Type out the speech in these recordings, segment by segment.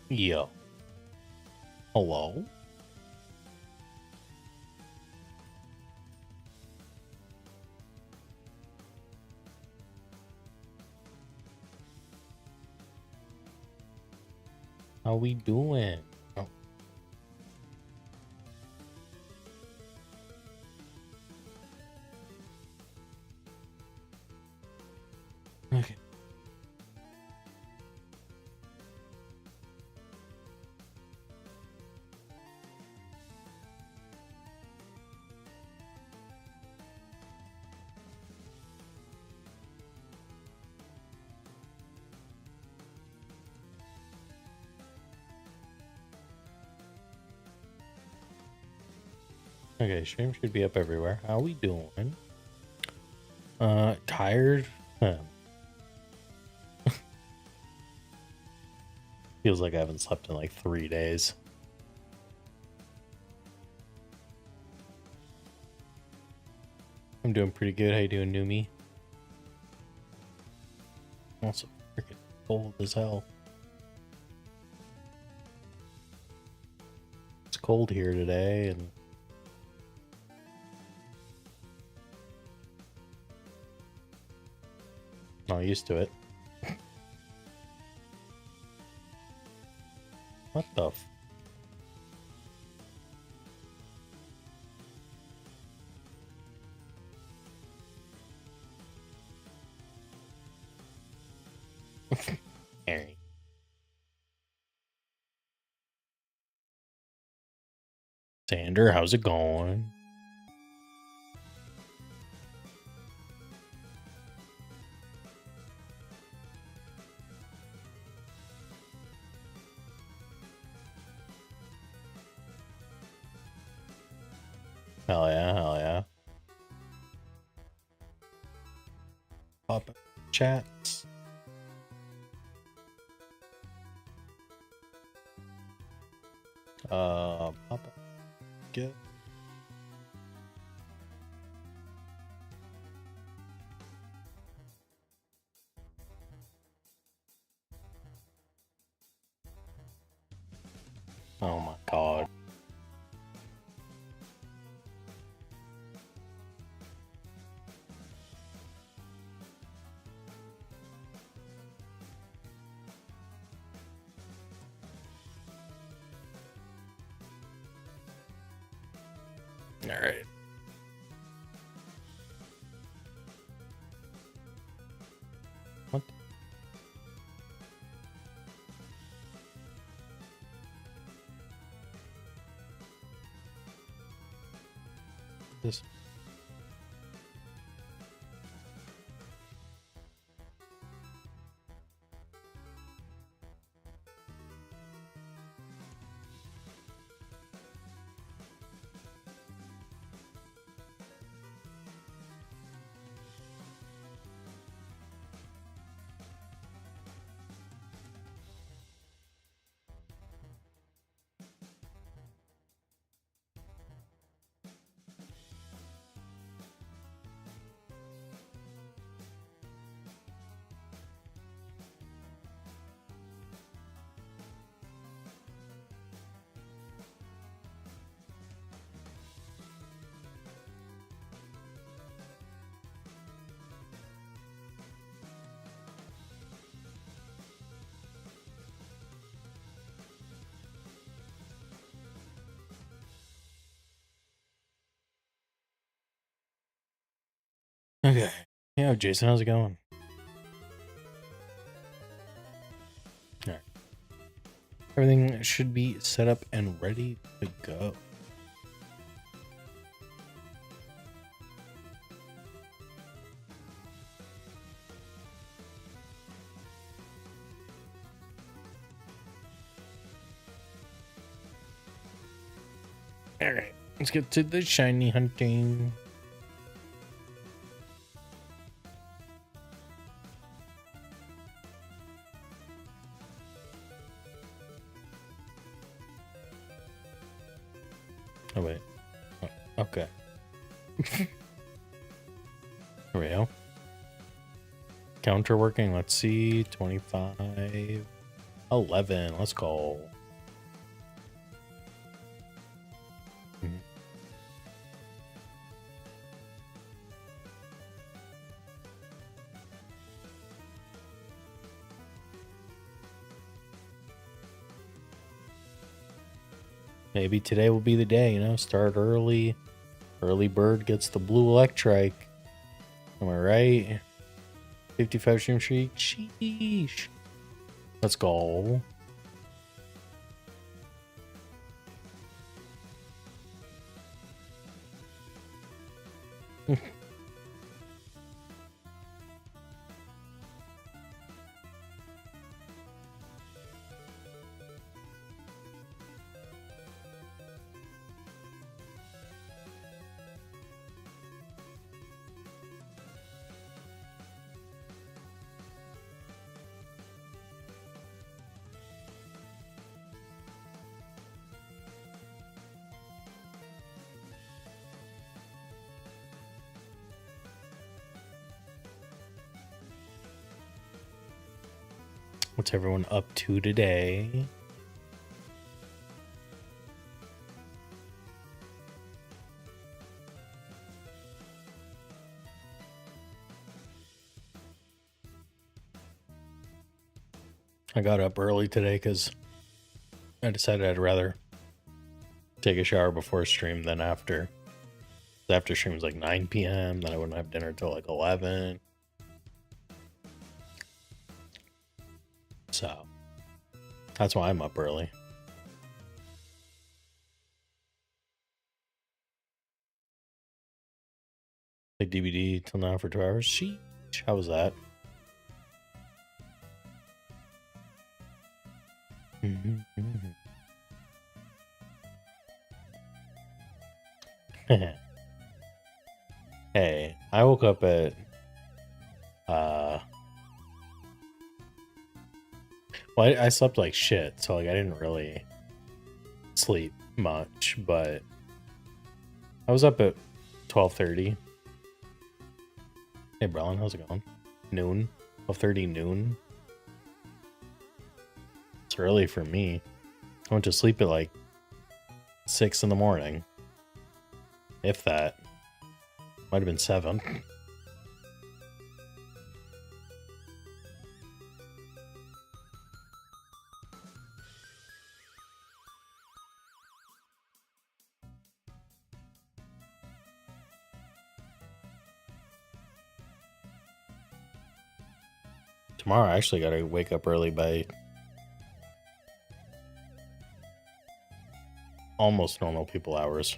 Yo. Hello? How we doing? Oh, okay. Okay, stream should be up everywhere. How we doing? Tired? Feels like I haven't slept in like 3 days. I'm doing pretty good. How you doing, Numi? Also freaking cold as hell. It's cold here today, and not used to it. What the f? Harry. Sander, how's it going? Hell yeah, hell yeah. Pop up chats. Pop up. Get. Oh my god. All right. What? This. Okay. Yeah, Jason, how's it going? All right. Everything should be set up and ready to go. All right. Let's get to the shiny hunting. Oh, wait. Oh, okay. Here we go. Counter working. Let's see. 25. 11. Let's go. Mhm. Maybe today will be the day, you know, start early. Early bird gets the blue Electrike. Am I right? 55 stream streak. Sheesh. Let's go. What's everyone up to today? I got up early today because I decided I'd rather take a shower before stream than after. After stream's like 9 p.m. Then I wouldn't have dinner till like 11. So that's why I'm up early. Like DVD till now for 2 hours. Sheesh. How was that? Hey, I woke up at well, I slept like shit, so like I didn't really sleep much, but I was up at 12:30. Hey Brelin, how's it going? Noon. 12:30 noon. It's early for me. I went to sleep at like 6 in the morning. If that. Might have been 7. Tomorrow I actually gotta wake up early by almost normal people hours.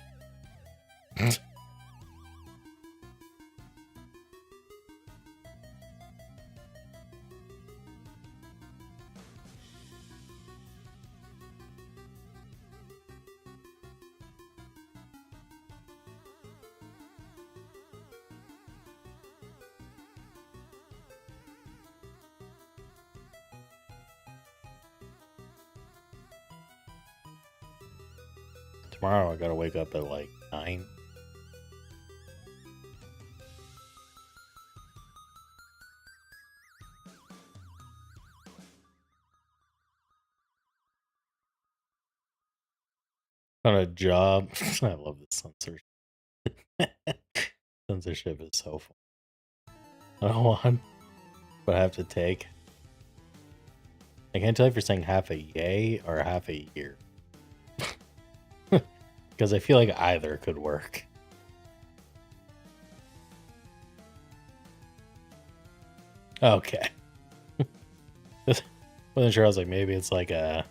Tomorrow I gotta wake up at like 9. On a job. I love this censorship. Censorship is so fun. I don't want, but I have to take. I can't tell if you're saying half a yay or half a year. Because I feel like either could work. Okay. Wasn't sure. I was like, maybe it's like a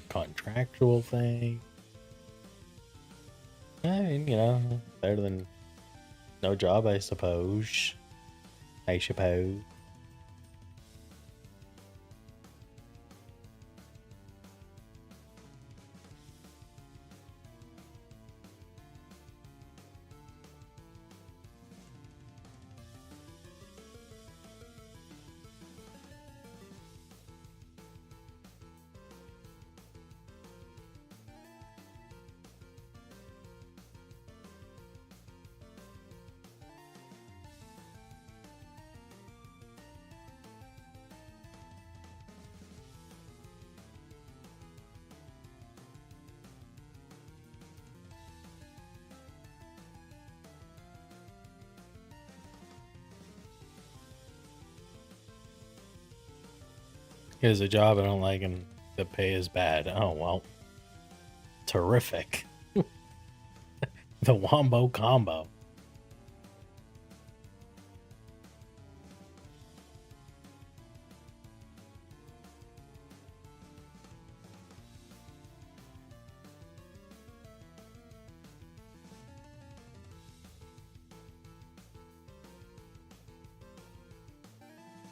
contractual thing. I mean, you know, better than no job, I suppose. I suppose. Here's a job I don't like and the pay is bad. Oh, well. Terrific. The Wombo combo.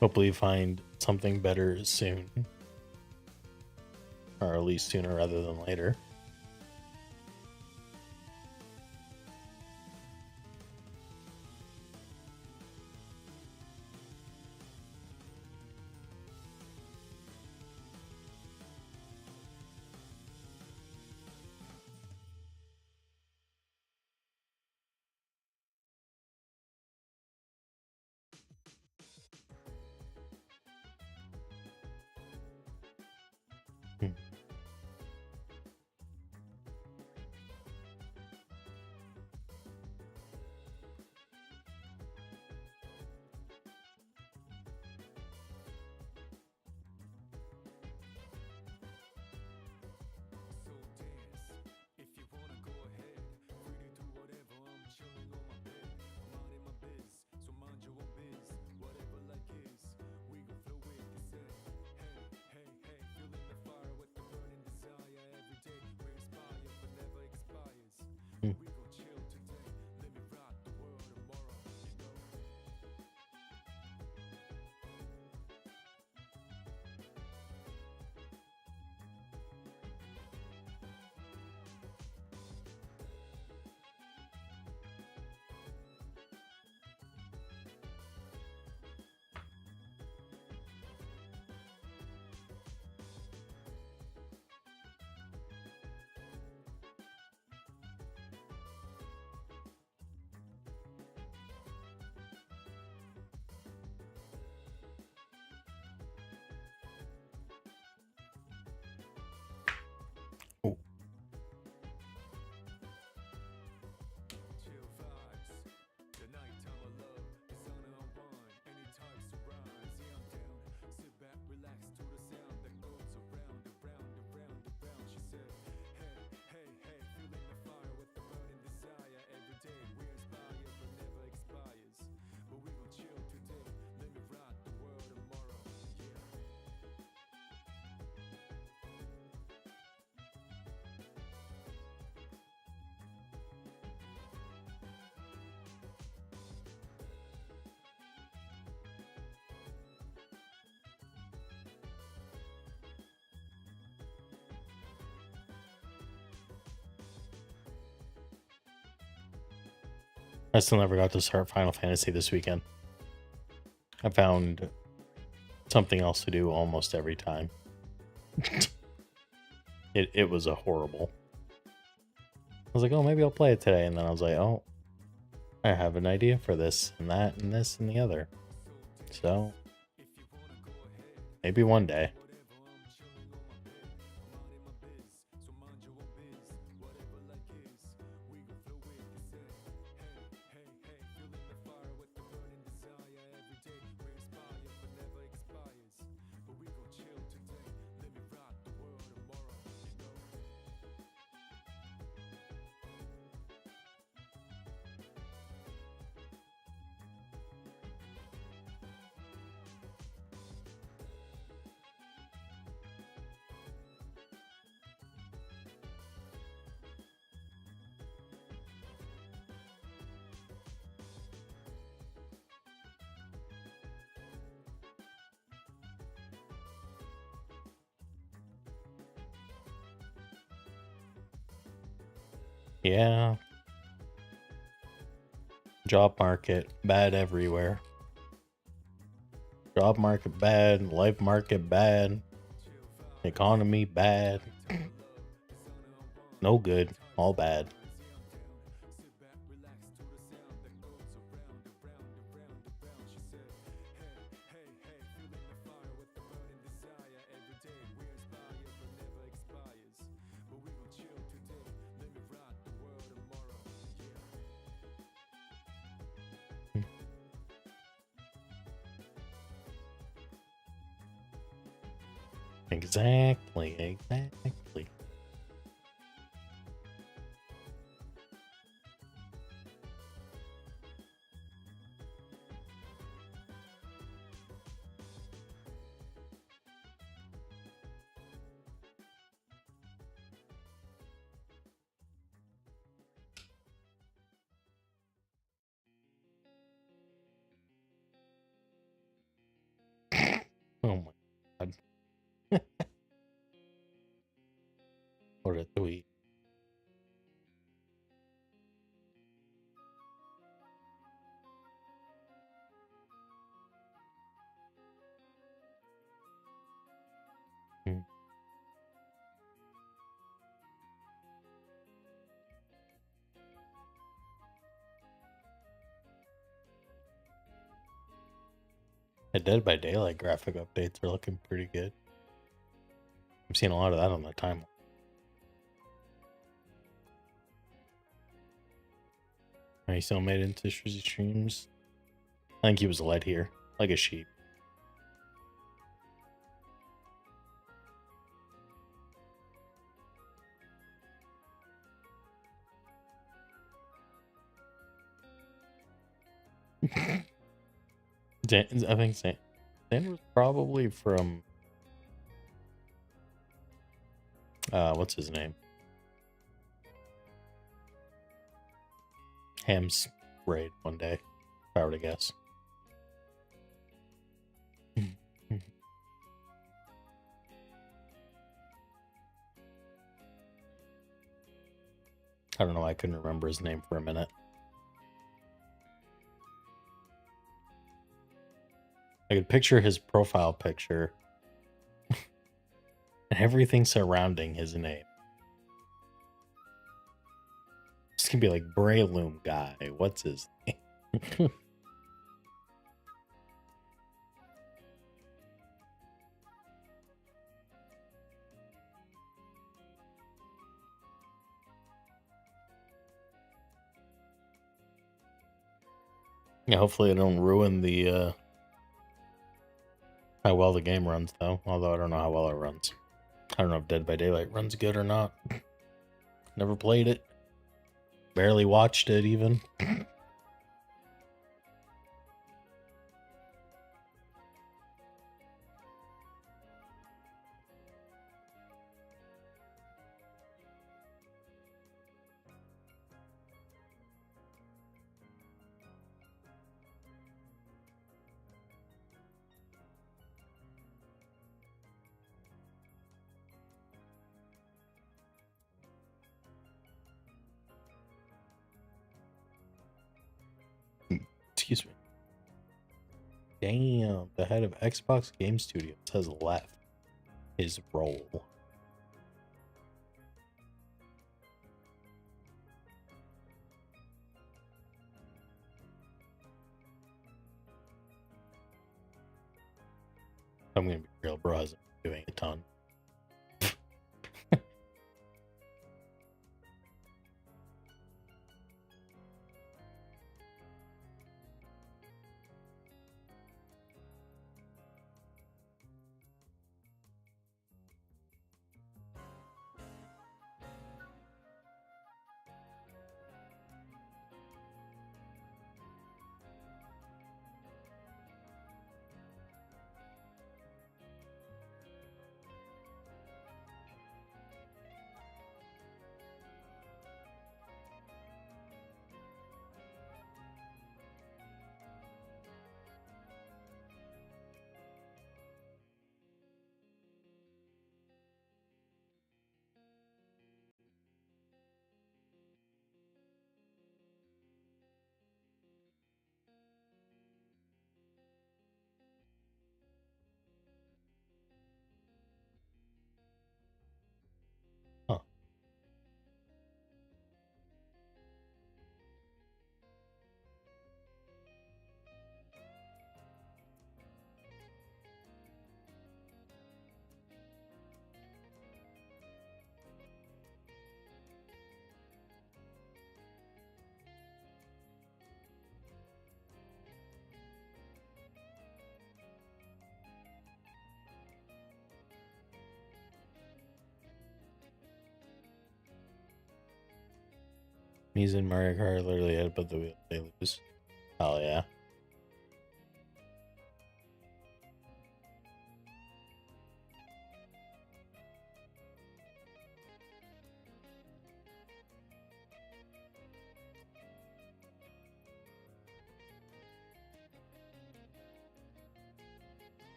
Hopefully you find something better soon. Or at least sooner rather than later. Hmm. Hmm. Oh. I still never got to start Final Fantasy this weekend. I found something else to do almost every time. It was a horrible. I was like, oh, maybe I'll play it today. And then I was like, oh, I have an idea for this and that and this and the other. So maybe one day. Yeah. Job market bad everywhere. Job market bad, life market bad, economy bad. No good, all bad. Exactly, exactly. Oh my god. What a tweet. Hmm. The Dead by Daylight graphic updates are looking pretty good. I'm seeing a lot of that on the timeline. He still made it into Shrizzy streams. I think he was led here, like a sheep. I think Zan was probably from what's his name? Ham's raid one day, if I were to guess. I don't know, I couldn't remember his name for a minute. I could picture his profile picture and everything surrounding his name. This can be like Brayloom guy. What's his name? Yeah, hopefully I don't ruin the how well the game runs though. Although I don't know how well it runs. I don't know if Dead by Daylight runs good or not. Never played it. Barely watched it even. Excuse me. Damn, the head of Xbox Game Studios has left his role. I'm gonna be real, bro. Hasn't been doing a ton. Me's in Mario Kart literally head but the wheel they lose. Oh yeah.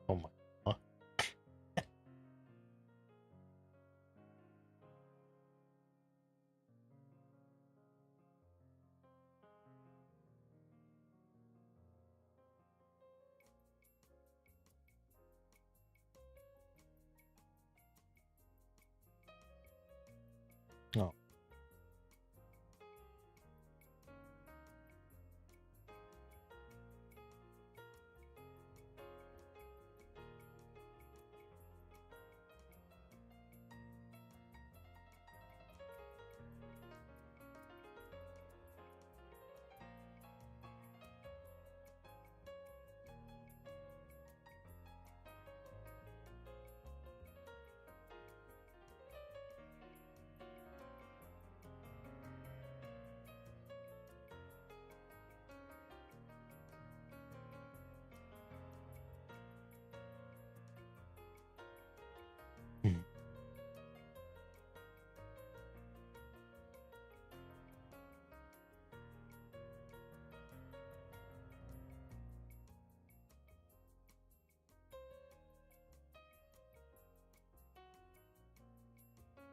Oh my god. Oh. Hmm.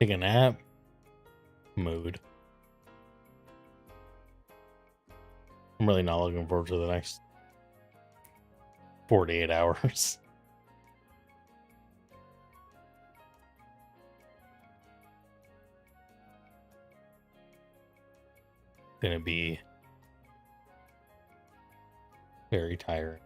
Take a nap. Mood. I'm really not looking forward to the next 48 hours. Gonna be very tiring.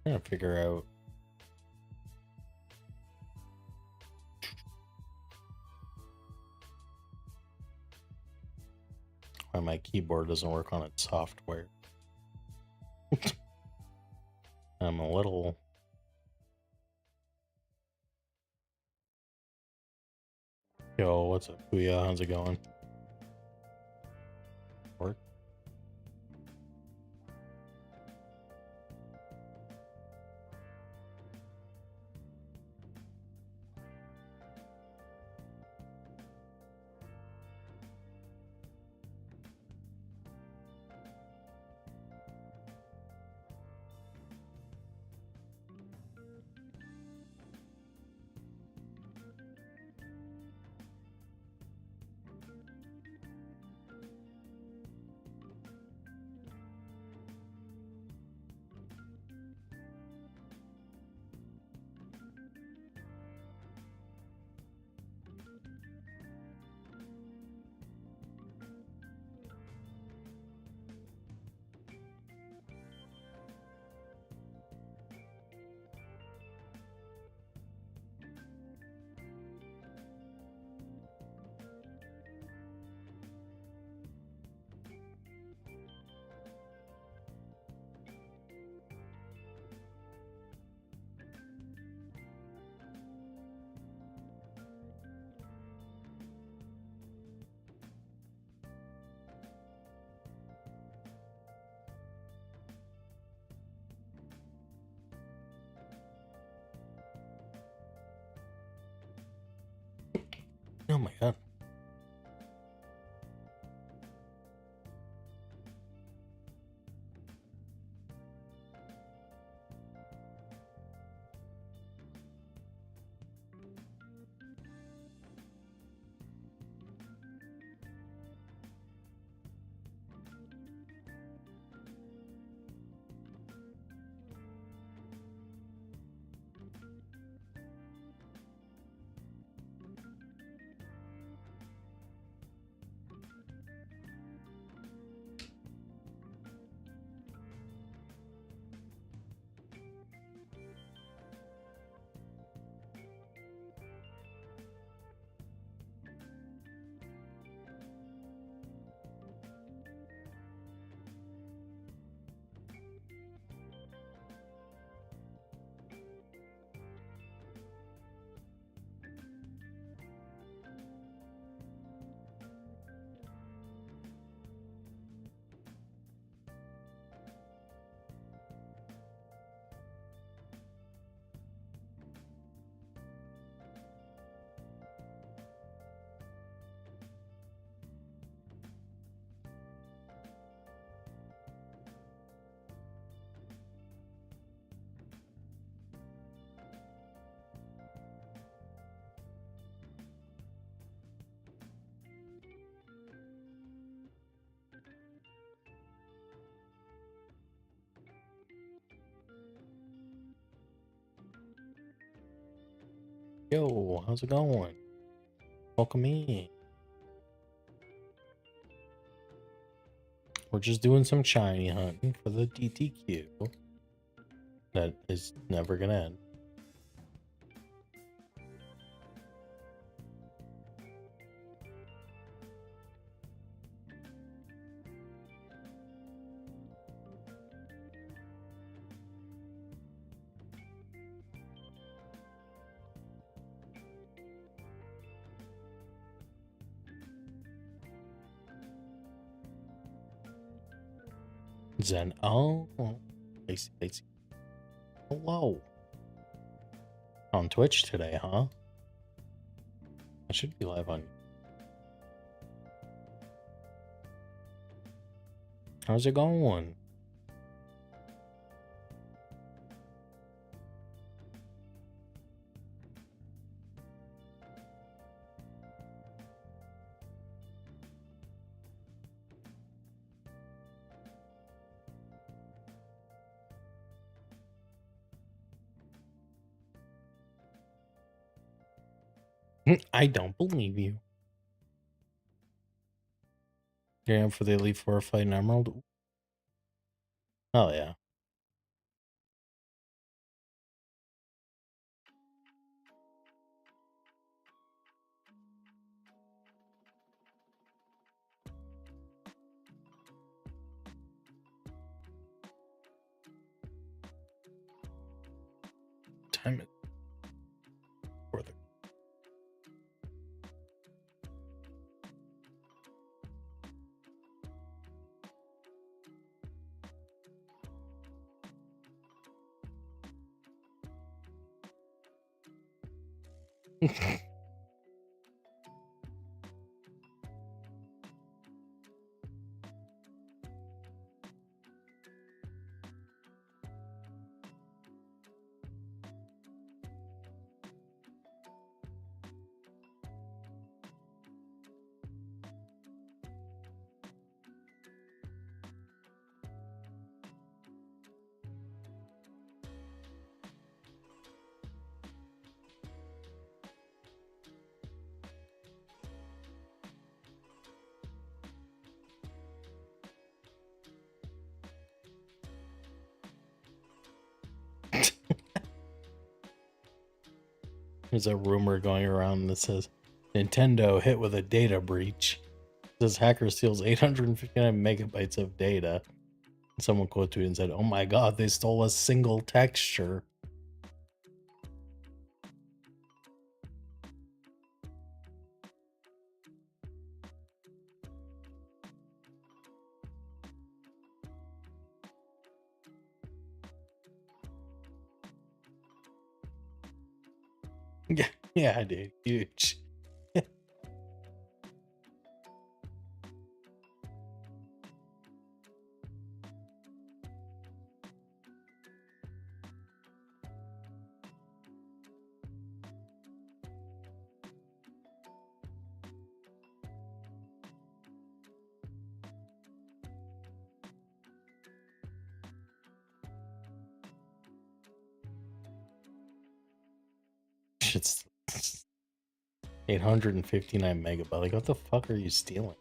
trying to figure out why my keyboard doesn't work on its software. I'm a little... Yo, what's up, Booyah? How's it going? Work? Oh my god. Yo, how's it going? Welcome in. We're just doing some shiny hunting for the DTQ. That is never gonna end. Zen. Oh, I see, I see. Hello. On Twitch today, huh? I should be live on. How's it going? I don't believe you. You're in for the Elite Four fight in Emerald? Oh, yeah. There's a rumor going around that says Nintendo hit with a data breach. It says hacker steals 859 megabytes of data. Someone quote tweeted and said, "Oh my god, they stole a single texture." Yeah, yeah, dude, huge. Shit's 859 megabytes. Like, what the fuck are you stealing?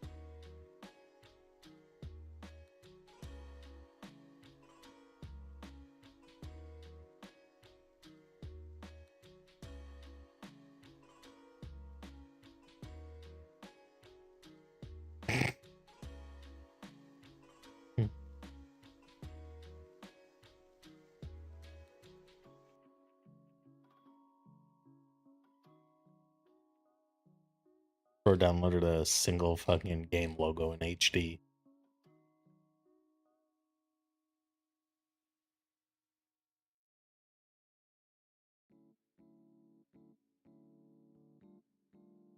Or downloaded a single fucking game logo in HD.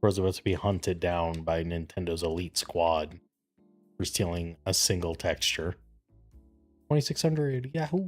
Or was about to be hunted down by Nintendo's elite squad for stealing a single texture. 2600, Yahoo!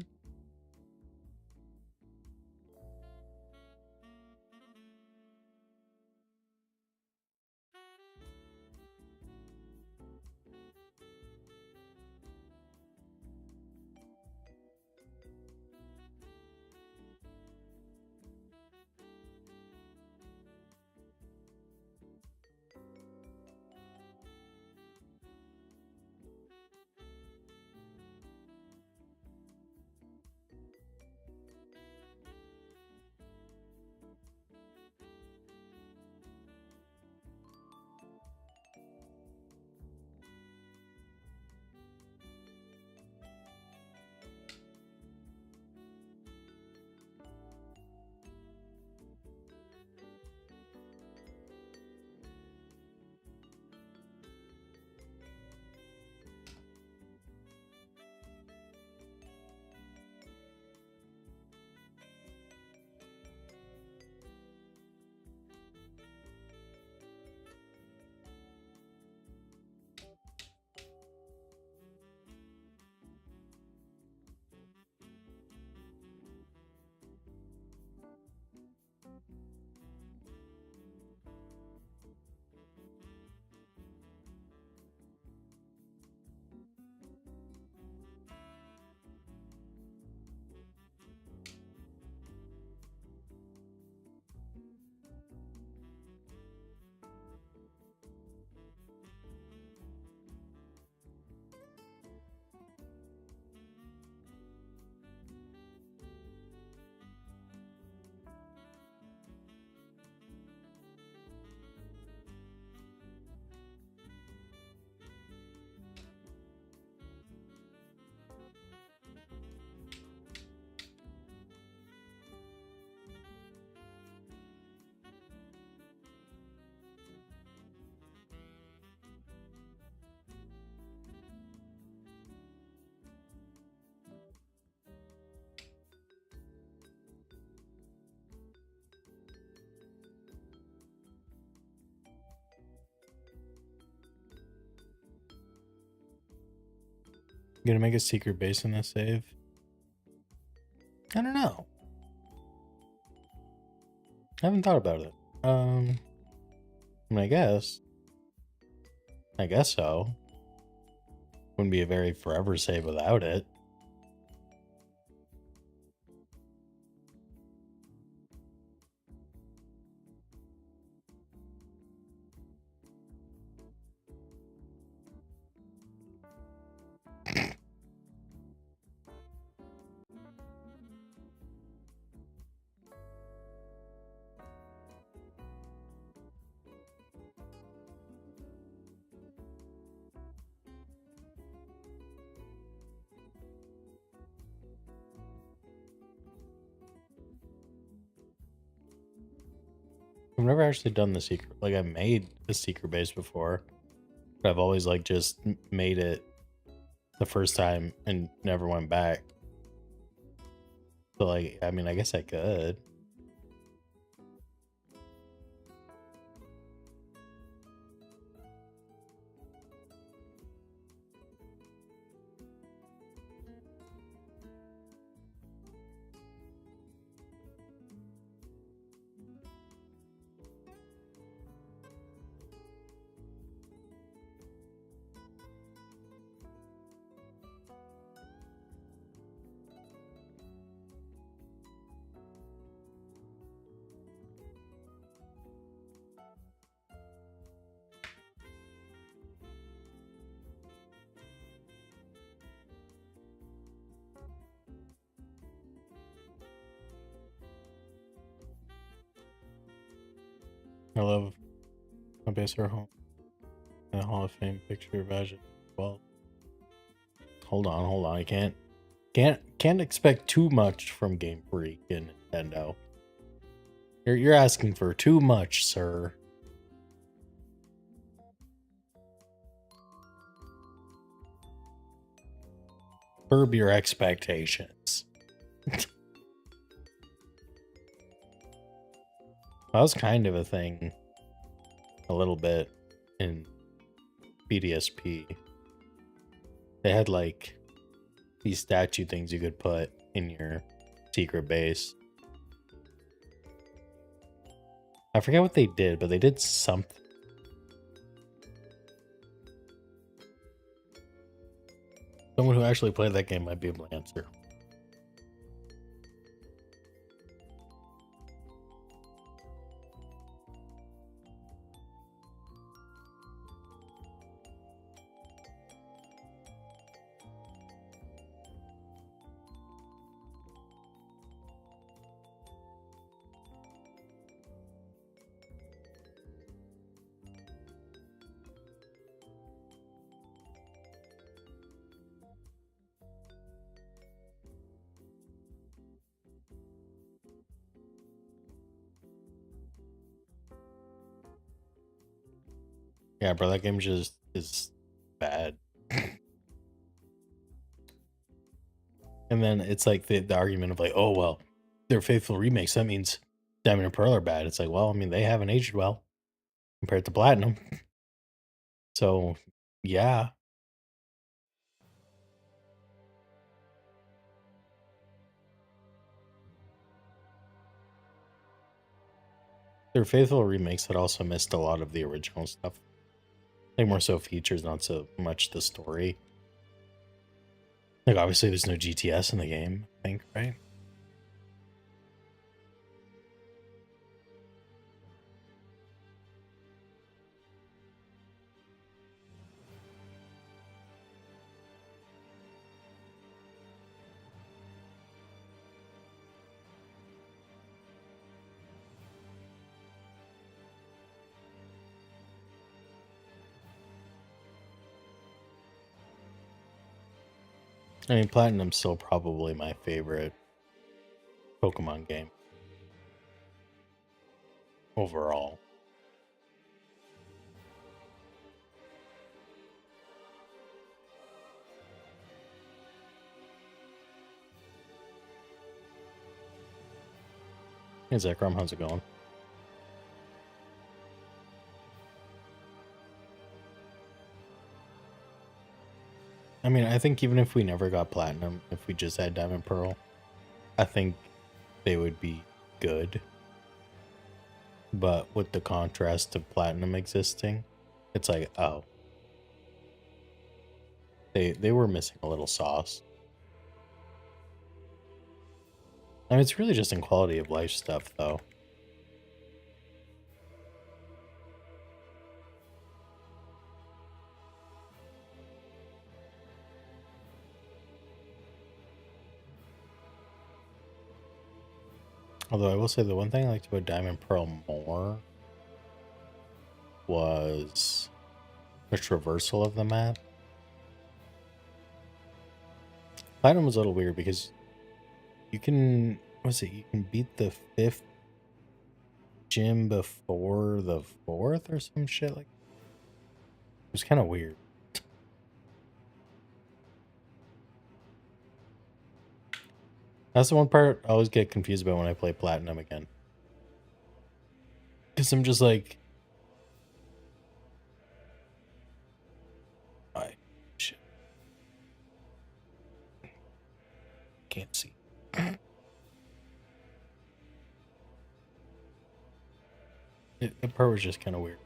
Gonna make a secret base in this save? I don't know. I haven't thought about it. I mean, I guess so. Wouldn't be a very forever save without it. I've never actually done the secret. Like, I made a secret base before, but I've always like just made it the first time and never went back. So like, I mean, I guess I could. I love my base or home. And a Hall of Fame picture of Azure. Well, hold on. I can't expect too much from Game Freak and Nintendo. You're asking for too much, sir. Curb your expectations. That was kind of a thing a little bit in BDSP. They had like these statue things you could put in your secret base. I forget what they did, but they did something. Someone who actually played that game might be able to answer. Yeah, bro, that game just is bad. And then it's like the argument of like, oh, well, they're faithful remakes. That means Diamond and Pearl are bad. It's like, well, I mean, they haven't aged well compared to Platinum. So, yeah. They're faithful remakes that also missed a lot of the original stuff. Like, more so features, not so much the story. Like, obviously, there's no GTS in the game, I think, right? I mean, Platinum's still probably my favorite Pokemon game overall. Hey, Zekrom, how's it going? I mean, I think even if we never got platinum, if we just had diamond pearl, I think they would be good. But with the contrast of platinum existing, it's like, oh, they were missing a little sauce. I mean, it's really just in quality of life stuff, though. Although I will say the one thing I liked about Diamond Pearl more was the traversal of the map. Platinum was a little weird because you can, what's it, you can beat the 5th gym before the 4th or some shit like that. It was kind of weird. That's the one part I always get confused about when I play Platinum again. Because I'm just like, shit. Can't see. The part was just kind of weird.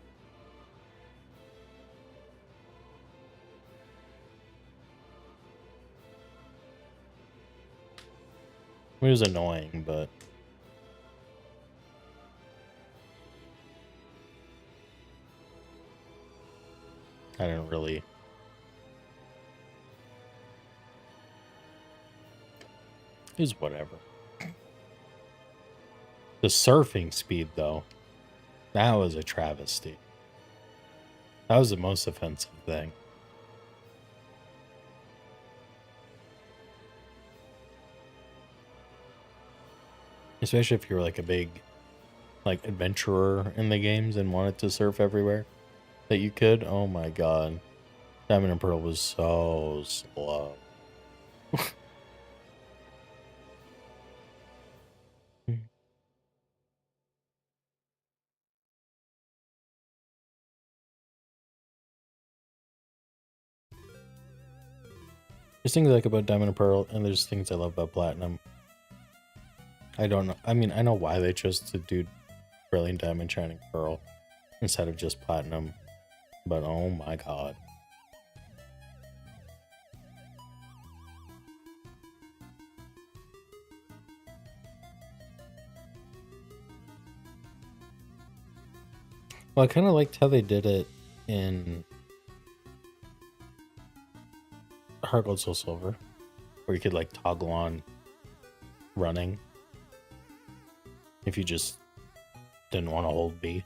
It was annoying, but I didn't really. It was whatever. The surfing speed, though, that was a travesty. That was the most offensive thing. Especially if you're like a big like adventurer in the games and wanted to surf everywhere that you could. Oh my god. Diamond and Pearl was so slow. There's things I like about Diamond and Pearl, and there's things I love about Platinum. I don't know. I mean, I know why they chose to do Brilliant Diamond, Shining Pearl instead of just Platinum, but oh my god. Well, I kind of liked how they did it in Heart Gold Soul Silver, where you could like toggle on running if you just didn't want to hold B.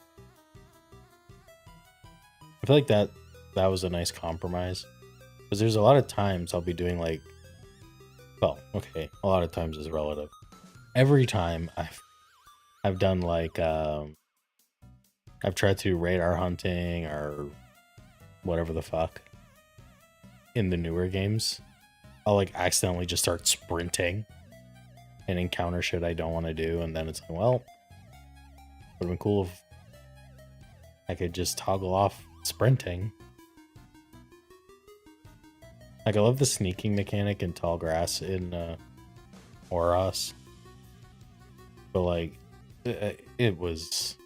I feel like that was a nice compromise, because there's a lot of times I'll be doing like, well, okay, a lot of times is relative. Every time I've done like I've tried to radar hunting or whatever the fuck in the newer games, I'll like accidentally just start sprinting and encounter shit I don't want to do, and then it's like, well, would have been cool if I could just toggle off sprinting. Like, I love the sneaking mechanic in Tall Grass in Oros, but like it was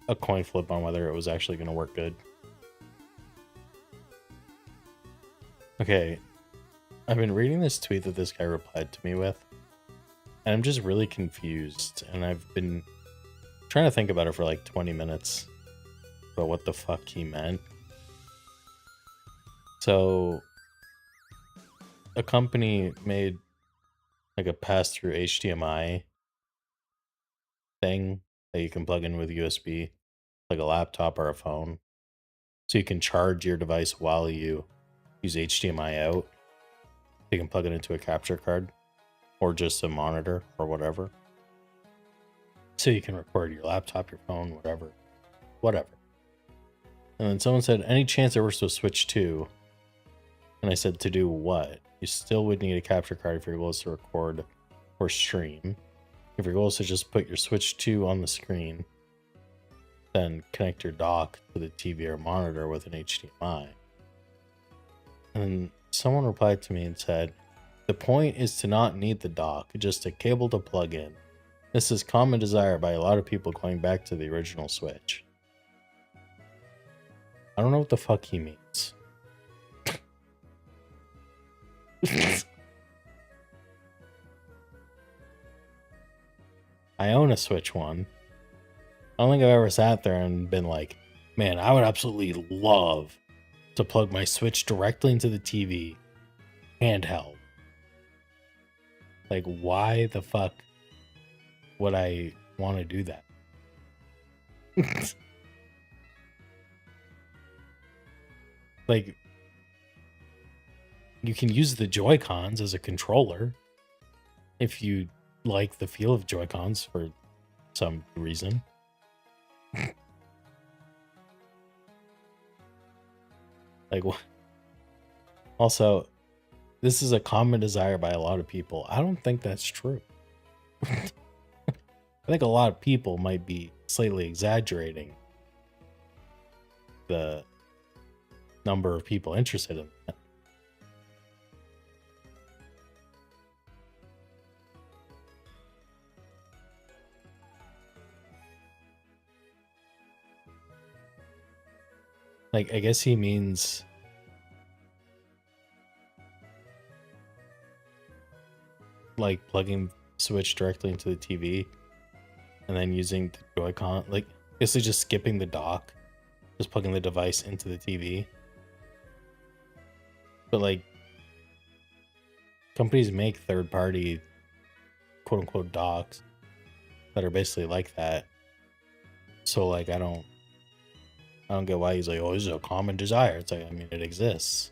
a coin flip on whether it was actually going to work good. Okay, I've been reading this tweet that this guy replied to me with, and I'm just really confused, and I've been trying to think about it for like 20 minutes about what the fuck he meant. So, a company made like a pass-through HDMI thing that you can plug in with USB, like a laptop or a phone, so you can charge your device while you use HDMI out. You can plug it into a capture card or just a monitor or whatever, so you can record your laptop, your phone, whatever. And then someone said, any chance it works with Switch 2? And I said, to do what? You still would need a capture card if your goal is to record or stream. If your goal is to just put your Switch 2 on the screen, then connect your dock to the TV or monitor with an HDMI. And someone replied to me and said, the point is to not need the dock, just a cable to plug in. This is common desire by a lot of people going back to the original Switch. I don't know what the fuck he means. I own a Switch One. I don't think I've ever sat there and been like, man, I would absolutely love to plug my Switch directly into the TV, handheld. Like, why the fuck would I want to do that? Like, you can use the Joy-Cons as a controller if you like the feel of Joy-Cons for some reason. Like, also, this is a common desire by a lot of people. I don't think that's true. I think a lot of people might be slightly exaggerating the number of people interested in that. Like, I guess he means like plugging Switch directly into the TV and then using the Joy-Con, like basically just skipping the dock, just plugging the device into the TV. But like, companies make third-party quote-unquote docks that are basically like that. So like, I don't get why he's like, oh, this is a common desire. It's like, I mean, it exists.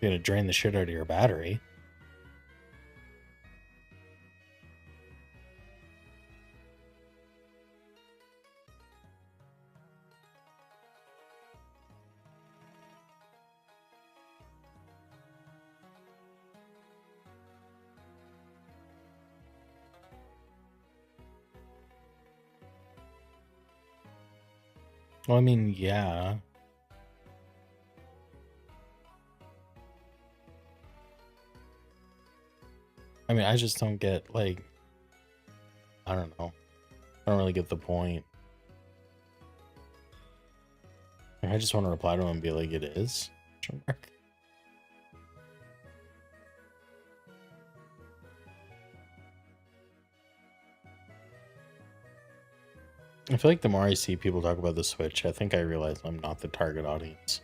You're gonna drain the shit out of your battery. Well, I mean, yeah. I mean, I just don't get, like, I don't know. I don't really get the point. I just want to reply to him and be like, it is? I feel like the more I see people talk about the Switch, I think I realize I'm not the target audience.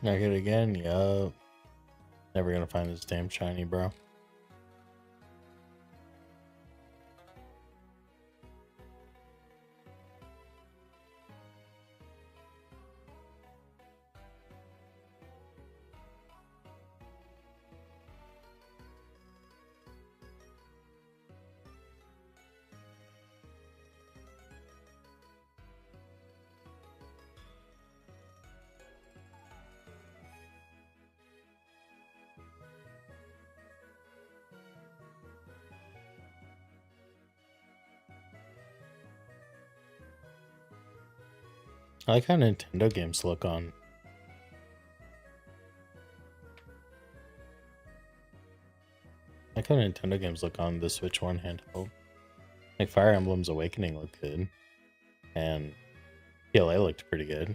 I get it again? Yup. Never gonna find this damn shiny, bro. I like how Nintendo games look on. I like how Nintendo games look on the Switch One handheld. Like Fire Emblem's Awakening looked good. And PLA looked pretty good.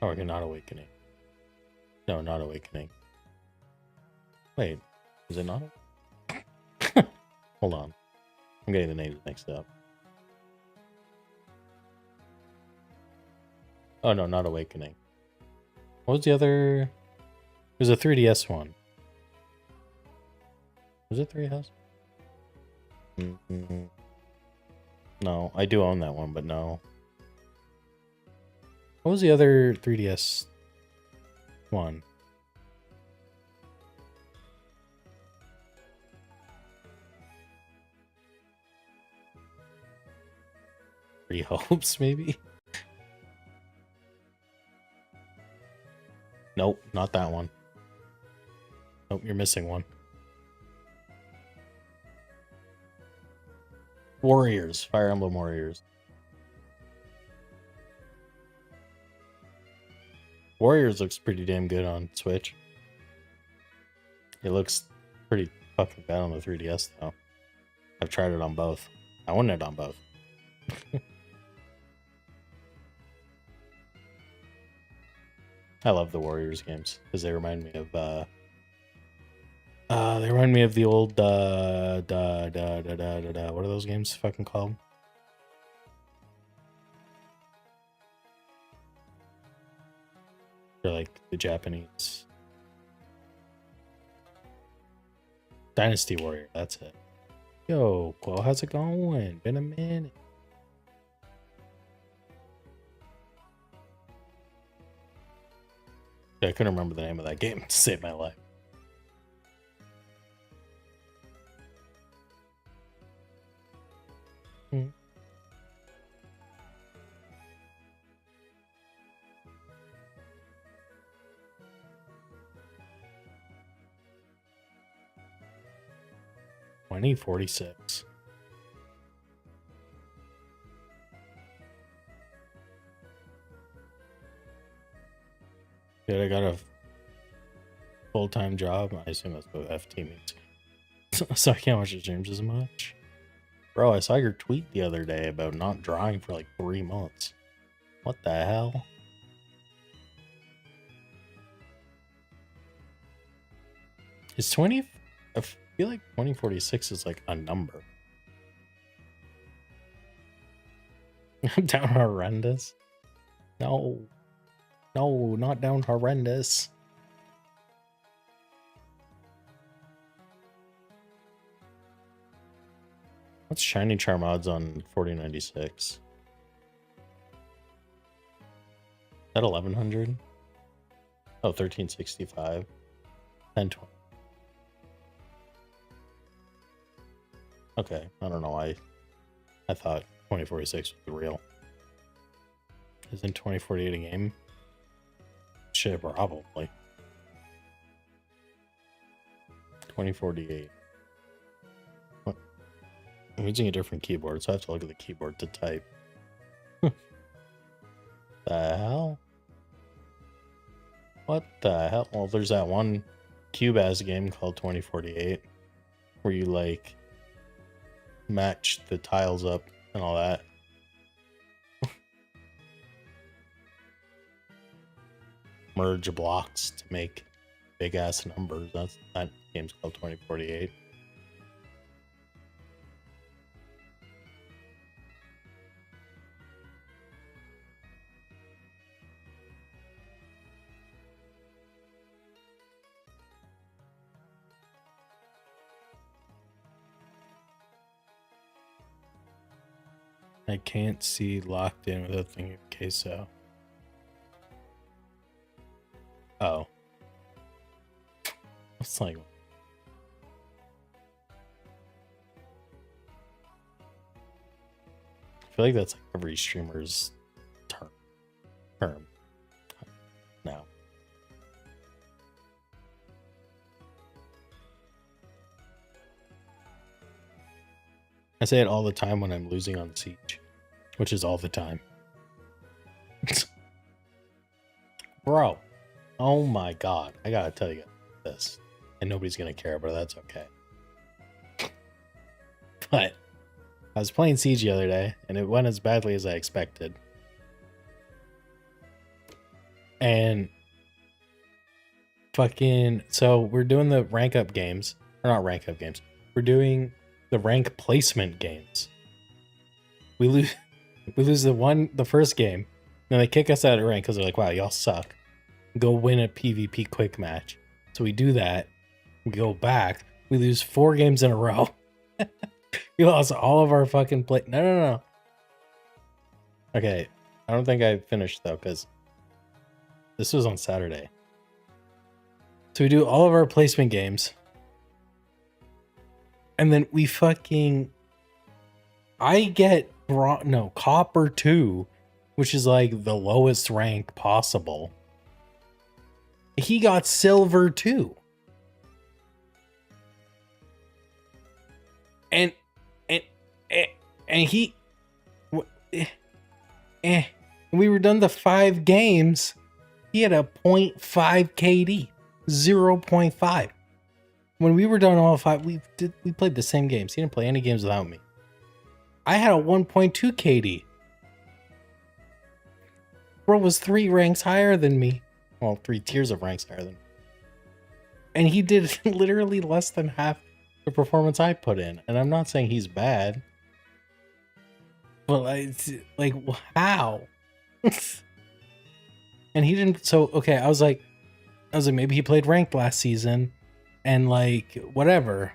Oh, okay, not Awakening. No, not Awakening. Wait, is it not? Hold on. I'm getting the names mixed up. Oh no, not Awakening. What was the other? There's a 3DS one. Was it 3DS? No, I do own that one, but no. What was the other 3DS one? Three Hopes, maybe? Nope, not that one. Nope, you're missing one. Warriors. Fire Emblem Warriors. Warriors looks pretty damn good on Switch. It looks pretty fucking bad on the 3DS, though. I've tried it on both. I own it on both. I love the Warriors games because they remind me of the old what are those games fucking called? They're like the Japanese Dynasty Warrior, that's it. Yo, Quo, how's it going? Been a minute. I couldn't remember the name of that game to save my life. Hmm. $20.46. Dude, I got a full-time job. I assume that's what FT means. So I can't watch the streams as much. Bro, I saw your tweet the other day about not drawing for like 3 months. What the hell? Is 20... I feel like 2046 is like a number. I'm down horrendous. No. No, not down horrendous. What's Shiny Charm odds on 4096? At 1100? Oh, 1365. 1020. Okay, I don't know why. I thought 2046 was real. Isn't 2048 a game? Shit, probably. 2048. What? I'm using a different keyboard, so I have to look at the keyboard to type. The hell? What the hell? Well, there's that one Cubase game called 2048 where you like match the tiles up and all that. Merge blocks to make big ass numbers. That game's called 2048. I can't see locked in without thinking of queso. Oh. It's like... I feel like that's like every streamer's term. Now. I say it all the time when I'm losing on Siege, which is all the time. Bro, oh my god, I gotta tell you this, and nobody's gonna care, but that's okay. But I was playing Siege the other day, and it went as badly as I expected. And fucking, so we're doing the rank up games, or not rank up games. We're doing the rank placement games. We lose the first game, And they kick us out of rank because they're like, wow, y'all suck. Go win a PvP quick match. So we do that. We go back. We lose 4 games in a row. We lost all of our fucking play. No. Okay. I don't think I finished though, because this was on Saturday. So we do all of our placement games. And then we fucking... I get Copper 2, which is like the lowest rank possible. He got Silver 2. And he... we were done the 5 games. He had a 0.5 KD. 0.5. When we were done all 5, we played the same games. He didn't play any games without me. I had a 1.2 KD. Bro was 3 ranks higher than me. Well, 3 tiers of ranks higher than me. And he did literally less than half the performance I put in. And I'm not saying he's bad. But like how? And he didn't. So, okay, I was like, maybe he played ranked last season. And like, whatever.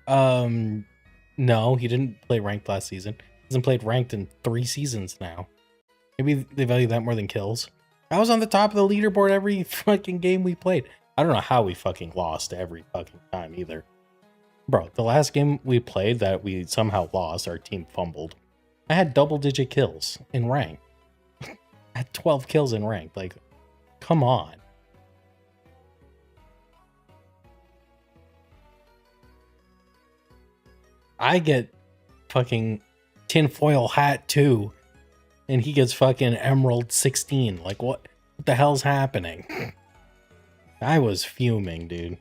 No, he didn't play ranked last season. He hasn't played ranked in 3 seasons now. Maybe they value that more than kills. I was on the top of the leaderboard every fucking game we played. I don't know how we fucking lost every fucking time either. Bro, the last game we played that we somehow lost, our team fumbled. I had double-digit kills in rank. I had 12 kills in rank. Like, come on. I get fucking tinfoil hat 2, and he gets fucking emerald 16. Like, what the hell's happening? I was fuming, dude.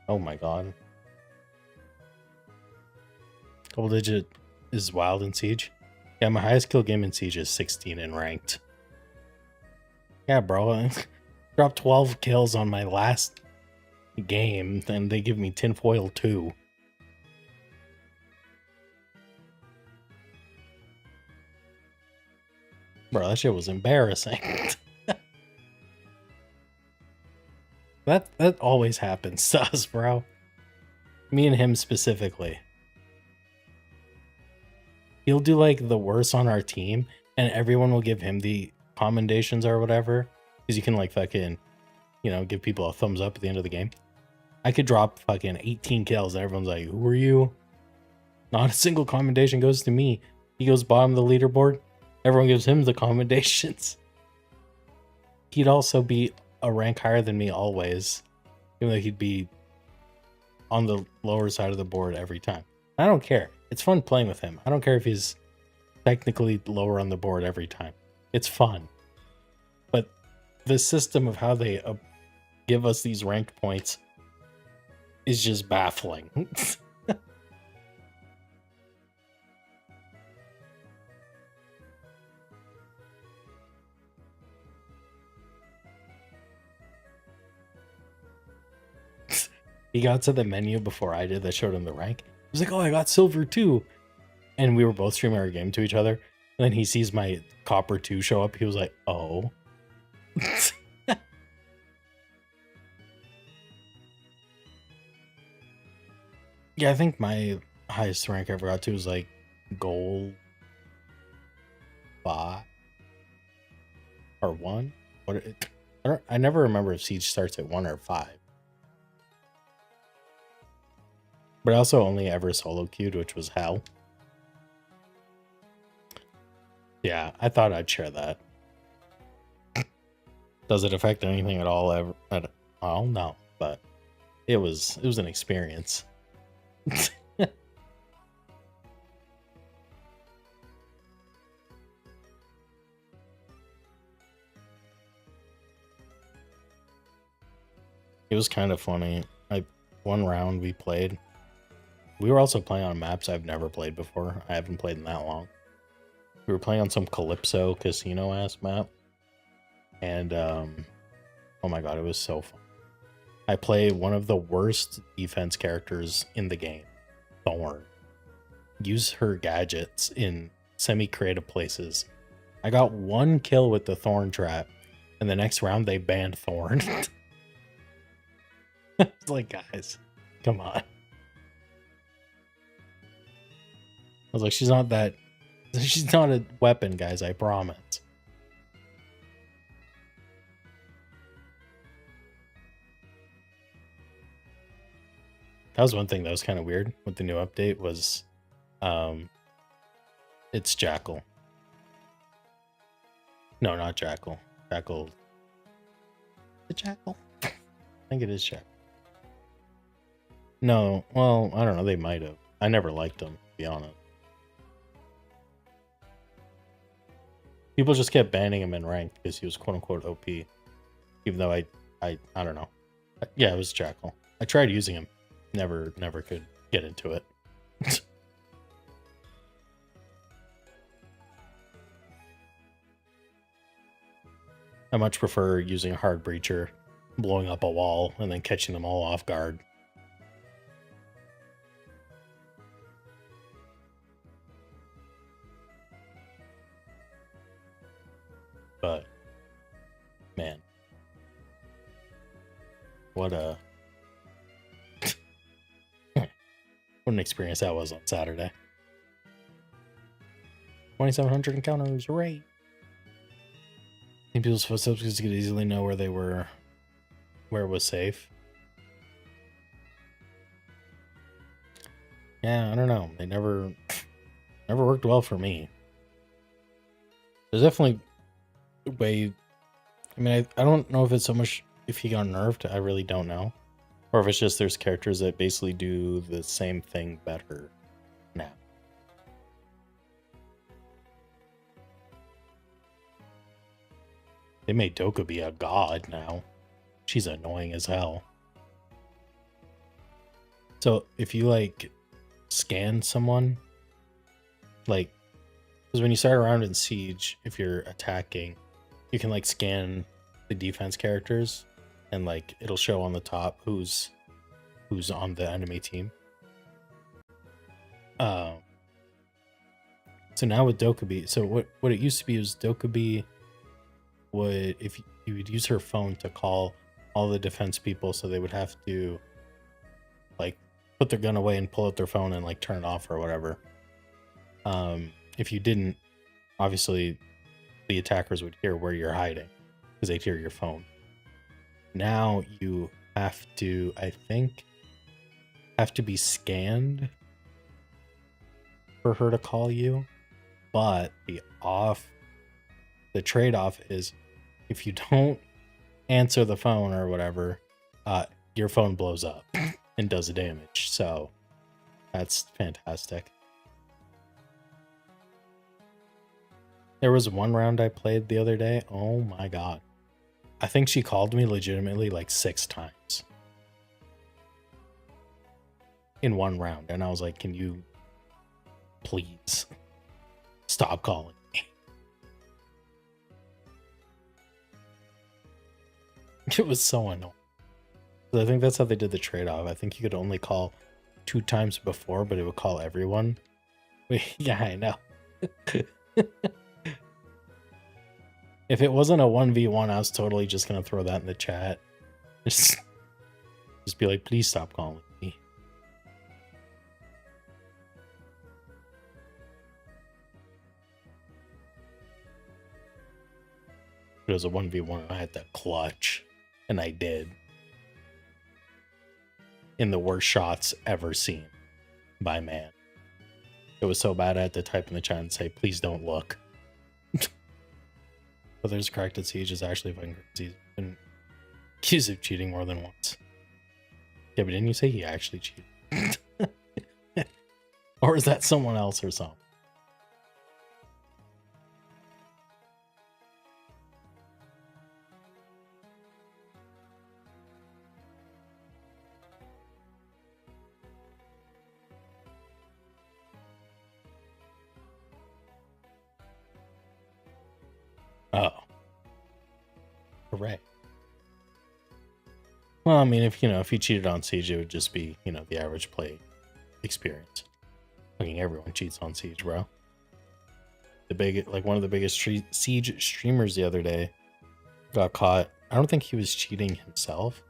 Oh my god. Double digit is wild in Siege. Yeah, my highest kill game in Siege is 16 in ranked. Yeah, bro. Dropped 12 kills on my last game, and they give me tinfoil 2. Bro, that shit was embarrassing. That always happens to us, bro. Me and him specifically. He'll do like the worst on our team, and everyone will give him the commendations or whatever. Because you can like fucking, give people a thumbs up at the end of the game. I could drop fucking 18 kills and everyone's like, who are you? Not a single commendation goes to me. He goes bottom of the leaderboard. Everyone gives him the commendations. He'd also be a rank higher than me always. Even though he'd be on the lower side of the board every time. I don't care. It's fun playing with him. I don't care if he's technically lower on the board every time. It's fun. But the system of how they give us these ranked points is just baffling. He got to the menu before I did that showed him the rank. He was like, oh, I got silver 2. And we were both streaming our game to each other. And then he sees my copper 2 show up. He was like, oh. Yeah, I think my highest rank I ever got to was like gold 5 or 1. I never remember if Siege starts at 1 or 5. But I also only ever solo queued, which was hell. Yeah, I thought I'd share that. Does it affect anything at all? At all? No, but it was an experience. It was kind of funny. One round we played. We were also playing on maps I've never played before. I haven't played in that long. We were playing on some Calypso casino ass map. And oh my god, it was so fun. I play one of the worst defense characters in the game. Thorn. Use her gadgets in semi-creative places. I got 1 kill with the Thorn trap, and the next round they banned Thorn. It's like, guys, come on. I was like, she's not a weapon, guys, I promise. That was one thing that was kind of weird with the new update was it's Jackal. No, not Jackal. Jackal. The Jackal? I think it is Jackal. No, well, I don't know. They might have. I never liked them, to be honest. People just kept banning him in rank because he was quote unquote OP. Even though I don't know. Yeah, it was Jackal. I tried using him. Never could get into it. I much prefer using a hard breacher, blowing up a wall, and then catching them all off guard. But, man. What an experience that was on Saturday. 2,700 encounters, hooray! In people's footsteps because you could easily know where they were, where it was safe. Yeah, I don't know. They never worked well for me. There's definitely a way. I mean, I don't know if it's so much if he got nerfed. I really don't know. Or if it's just there's characters that basically do the same thing better now. They made Doka be a god now. She's annoying as hell. So if you like scan someone, like, because when you start around in Siege, if you're attacking, you can like scan the defense characters, and like it'll show on the top who's on the enemy team. So now with Dokkaebi, so what it used to be was Dokkaebi would, if you would use her phone to call all the defense people, so they would have to like put their gun away and pull out their phone and like turn it off or whatever. If you didn't, obviously the attackers would hear where you're hiding because they'd hear your phone. Now you have to, I think, have to be scanned for her to call you, but the trade-off is if you don't answer the phone or whatever, your phone blows up and does damage. So that's fantastic. There was one round I played the other day. Oh my god. I think she called me legitimately like 6 times in one round. And I was like, can you please stop calling me? It was so annoying. So I think that's how they did the trade-off. I think you could only call 2 times before, but it would call everyone. Yeah, I know. If it wasn't a 1v1, I was totally just going to throw that in the chat. Just be like, please stop calling me. If it was a 1v1, I had to clutch. And I did. In the worst shots ever seen by man. It was so bad I had to type in the chat and say, please don't look. But there's cracked at Siege is actually fucking crazy. And accused of cheating more than once. Yeah, but didn't you say he actually cheated? Or is that someone else or something? Oh. Hooray. Well, I mean, if he cheated on Siege, it would just be, the average play experience. Fucking everyone cheats on Siege, bro. One of the biggest Siege streamers the other day got caught. I don't think he was cheating himself,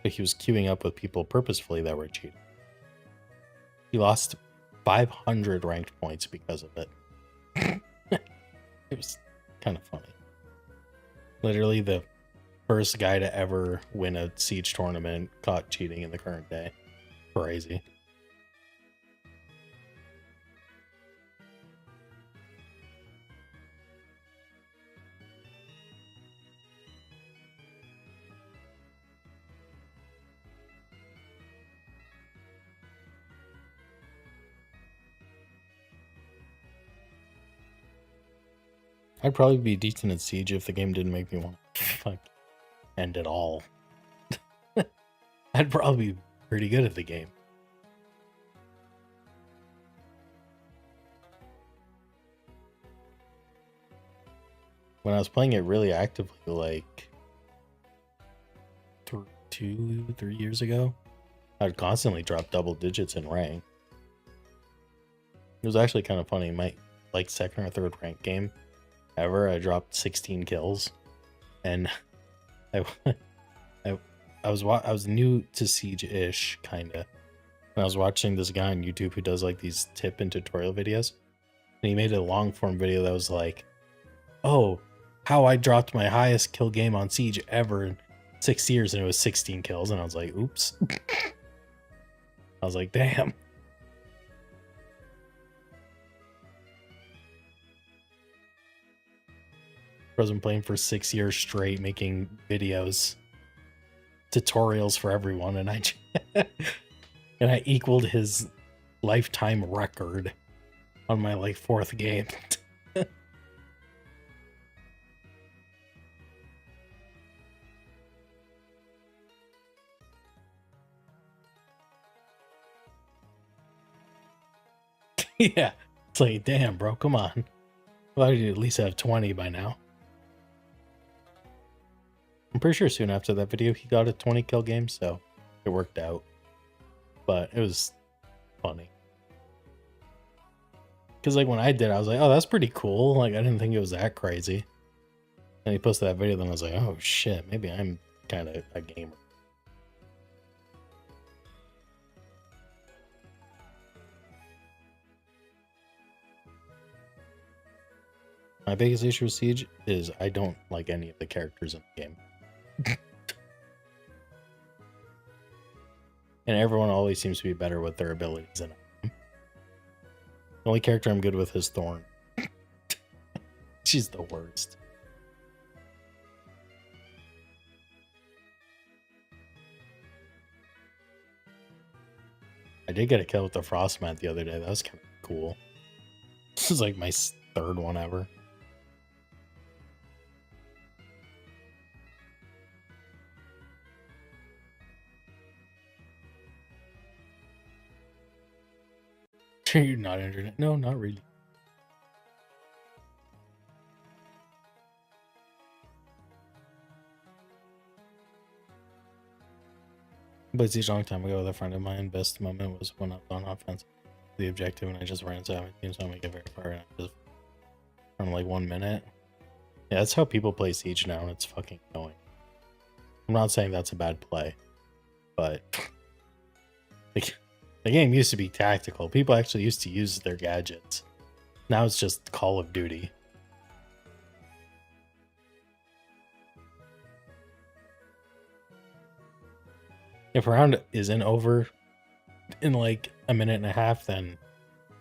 but he was queuing up with people purposefully that were cheating. He lost 500 ranked points because of it. It was kind of funny. Literally the first guy to ever win a Siege tournament caught cheating in the current day. Crazy. I'd probably be decent at Siege if the game didn't make me want to end it all. I'd probably be pretty good at the game. When I was playing it really actively, like 2-3 years ago, I'd constantly drop double digits in rank. It was actually kind of funny. My second or third rank game ever, I dropped 16 kills, and I was new to Siege-ish, kinda. And I was watching this guy on YouTube who does like these tip and tutorial videos, and he made a long form video that was like, "Oh, how I dropped my highest kill game on Siege ever in 6 years," and it was 16 kills, and I was like, "Oops." I was like, "Damn." I was playing for 6 years straight, making videos, tutorials for everyone, and I and I equaled his lifetime record on my like 4th game. Yeah, it's like, damn, bro, come on. Well, I at least have 20 by now. I'm pretty sure soon after that video, he got a 20 kill game, so it worked out. But it was funny. Because like when I did, I was like, oh, that's pretty cool. Like, I didn't think it was that crazy. And he posted that video, then I was like, oh shit, maybe I'm kind of a gamer. My biggest issue with Siege is I don't like any of the characters in the game. And everyone always seems to be better with their abilities in it. The only character I'm good with is Thorn. She's the worst. I did get a kill with the Frost Mat the other day. That was kind of cool. This is like my 3rd one ever. You're not internet? No, not really. But it's a long time ago with a friend of mine. Best moment was when I was on offense, the objective, and I just ran into my team, so I'm gonna get very far, and I just from like 1 minute. Yeah, that's how people play Siege now, and it's fucking annoying. I'm not saying that's a bad play, but the game used to be tactical. People actually used to use their gadgets. Now it's just Call of Duty. If a round isn't over in like a minute and a half, then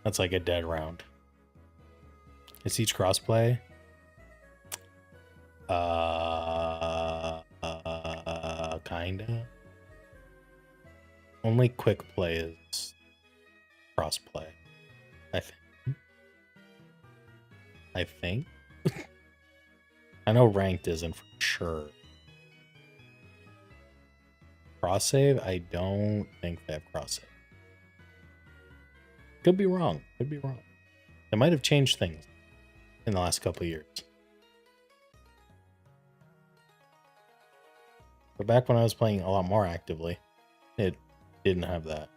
that's like a dead round. Is Siege crossplay? Kinda. Only quick play is crossplay. I think. I know ranked isn't for sure. Cross save? I don't think they have cross save. Could be wrong. Could be wrong. They might have changed things in the last couple of years. But back when I was playing a lot more actively, it didn't have that.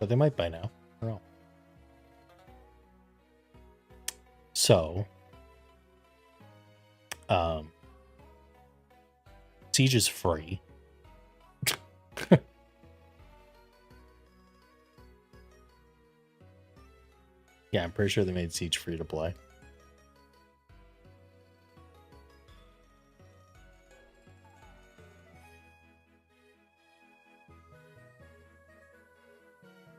But they might by now. I don't know. So, Siege is free. Yeah, I'm pretty sure they made Siege free to play.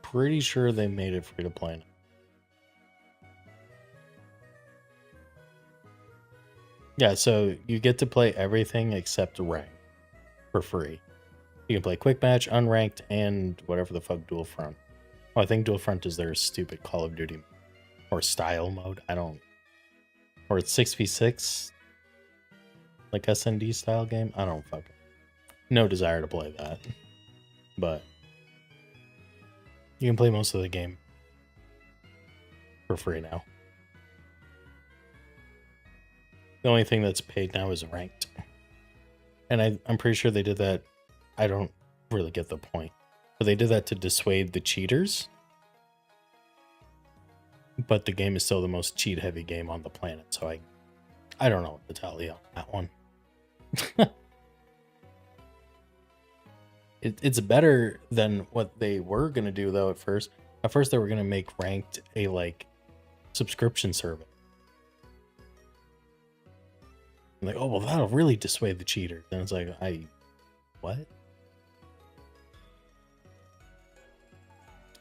Pretty sure they made it free to play now. Yeah, so you get to play everything except rank for free. You can play quick match, unranked, and whatever the fuck dual front. Oh, I think dual front is their stupid Call of Duty or style mode. I don't. Or it's 6v6, like SND style game. I don't fucking. No desire to play that, but you can play most of the game for free now. The only thing that's paid now is ranked. And I'm pretty sure they did that. I don't really get the point. But they did that to dissuade the cheaters. But the game is still the most cheat-heavy game on the planet. So I don't know what to tell you on that one. It's better than what they were going to do, though, at first. At first, they were going to make ranked a, like, subscription service. I'm like, oh, well, that'll really dissuade the cheaters. And it's like, what? It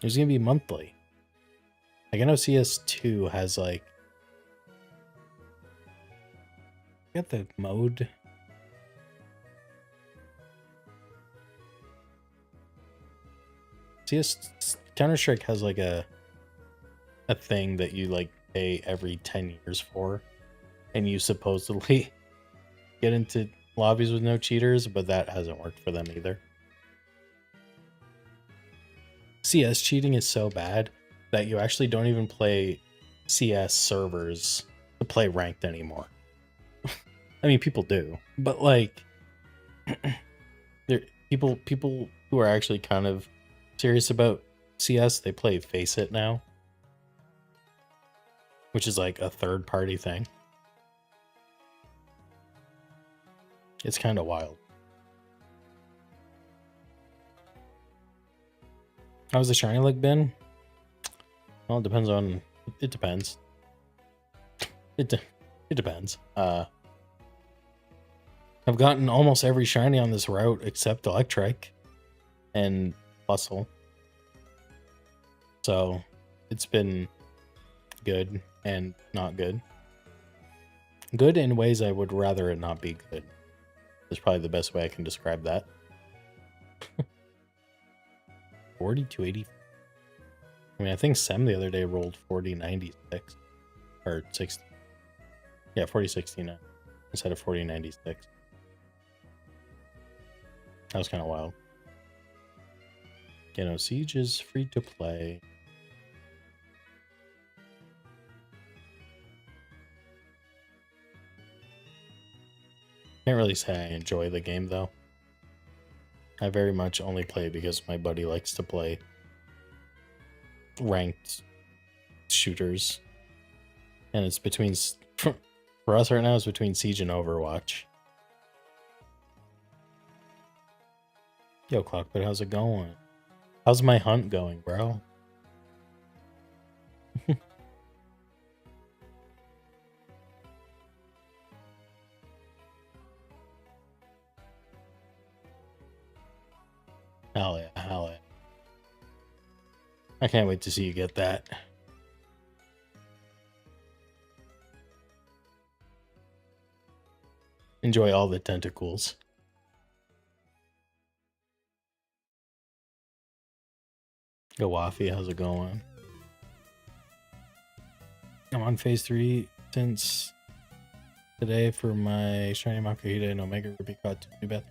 was going to be monthly. Like, I know CS2 has, like, I got the mode. Counter-Strike has, like, a thing that you, like, pay every 10 years for. And you supposedly get into lobbies with no cheaters, but that hasn't worked for them either. CS cheating is so bad that you actually don't even play CS servers to play ranked anymore. I mean, people do, but like, people who are actually kind of serious about CS, they play Face It now, which is like a third-party thing. It's kind of wild. How's the shiny leg been? Well, it depends on. It depends. It depends. I've gotten almost every shiny on this route except Electrike and Bustle. So it's been good and not good. Good in ways I would rather it not be good. Is probably the best way I can describe that. 40-80. I mean, I think Sem the other day rolled 4096 or 60. Yeah, 4069 instead of 4096. That was kind of wild. You know, Siege is free to play. Can't really say I enjoy the game, though. I very much only play because my buddy likes to play ranked shooters. And it's between... For us right now, it's between Siege and Overwatch. Yo, Clockbit, how's it going? How's my hunt going, bro? Hell yeah, hell yeah. I can't wait to see you get that. Enjoy all the tentacles. Yo, Waffy, how's it going? I'm on phase 3 since today for my Shiny Makuhita and Omega Ruby caught too bad.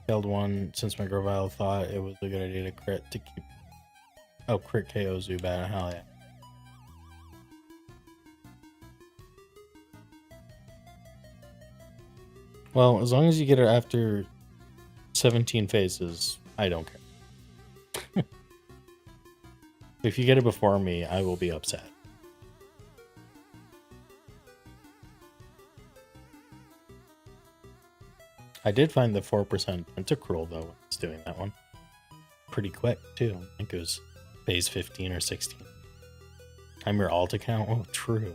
Failed one since my Grovyle thought it was a good idea to crit to keep. Oh, crit KO Zubat. Hell yeah. Well, as long as you get it after 17 phases, I don't care. If you get it before me, I will be upset. I did find the 4% Pentacruel though when I was doing that one. Pretty quick too. I think it was phase 15 or 16. I'm your alt account? Oh, true.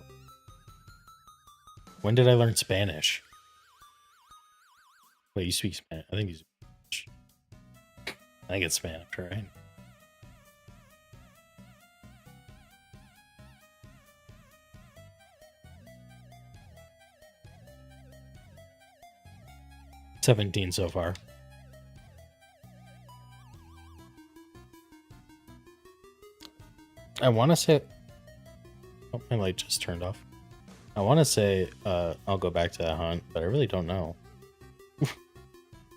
When did I learn Spanish? Wait, you speak Spanish? I think you speak Spanish. I think it's Spanish, right? $17 so far. I want to say... Oh, my light just turned off. I want to say I'll go back to that hunt, but I really don't know.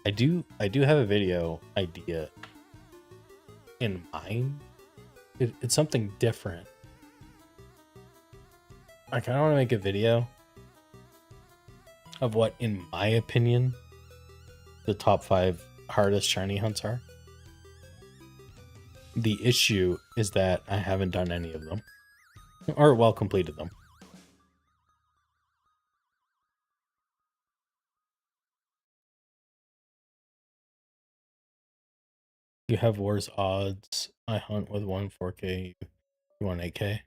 I do have a video idea in mind. It's something different. I kind of want to make a video of what, in my opinion, the top 5 hardest shiny hunts are. The issue is that I haven't done any of them, or well completed them. You have Wars odds. I hunt with 1 4K. You want 8K?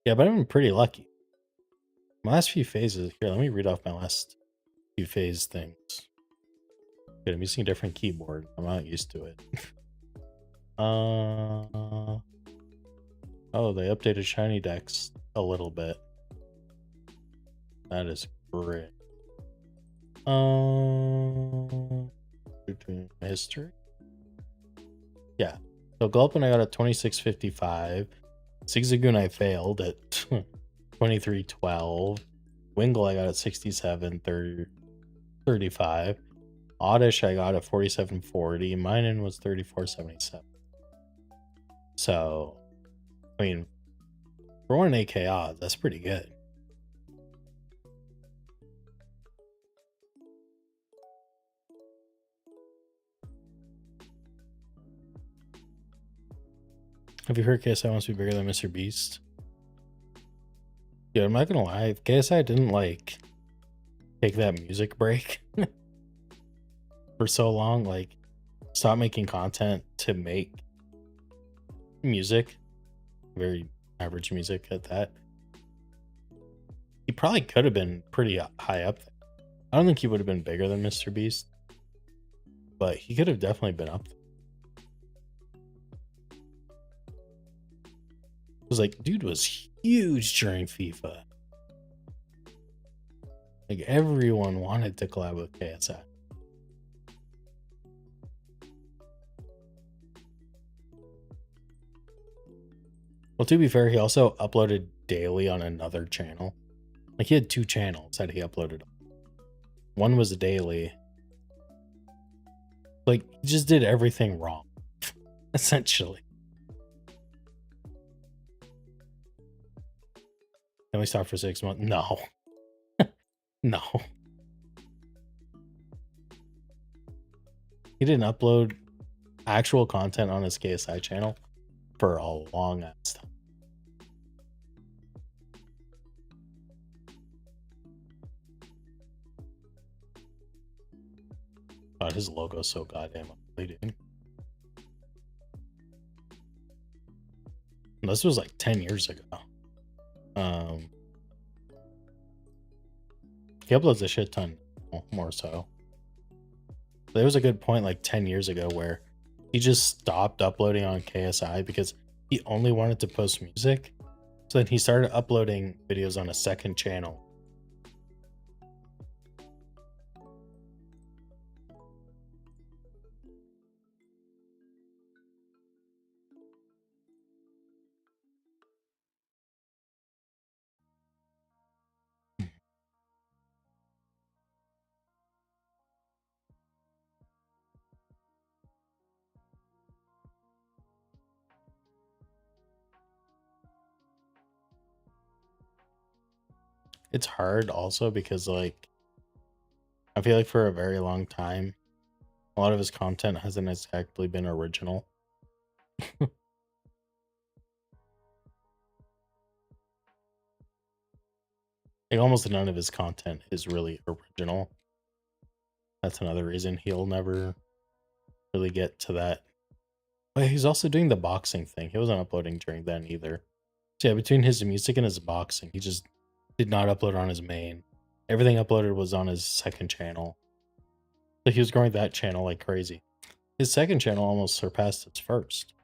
Yeah, but I've been pretty lucky. My last few phases. Here, let me read off my last few phase things. Good, I'm using a different keyboard. I'm not used to it. Oh, they updated shiny decks a little bit. That is great. History. Yeah. So Gulpin I got at 2655. Zigzagoon I failed at 2312. Wingle I got at 6735. Oddish I got at 4740. Minen was 3477. So, I mean, for 1 8K odds, that's pretty good. Have you heard KSI wants to be bigger than Mr. Beast? Yeah, I'm not gonna lie. If KSI didn't like take that music break for so long, like stop making content to make music, very average music at that, he probably could have been pretty high up there. I don't think he would have been bigger than Mr. Beast, but he could have definitely been up there. It was like, dude was huge during FIFA. Like, everyone wanted to collab with KSI. Well, to be fair, he also uploaded daily on another channel. Like, he had 2 channels that he uploaded. One was daily. Like, he just did everything wrong, essentially. Can we stop for 6 months? No. No. He didn't upload actual content on his KSI channel for a long ass time. God, his logo's so goddamn ugly, dude. And this was like 10 years ago. He uploads a shit ton more so. There was a good point like 10 years ago where he just stopped uploading on KSI because he only wanted to post music. So then he started uploading videos on a second channel. It's hard also because like I feel like for a very long time a lot of his content hasn't exactly been original. Like almost none of his content is really original. That's another reason he'll never really get to that. But he's also doing the boxing thing. He wasn't uploading during then either. So yeah, between his music and his boxing, he just did not upload on his main. Everything uploaded was on his second channel. So he was growing that channel like crazy. His second channel almost surpassed its first,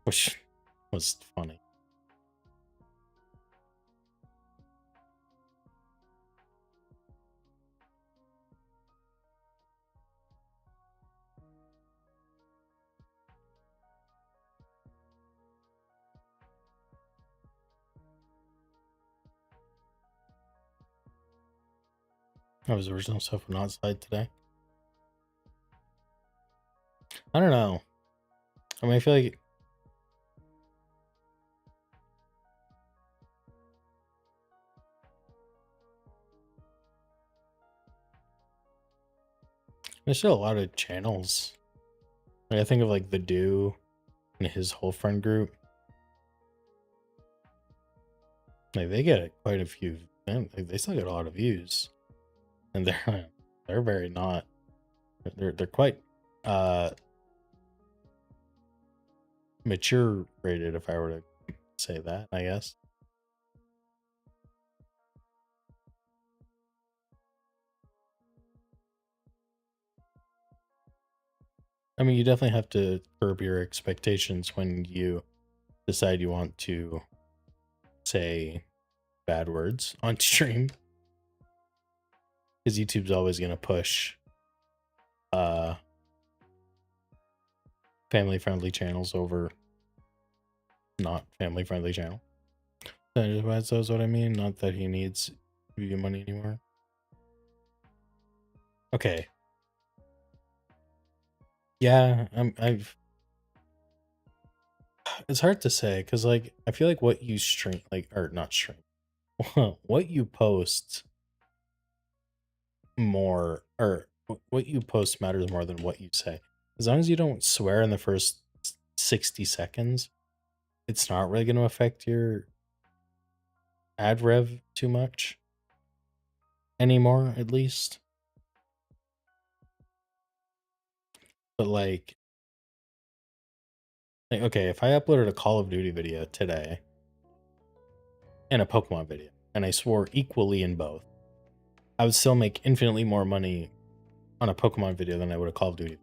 which was funny. That was original stuff from outside today. I don't know. I mean, I feel like there's still a lot of channels. Like I think of like the Do and his whole friend group. Like they get quite a few. They still get a lot of views, and they're very not. They're quite mature rated, if I were to say that, I guess. I mean, you definitely have to curb your expectations when you decide you want to say bad words on stream, because YouTube's always going to push family friendly channels over not family friendly channel. That's what I mean. Not that he needs view money anymore. Okay. Yeah, I've. It's hard to say because like I feel like what you stream, like or not stream, what you post more or what you post matters more than what you say. As long as you don't swear in the first 60 seconds, it's not really going to affect your ad rev too much anymore, at least. But like okay, if I uploaded a Call of Duty video today and a Pokemon video, and I swore equally in both, I would still make infinitely more money on a Pokemon video than I would a Call of Duty.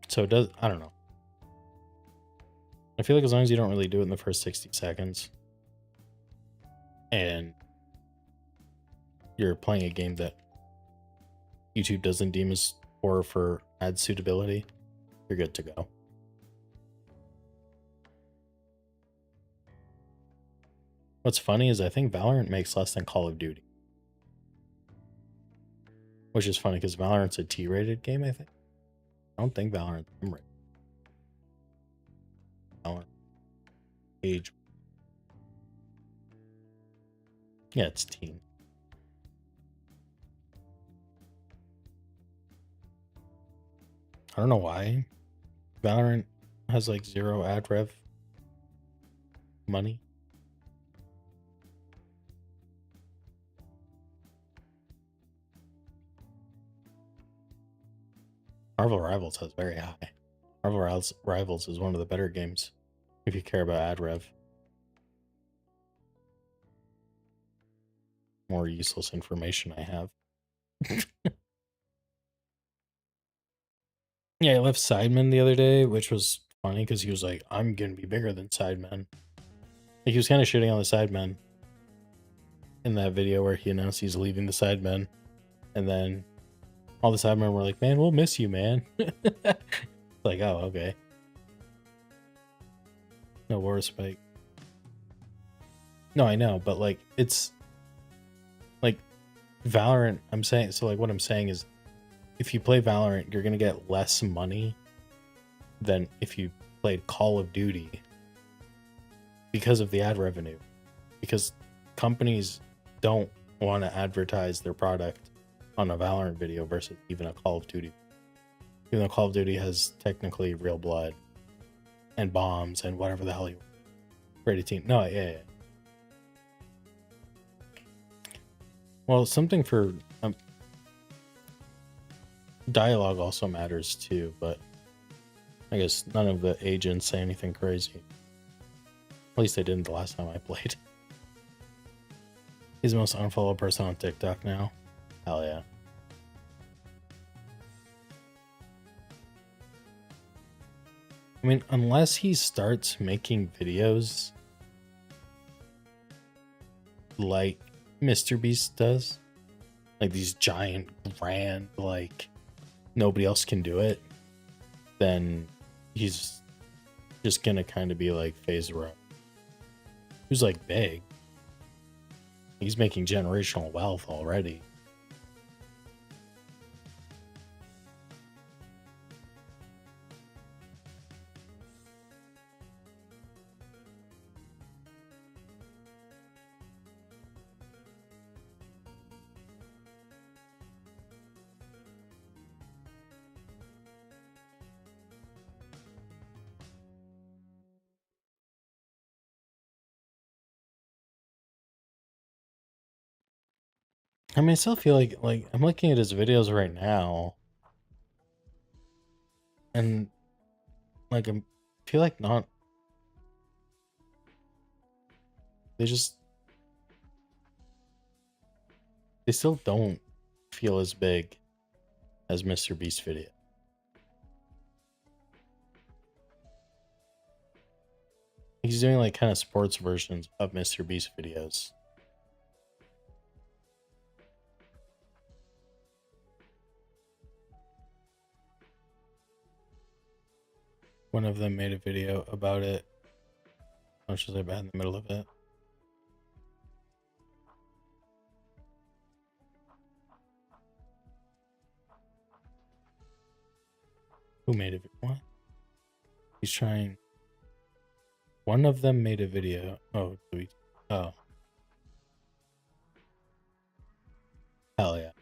So it does, I don't know. I feel like as long as you don't really do it in the first 60 seconds and you're playing a game that YouTube doesn't deem as poor for ad suitability, you're good to go. What's funny is I think Valorant makes less than Call of Duty. Which is funny because Valorant's a T-rated game, I think. I don't think Valorant's M-rated. Valorant. Age. Yeah, it's teen. I don't know why Valorant has like 0 ad rev money. Marvel Rivals has very high. Marvel Rivals is one of the better games if you care about ad rev. More useless information I have. Yeah, I left Sidemen the other day, which was funny because he was like, I'm going to be bigger than Sidemen. Like, he was kind of shitting on the Sidemen in that video where he announced he's leaving the Sidemen. And then all the Sidemen were like, man, we'll miss you, man. Like, oh, okay. No war spike. No, I know, but like, it's like Valorant. I'm saying, so like what I'm saying is if you play Valorant, you're going to get less money than if you played Call of Duty because of the ad revenue. Because companies don't want to advertise their product on a Valorant video versus even a Call of Duty. Even though Call of Duty has technically real blood and bombs and whatever the hell you ready team. No, yeah. Well, something for dialogue also matters too, but I guess none of the agents say anything crazy. At least they didn't the last time I played. He's the most unfollowed person on TikTok now. Hell yeah. I mean, unless he starts making videos like Mr. Beast does, like these giant, grand, like nobody else can do it, then he's just gonna kind of be like FaZe Row, who's like big. He's making generational wealth already. I mean, I still feel like I'm looking at his videos right now, and like I feel like not. They still don't feel as big as Mr. Beast video. He's doing like kind of sports versions of Mr. Beast videos. One of them made a video about it. How much was I bad in the middle of it? Who made a video? What? He's trying. One of them made a video. Oh, oh. Hell yeah.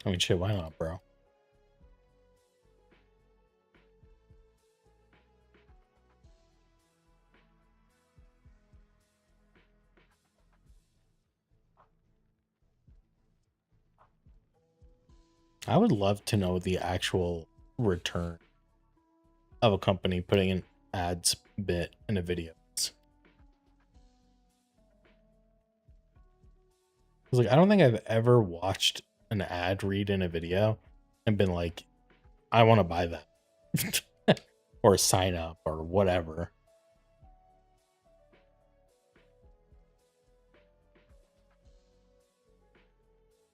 I mean, shit, why not, bro? I would love to know the actual return of a company putting an ads bit in a video. Like, I don't think I've ever watched an ad read in a video and been like, I want to buy that or sign up or whatever.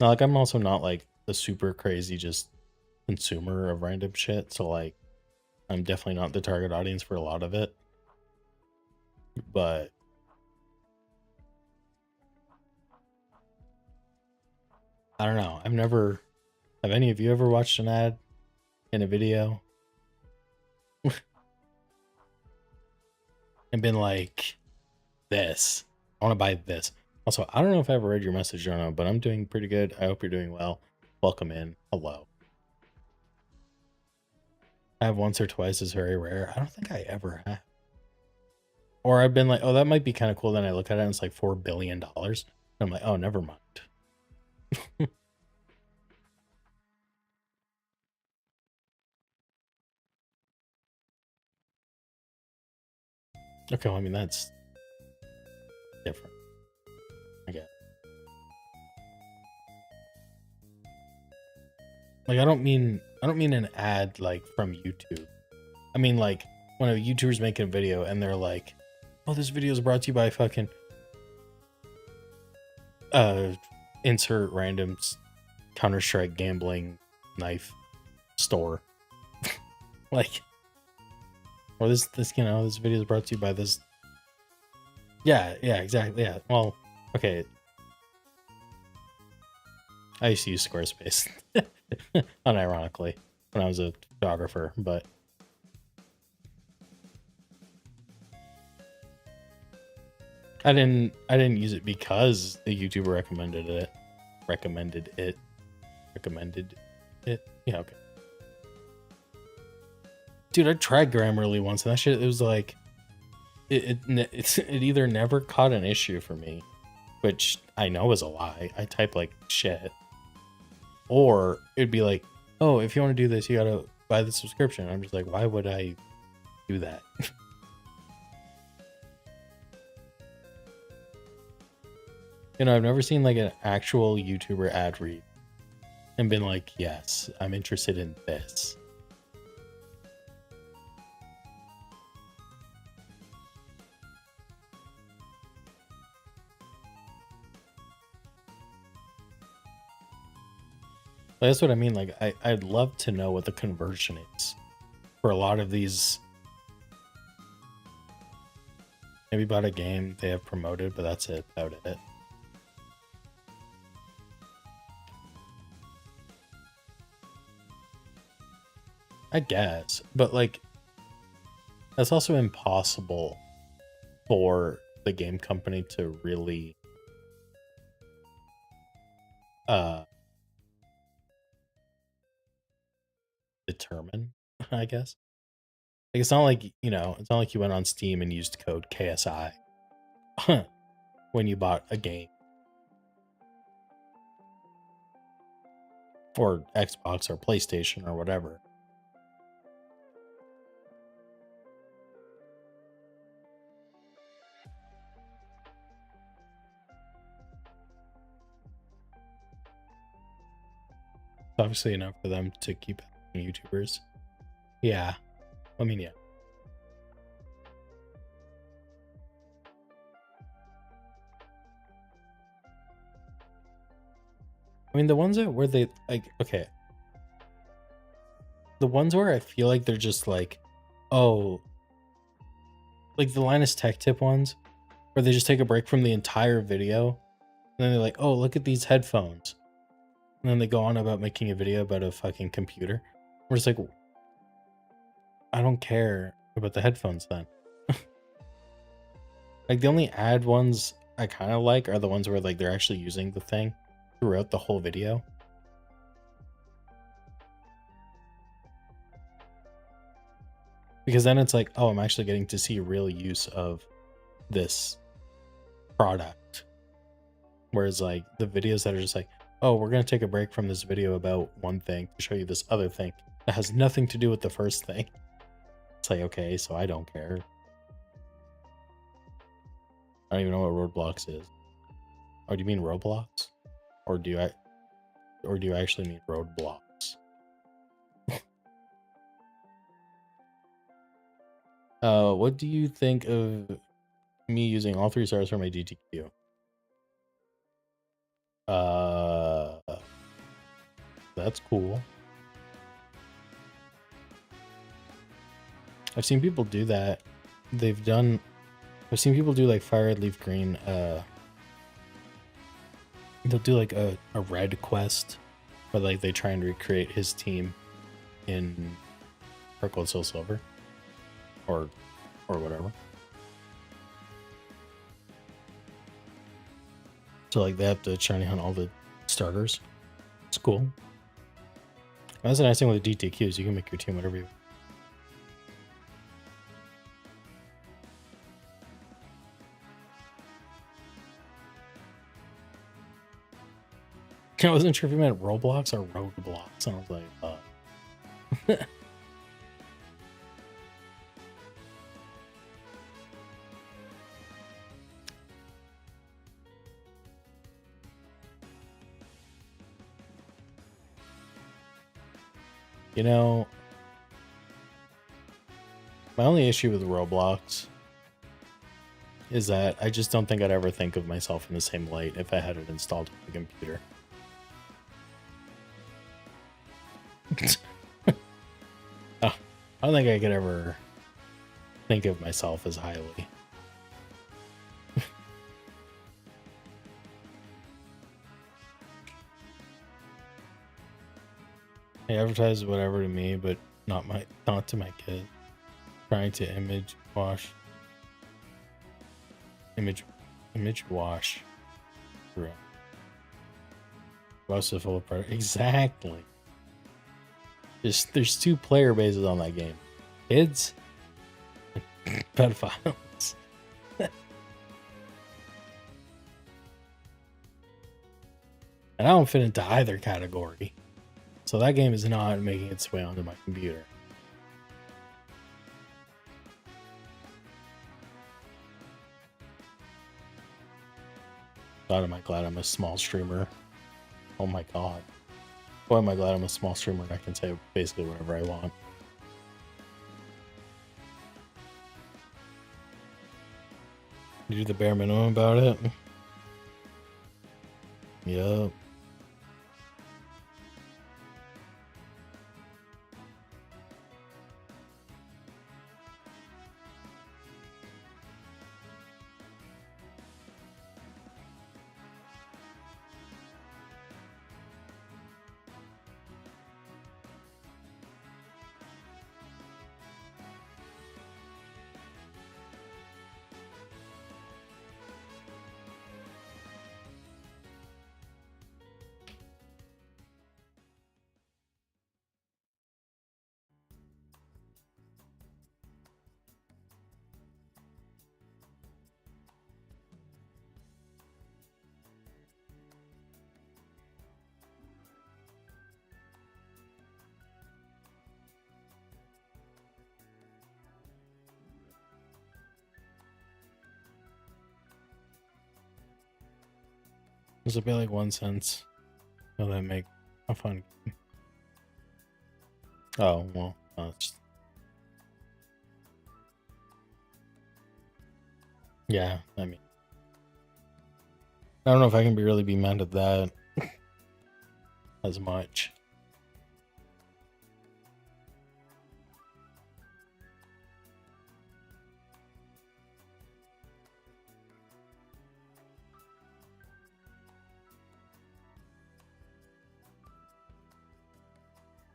Now, like, I'm also not like a super crazy just consumer of random shit, so like I'm definitely not the target audience for a lot of it. But I don't know. Have any of you ever watched an ad in a video and been like, this, I want to buy this? Also, I don't know if I ever read your message or not, but I'm doing pretty good. I hope you're doing well. Welcome in. Hello. I have once or twice is very rare. I don't think I ever have. Or I've been like, oh, that might be kind of cool. Then I look at it and it's like $4 billion. And I'm like, oh, never mind. Okay, well, I mean, that's different. I guess. Like, I don't mean an ad like from YouTube. I mean like when a YouTuber's making a video and they're like, oh, this video is brought to you by fucking insert random Counter-Strike gambling knife store. Like, or this you know, this video is brought to you by this. Yeah, exactly. Yeah. Well, okay. I used to use Squarespace. unironically, when I was a photographer, but I didn't use it because the YouTuber recommended it. Recommended it. Yeah, okay. Dude, I tried Grammarly once, and that shit, it was like, it either never caught an issue for me, which I know is a lie. I type like shit. Or it'd be like, oh, if you want to do this, you gotta buy the subscription. I'm just like, why would I do that? You know, I've never seen like an actual YouTuber ad read and been like, yes, I'm interested in this. That's what I mean. Like, I'd love to know what the conversion is for a lot of these. Maybe about a game they have promoted, but that's it, about it. I guess, but like, that's also impossible for the game company to really determine, I guess. Like, it's not like, you know, it's not like you went on Steam and used code KSI when you bought a game. Or Xbox or PlayStation or whatever. It's obviously enough for them to keep YouTubers. Yeah. I mean, yeah. I mean, the ones that where they like, okay, the ones where I feel like they're just like, oh, like the Linus Tech Tip ones, where they just take a break from the entire video, and then they're like, oh, look at these headphones, and then they go on about making a video about a fucking computer. We're just like, I don't care about the headphones then. Like, the only ad ones I kind of like are the ones where like they're actually using the thing throughout the whole video. Because then it's like, oh, I'm actually getting to see real use of this product. Whereas like the videos that are just like, oh, we're going to take a break from this video about one thing to show you this other thing that has nothing to do with the first thing. It's like, okay, so I don't care. I don't even know what Roadblocks is. Oh, do you mean Roblox? Or do you actually mean Roadblocks? What do you think of me using all 3 stars for my DTQ? That's cool. I've seen people do that. I've seen people do like Fire Leaf Green. They'll do like a red quest where like they try and recreate his team in Heart Gold Soul Silver. Or whatever. So like they have to shiny hunt all the starters. It's cool. That's the nice thing with the DTQs. You can make your team whatever you want. I wasn't sure if you meant Roblox or Roadblocks. I was like, you know, my only issue with Roblox is that I just don't think I'd ever think of myself in the same light if I had it installed on the computer. Oh, I don't think I could ever think of myself as highly. They advertise whatever to me, but not to my kid. Trying to image wash. Bro. Most of full part. Exactly. There's two player bases on that game. Kids, pedophiles. And I don't fit into either category. So that game is not making its way onto my computer. God, am I glad I'm a small streamer. Oh my god. Boy, am I glad I'm a small streamer and I can say basically whatever I want. You do the bare minimum about it? Yep. This will be like 1 cent. Will that make a fun game? Oh, well, yeah, I mean, I don't know if I can really be mad at that as much.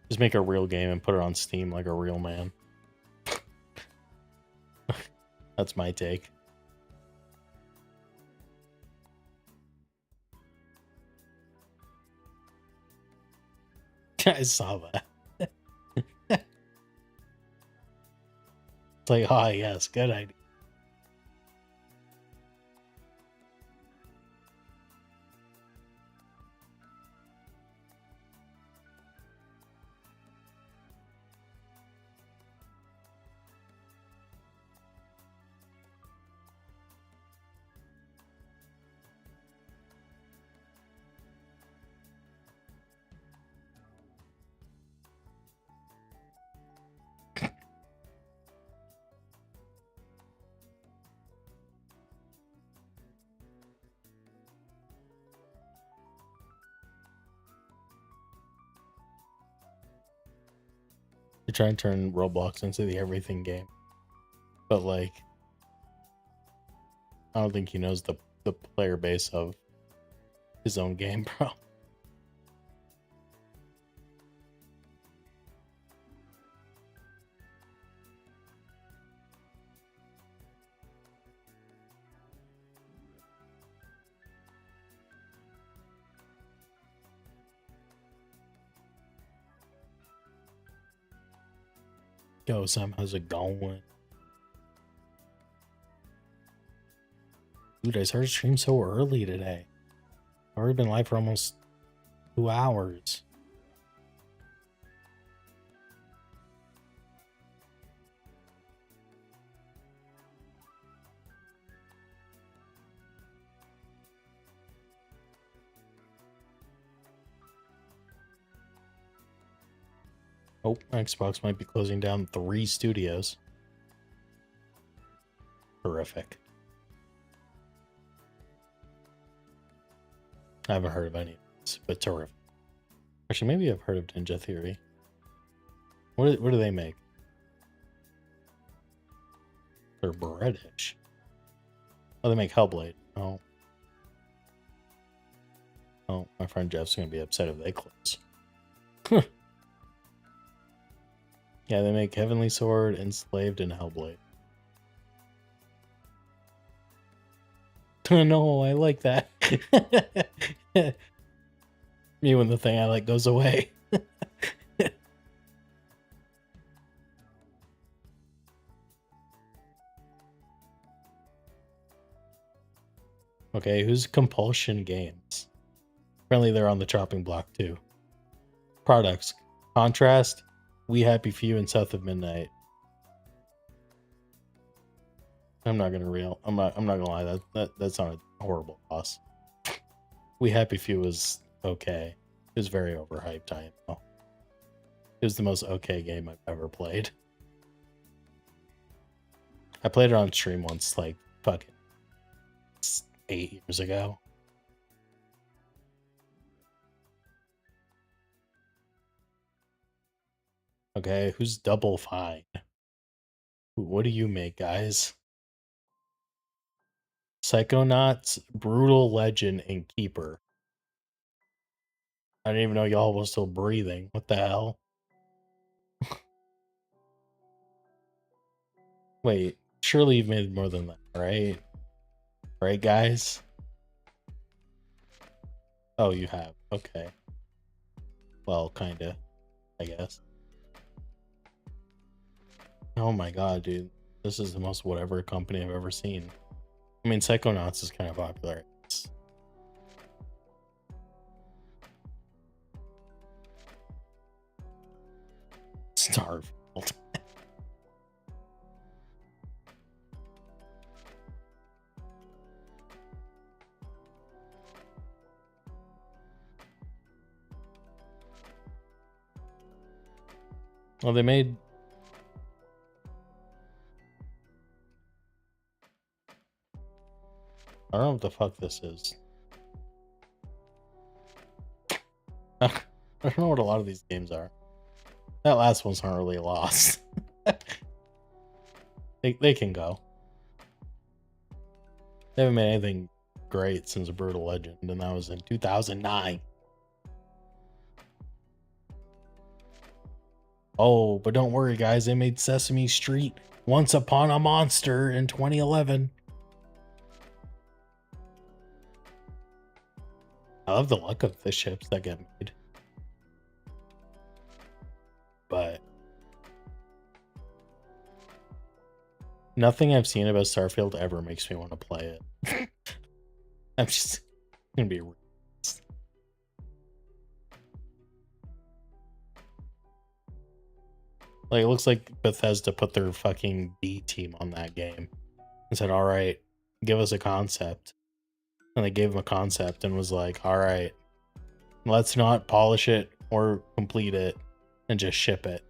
Just make a real game and put it on Steam like a real man. That's my take. I saw that. It's like, oh yes, good idea. They try and turn Roblox into the everything game. But like, I don't think he knows the player base of his own game, bro. Yo, Sam, how's it going? Dude, I started stream so early today. I've already been live for almost 2 hours. Oh, Xbox might be closing down 3 studios. Horrific. I haven't heard of any of this, but terrific. Actually, maybe I've heard of Ninja Theory. What do they make? They're British. Oh, they make Hellblade. Oh. Oh, my friend Jeff's gonna be upset if they close. Yeah, they make Heavenly Sword, Enslaved, and Hellblade. No, I like that. Me when the thing I like goes away. Okay, who's Compulsion Games? Apparently they're on the chopping block too. Products: Contrast, We Happy Few, and South of Midnight. I'm not gonna lie, that's not a horrible loss. We Happy Few was okay. It was very overhyped, I know. It was the most okay game I've ever played. I played it on stream once, like fucking 8 years ago. Okay, who's Double Fine? What do you make, guys? Psychonauts, Brutal Legend, and Keeper. I didn't even know y'all was still breathing. What the hell? Wait, surely you've made more than that, right? Right, guys? Oh, you have. Okay. Well, kinda, I guess. Oh my god, dude. This is the most whatever company I've ever seen. I mean, Psychonauts is kind of popular. Starfield. Well, they made... I don't know what the fuck this is. I don't know what a lot of these games are. That last one's not really lost. They can go. They haven't made anything great since Brutal Legend, and that was in 2009. Oh, but don't worry, guys. They made Sesame Street Once Upon a Monster in 2011. I love the look of the ships that get made. But nothing I've seen about Starfield ever makes me want to play it. I'm just gonna be... Like, it looks like Bethesda put their fucking B team on that game and said, all right, give us a concept. And they gave them a concept and was like, all right, let's not polish it or complete it and just ship it.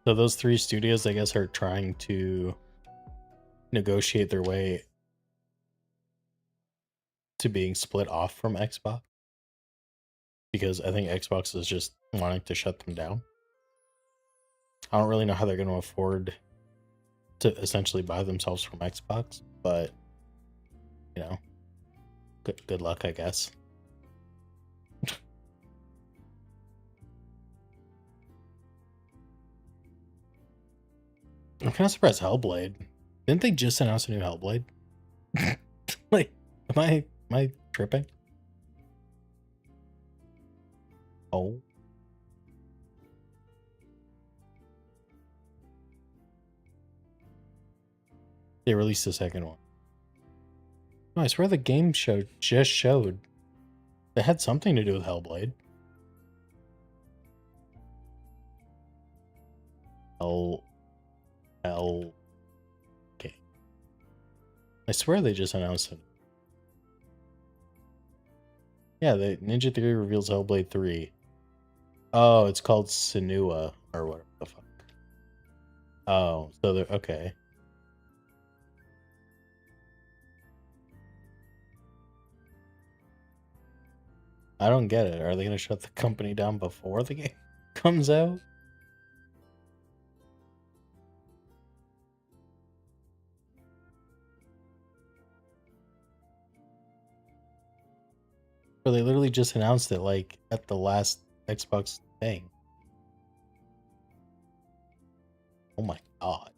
So those 3 studios, I guess, are trying to negotiate their way to being split off from Xbox, because I think Xbox is just wanting to shut them down. I don't really know how they're going to afford to essentially buy themselves from Xbox, but you know, good luck, I guess. I'm kind of surprised Hellblade. Didn't they just announce a new Hellblade? Like, am I tripping? Oh. They released the second one. No, I swear the game show just showed. They had something to do with Hellblade. Okay. I swear they just announced it. Yeah, the Ninja Theory reveals Hellblade 3. Oh, it's called Senua or whatever the fuck. Oh, so they're okay. I don't get it. Are they gonna shut the company down before the game comes out? Or they literally just announced it like at the last Xbox thing. Oh my god.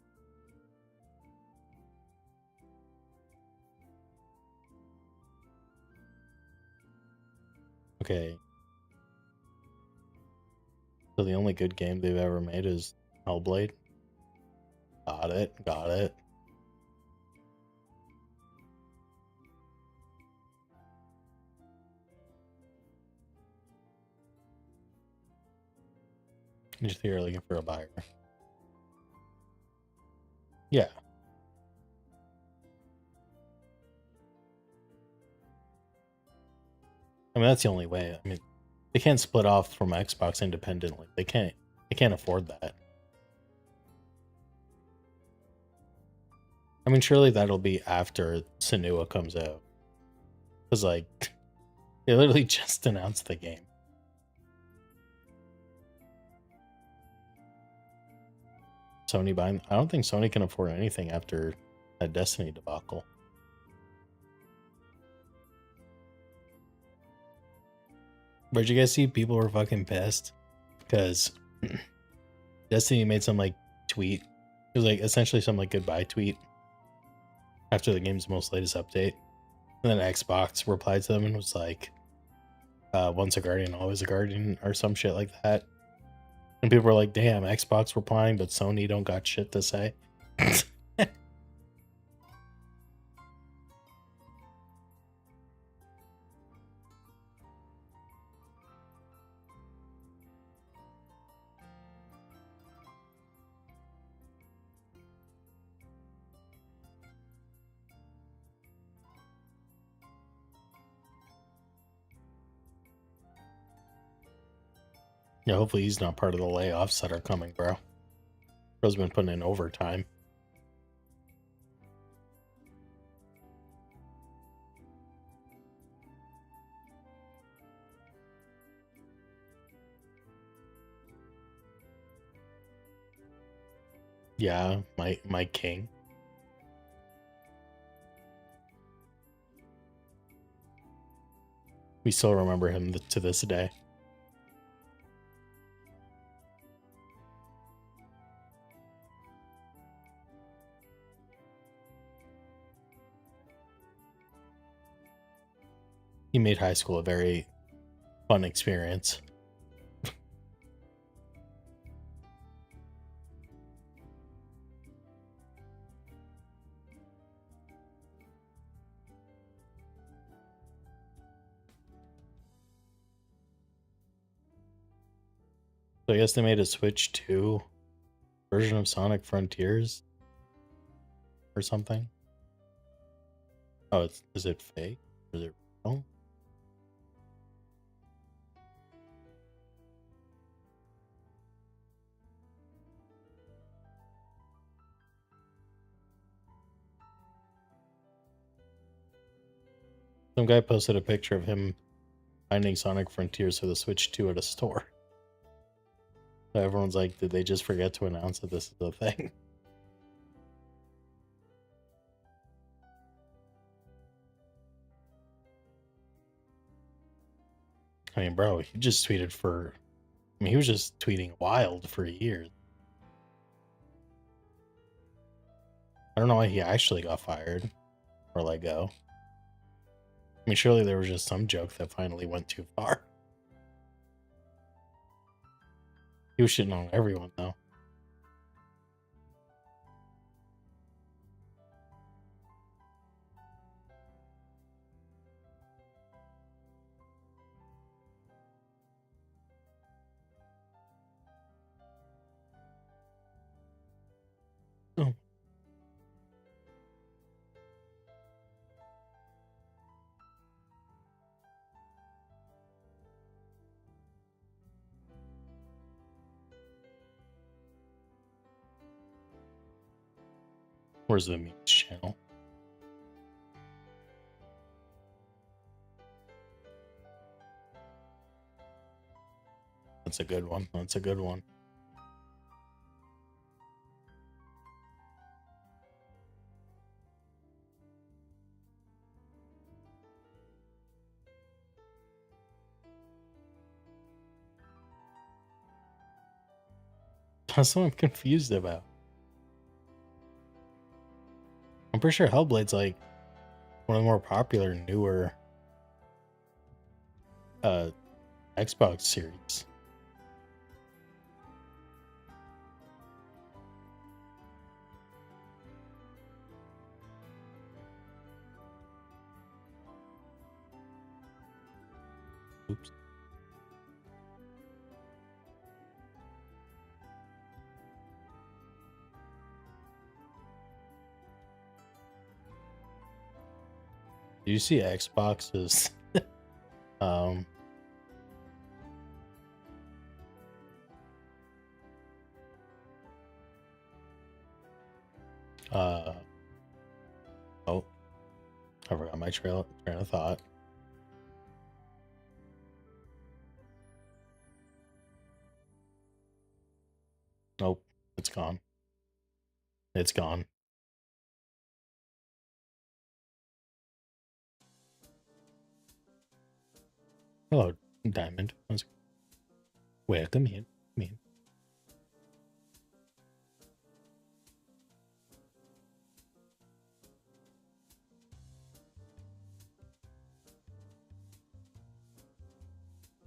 Okay. So the only good game they've ever made is Hellblade. Got it. Got it. Just here looking for a buyer. Yeah. I mean that's the only way. I mean they can't split off from Xbox independently. They can't afford that. I mean surely that'll be after Senua comes out. Cause like they literally just announced the game. Sony buying I don't think Sony can afford anything after that Destiny debacle. But did you guys see people were fucking pissed? Because Destiny made some like tweet. It was like essentially some like goodbye tweet after the game's most latest update. And then Xbox replied to them and was like, once a guardian, always a guardian, or some shit like that. And people were like, damn, Xbox replying, but Sony don't got shit to say. Yeah, hopefully he's not part of the layoffs that are coming, bro. Bro's been putting in overtime. Yeah, my king. We still remember him to this day. He made high school a very fun experience. So I guess they made a Switch 2 version of Sonic Frontiers or something. Oh, is it fake? Or is it real? Some guy posted a picture of him finding Sonic Frontiers for the Switch 2 at a store. So everyone's like, did they just forget to announce that this is a thing? I mean, bro, he just tweeted for. I mean, he was just tweeting wild for years. I don't know why he actually got fired or let go. I mean, surely there was just some joke that finally went too far. He was shitting on everyone, though. Oh. Where's the memes channel? That's a good one. That's a good one. That's what I'm confused about. I'm pretty sure Hellblade's like one of the more popular, newer Xbox series. Oops. Do you see Xbox's um oh, I forgot my train of thought. Nope, it's gone. It's gone. Hello, Diamond. Welcome in. Come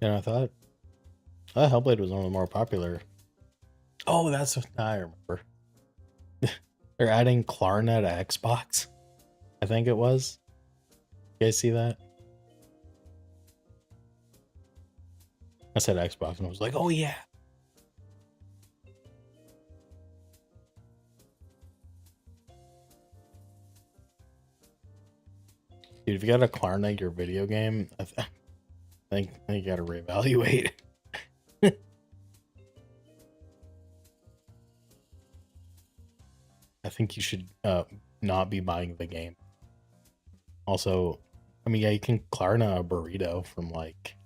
in. I thought Hellblade was one of the more popular. Oh, that's what I remember. They're adding Klarna to Xbox. I think it was. You guys see that? I said Xbox and I was like, oh yeah. Dude, if you gotta Klarna your video game, I think you gotta reevaluate. I think you should not be buying the game. Also, I mean, yeah, you can Klarna a burrito from like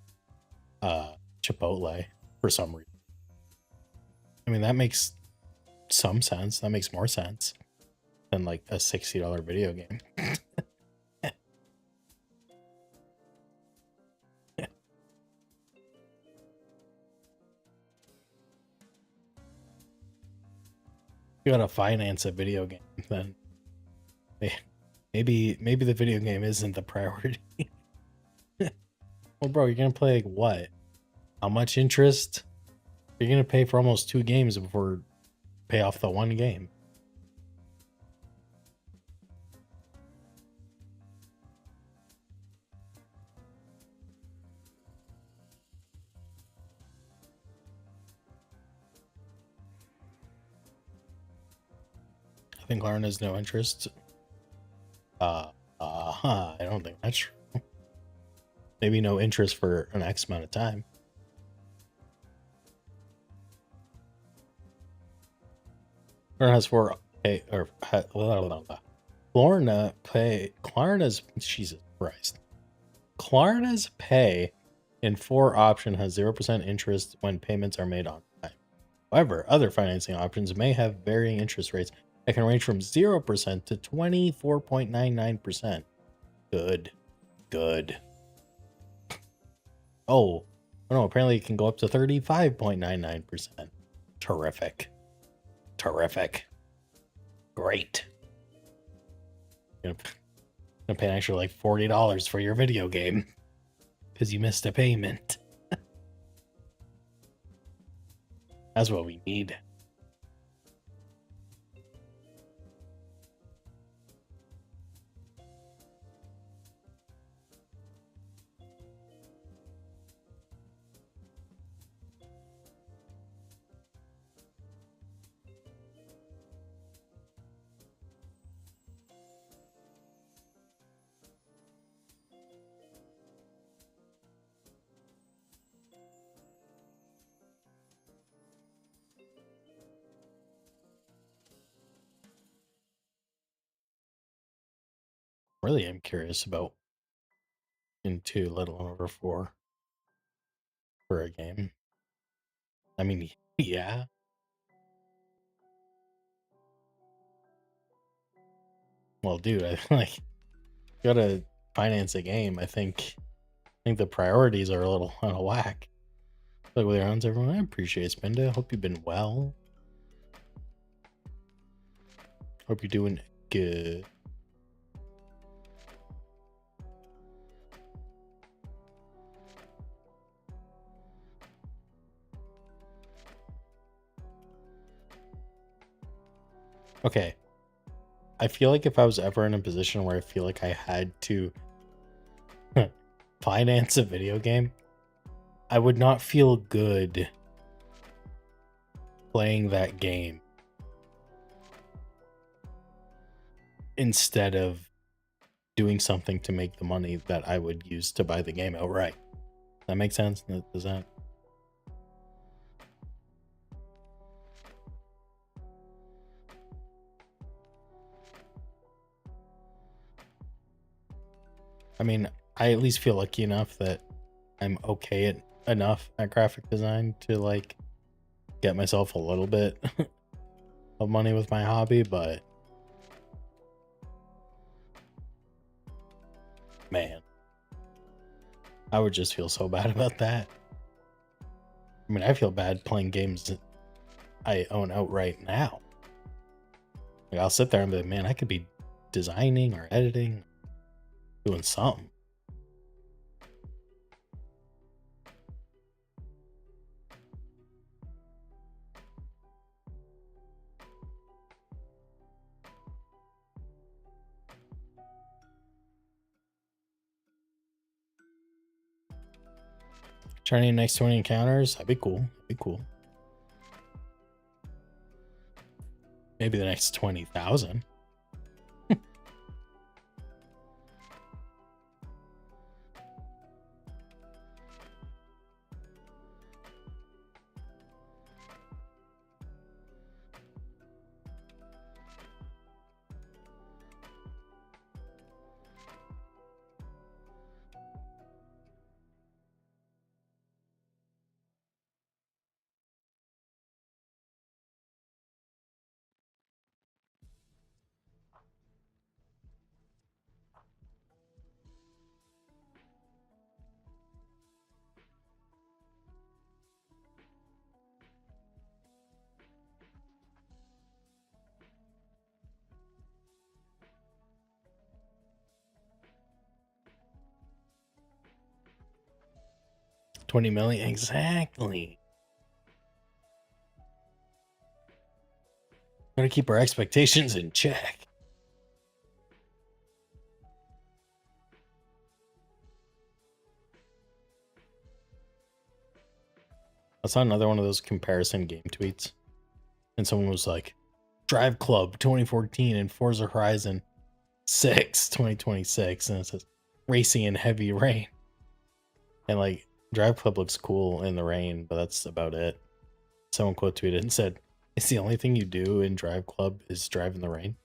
Chipotle for some reason. I mean, that makes some sense. That makes more sense than like a $60 video game. You gotta finance a video game, then maybe the video game isn't the priority. Well, bro, you're gonna play like what? How much interest? You're gonna pay for almost 2 games before pay off the 1 game. I think Lauren has no interest. I don't think that's true. Maybe no interest for an X amount of time. Klarna has 4 pay or Klarna's Jesus Christ. Klarna's pay in 4 option has 0% interest when payments are made on time. However, other financing options may have varying interest rates that can range from 0% to 24.99%. Good. Good. Oh, no, apparently it can go up to 35.99%. Terrific. Terrific. Great. You're gonna pay an extra like $40 for your video game because you missed a payment. That's what we need. Really am curious about in 2, let alone over 4 for a game. I mean, yeah. Well, dude, I like gotta finance a game. I think the priorities are a little out of whack. Like with your hands, everyone. I appreciate Spinda. Hope you've been well. Hope you're doing good. Okay. I feel like if I was ever in a position where I feel like I had to finance a video game, I would not feel good playing that game instead of doing something to make the money that I would use to buy the game outright. That makes sense? Does that? I mean, I at least feel lucky enough that I'm okay enough at graphic design to like get myself a little bit of money with my hobby, but man, I would just feel so bad about that. I mean, I feel bad playing games that I own outright now. Like, I'll sit there and be like, man, I could be designing or editing, doing something. Turning next 20 encounters, that'd be cool. That'd be cool. Maybe the next 20,000. 20 million, exactly. Gotta keep our expectations in check. I saw another one of those comparison game tweets, and someone was like, Drive Club 2014 and Forza Horizon 6 2026, and it says racing in heavy rain. And like, Drive Club looks cool in the rain, but that's about it. Someone quote tweeted and said, it's the only thing you do in Drive Club is drive in the rain.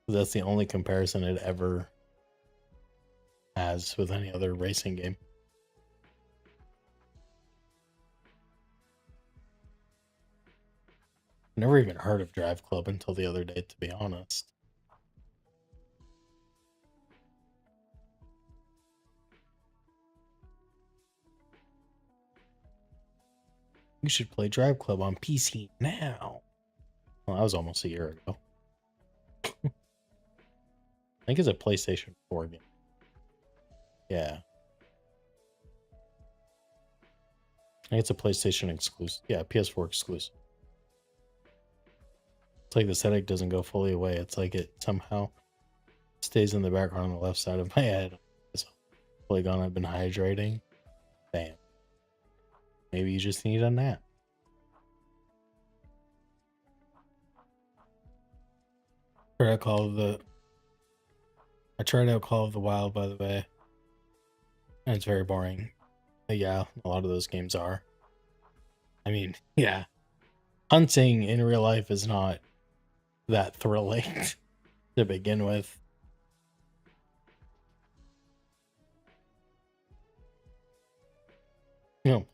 That's the only comparison it ever has with any other racing game. Never even heard of Drive Club until the other day, to be honest. You should play Drive Club on PC now. Well, that was almost a year ago. I think it's a PlayStation 4 game. Yeah. I think it's a PlayStation exclusive. Yeah, PS4 exclusive. It's like the static doesn't go fully away. It's like it somehow stays in the background on the left side of my head. It's Polygon, I've been hydrating. Damn. Maybe you just need a nap. I tried out Call of the Wild, by the way. And it's very boring. But yeah, a lot of those games are. I mean, yeah. Hunting in real life is not that thrilling to begin with. No.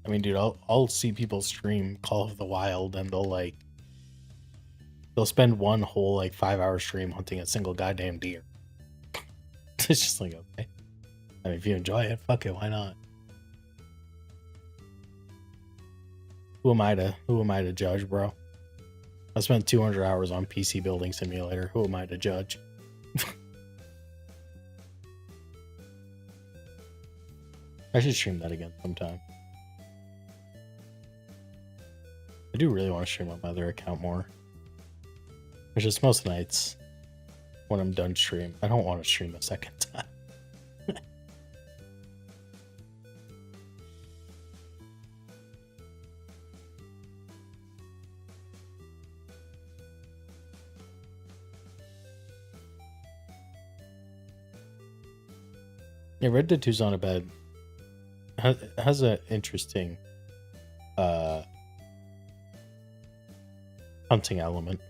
I mean, dude, I'll see people stream Call of the Wild and they'll spend one whole like 5 hour stream hunting a single goddamn deer. It's just like, okay. I mean, if you enjoy it, fuck it, why not? Who am I to judge, bro? I spent 200 hours on PC Building Simulator. Who am I to judge? I should stream that again sometime. I do really want to stream on my other account more. It's just most nights when I'm done stream, I don't want to stream a second time. Yeah, Red Dead 2's not a bad. Has an interesting hunting element.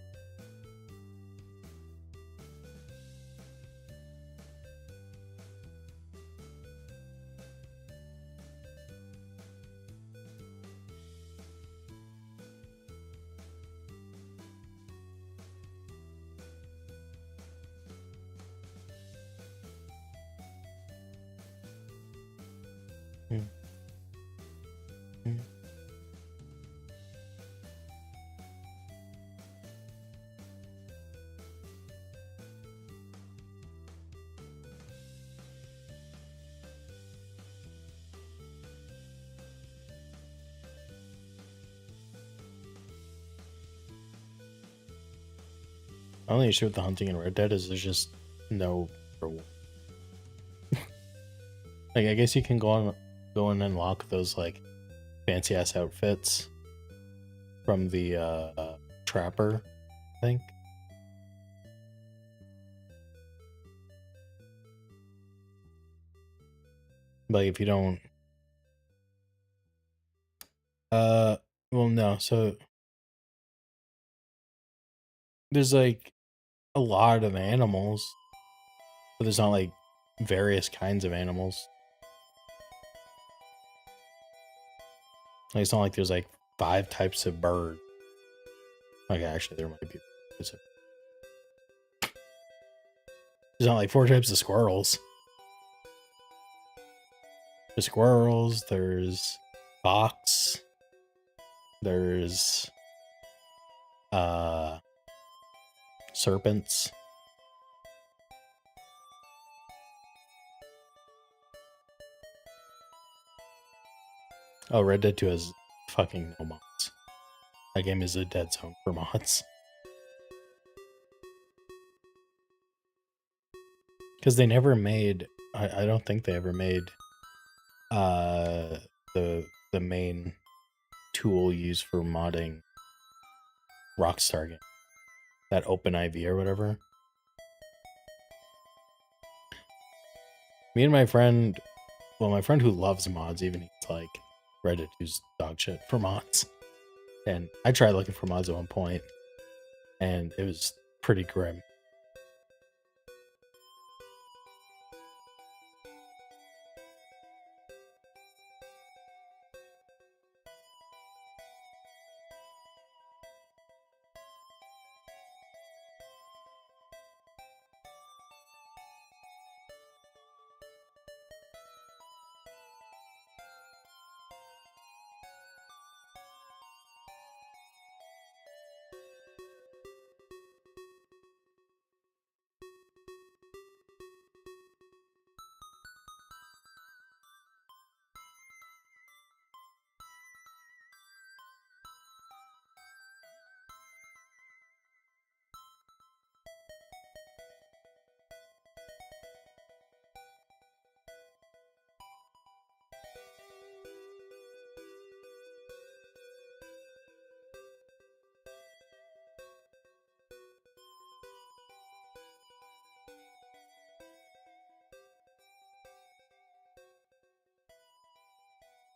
The only issue with the hunting in Red Dead is there's just no reward. Like, I guess you can go and unlock those like fancy ass outfits from the trapper, I think. But if you don't, well, no. So there's like a lot of animals, but there's not like various kinds of animals. Like, it's not like there's like 5 types of bird. Like, actually, there might be. There's not like 4 types of squirrels. There's squirrels, there's fox, there's serpents. Oh, Red Dead 2 has fucking no mods. That game is a dead zone for mods. Because they never made, I don't think they ever made the main tool used for modding Rockstar game. That OpenIV or whatever. Me and my friend, well, my friend who loves mods, even he's like, Red Dead 2's dog shit for mods. And I tried looking for mods at one point, and it was pretty grim.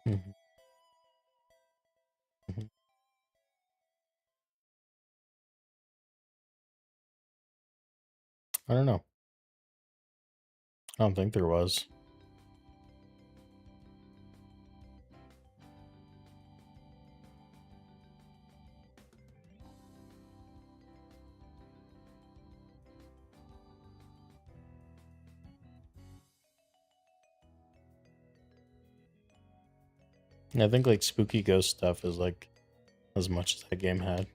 Mhm. Mhm. I don't know. I don't think there was. I think like spooky ghost stuff is like as much as that game had.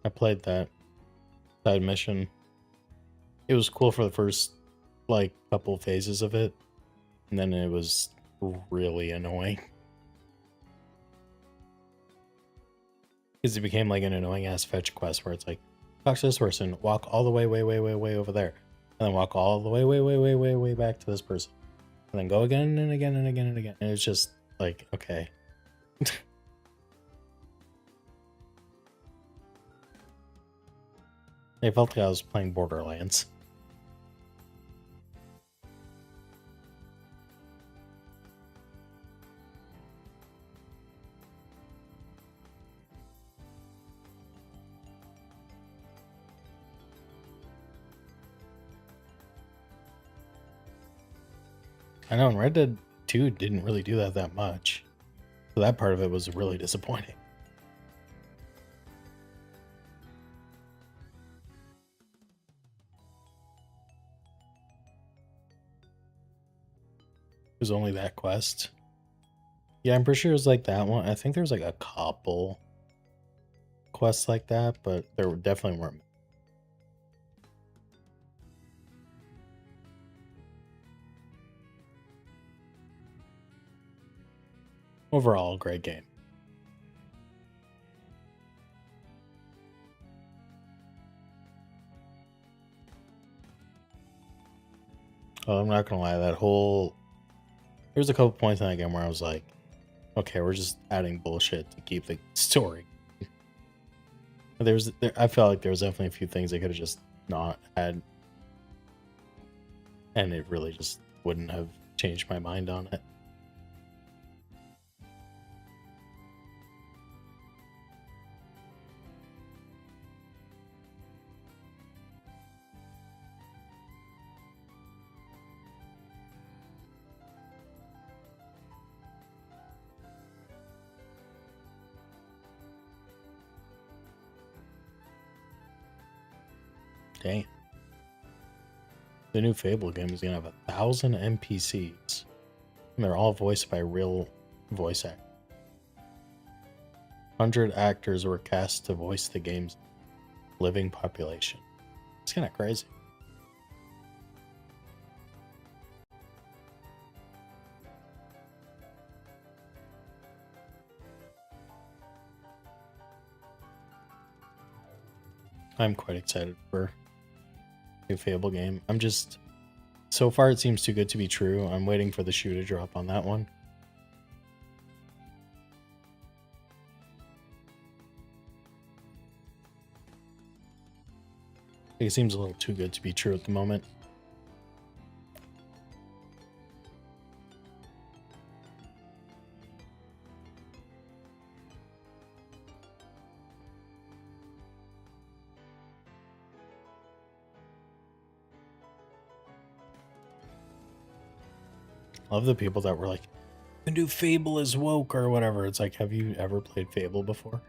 I played that side mission. It was cool for the first like couple phases of it, and then it was really annoying because it became like an annoying ass fetch quest where it's like talk to this person, walk all the way over there, and then walk all the way back to this person, and then go again and again and again and again, and it's just like okay. I felt like I was playing Borderlands. I know, and Red Dead 2 didn't really do that much. So that part of it was really disappointing. It was only that quest. Yeah, I'm pretty sure it was like that one. I think there was like a couple quests like that, but there definitely weren't. Overall, great game. Oh, I'm not gonna lie, that whole there's a couple points in that game where I was like, okay, we're just adding bullshit to keep the story. I felt like there was definitely a few things they could have just not had, and it really just wouldn't have changed my mind on it. Dang. The new Fable game is gonna have 1,000 NPCs, and they're all voiced by real voice actors. 100 actors were cast to voice the game's living population. It's kind of crazy. I'm quite excited for a Fable game. I'm just so far it seems too good to be true. I'm waiting for the shoe to drop on that one. It seems a little too good to be true at the moment. Love the people that were like, the new Fable is woke or whatever. It's like, have you ever played Fable before?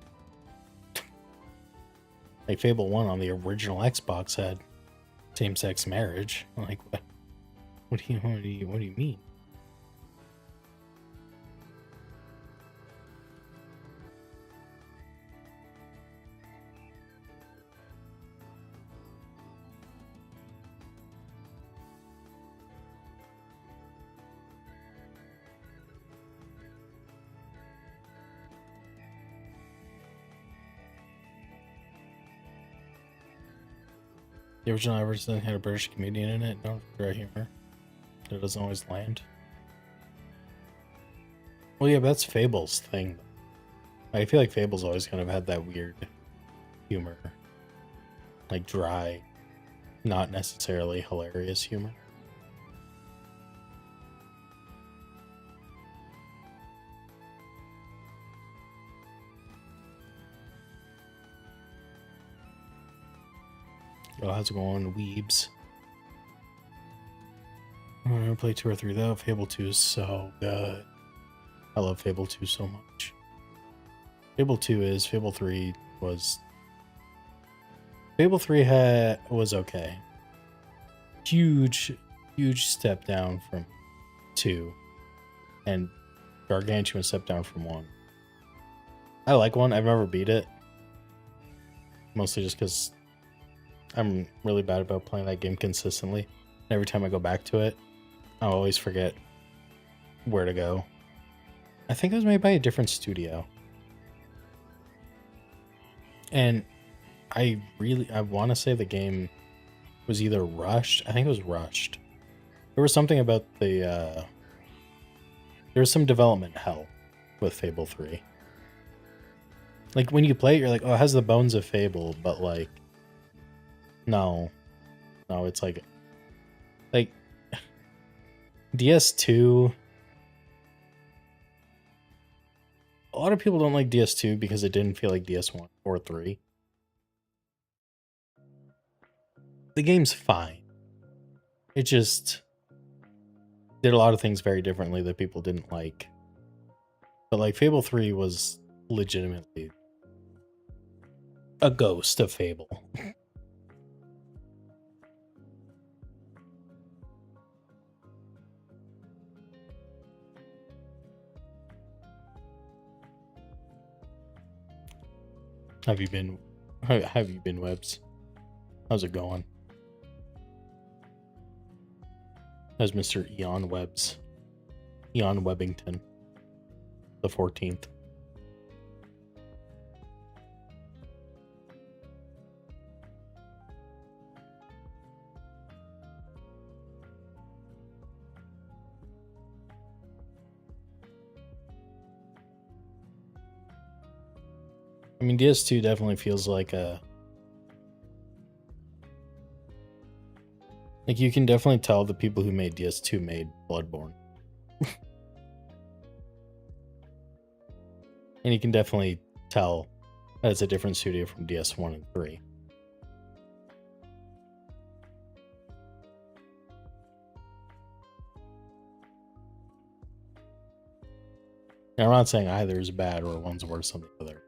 Like Fable 1 on the original Xbox had same-sex marriage. Like what? What do you mean? The original Everton had a British comedian in it. Don't dry humor. It doesn't always land. Well, yeah, that's Fable's thing. I feel like Fable's always kind of had that weird humor. like dry, not necessarily hilarious humor. Oh, how's it going, weebs? I'm gonna play 2 or 3 though. Fable 2 is so good. I love Fable 2 so much. Fable 2 is, Fable 3 was... Fable 3 was okay. Huge step down from 2. And gargantuan step down from 1. I like 1. I've never beat it. Mostly just because I'm really bad about playing that game consistently. And every time I go back to it, I'll always forget where to go. I think it was made by a different studio. And I want to say the game was either rushed. I think it was rushed. There was something about the... there was some development hell with Fable 3. Like, when you play it, you're like, oh, it has the bones of Fable, but, like... No, it's like DS2. A lot of people don't like DS2 because it didn't feel like DS1 or 3. The game's fine. It just did a lot of things very differently that people didn't like. But like Fable 3 was legitimately a ghost of Fable. Have you been Webs? How's it going? How's Mr. Eon Webs? Eon Webbington. The 14th. I mean, DS2 definitely feels like a... Like, you can definitely tell the people who made DS2 made Bloodborne. And you can definitely tell that it's a different studio from DS1 and 3. Now, I'm not saying either is bad or one's worse than the other.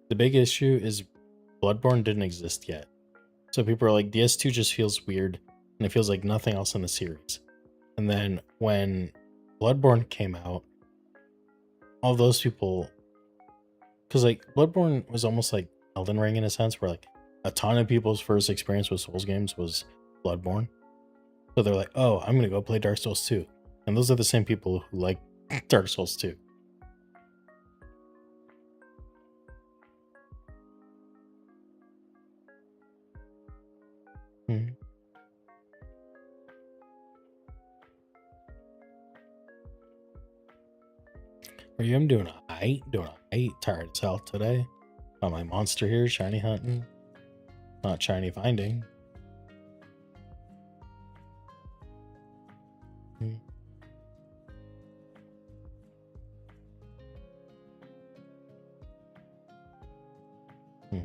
The big issue is Bloodborne didn't exist yet. So people are like, DS2 just feels weird, and it feels like nothing else in the series. And then when Bloodborne came out, all those people... Because like Bloodborne was almost like Elden Ring in a sense, where like a ton of people's first experience with Souls games was Bloodborne. So they're like, oh, I'm going to go play Dark Souls 2. And those are the same people who like Dark Souls 2. Mm-hmm. I'm doing alright, tired as hell today. Got my monster here, shiny hunting. Not shiny finding. Hmm. Hmm.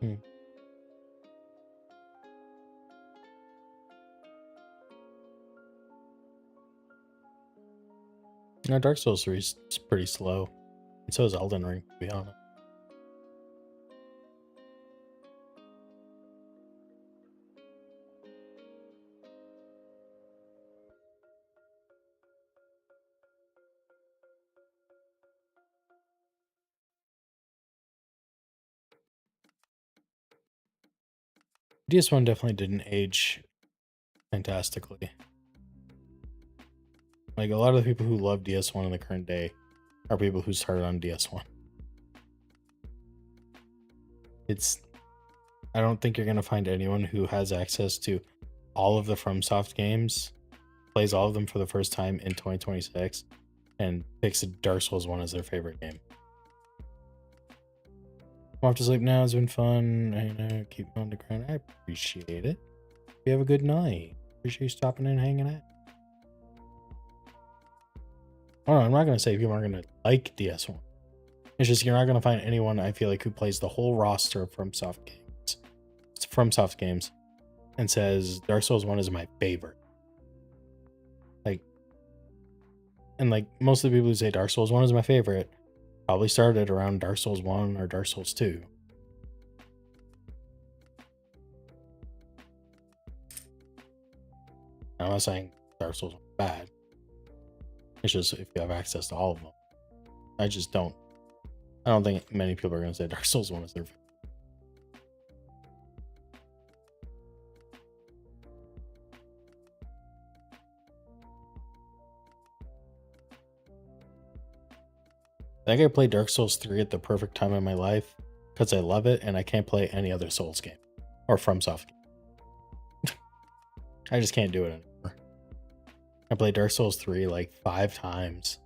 Hmm. No, Dark Souls 3 is pretty slow. And so is Elden Ring, to be honest. DS1 definitely didn't age fantastically. Like a lot of the people who love DS1 in the current day are people who started on DS1. I don't think you're gonna find anyone who has access to all of the FromSoft games, plays all of them for the first time in 2026, and picks Dark Souls 1 as their favorite game. I'm off to sleep now. It's been fun. I keep on the ground. I appreciate it. You have a good night. Appreciate you stopping in and hanging out. Oh, no, I'm not gonna say people aren't gonna like DS1. It's just you're not gonna find anyone, I feel like, who plays the whole roster of FromSoft games. It's FromSoft games, and says Dark Souls 1 is my favorite. Like most of the people who say Dark Souls 1 is my favorite probably started around Dark Souls 1 or Dark Souls 2. I'm not saying Dark Souls is bad. It's just if you have access to all of them. I don't think many people are going to say Dark Souls 1 is their favorite. I think I played Dark Souls 3 at the perfect time in my life because I love it and I can't play any other Souls game or FromSoft game. I just can't do it anymore. I played Dark Souls 3 like 5 times.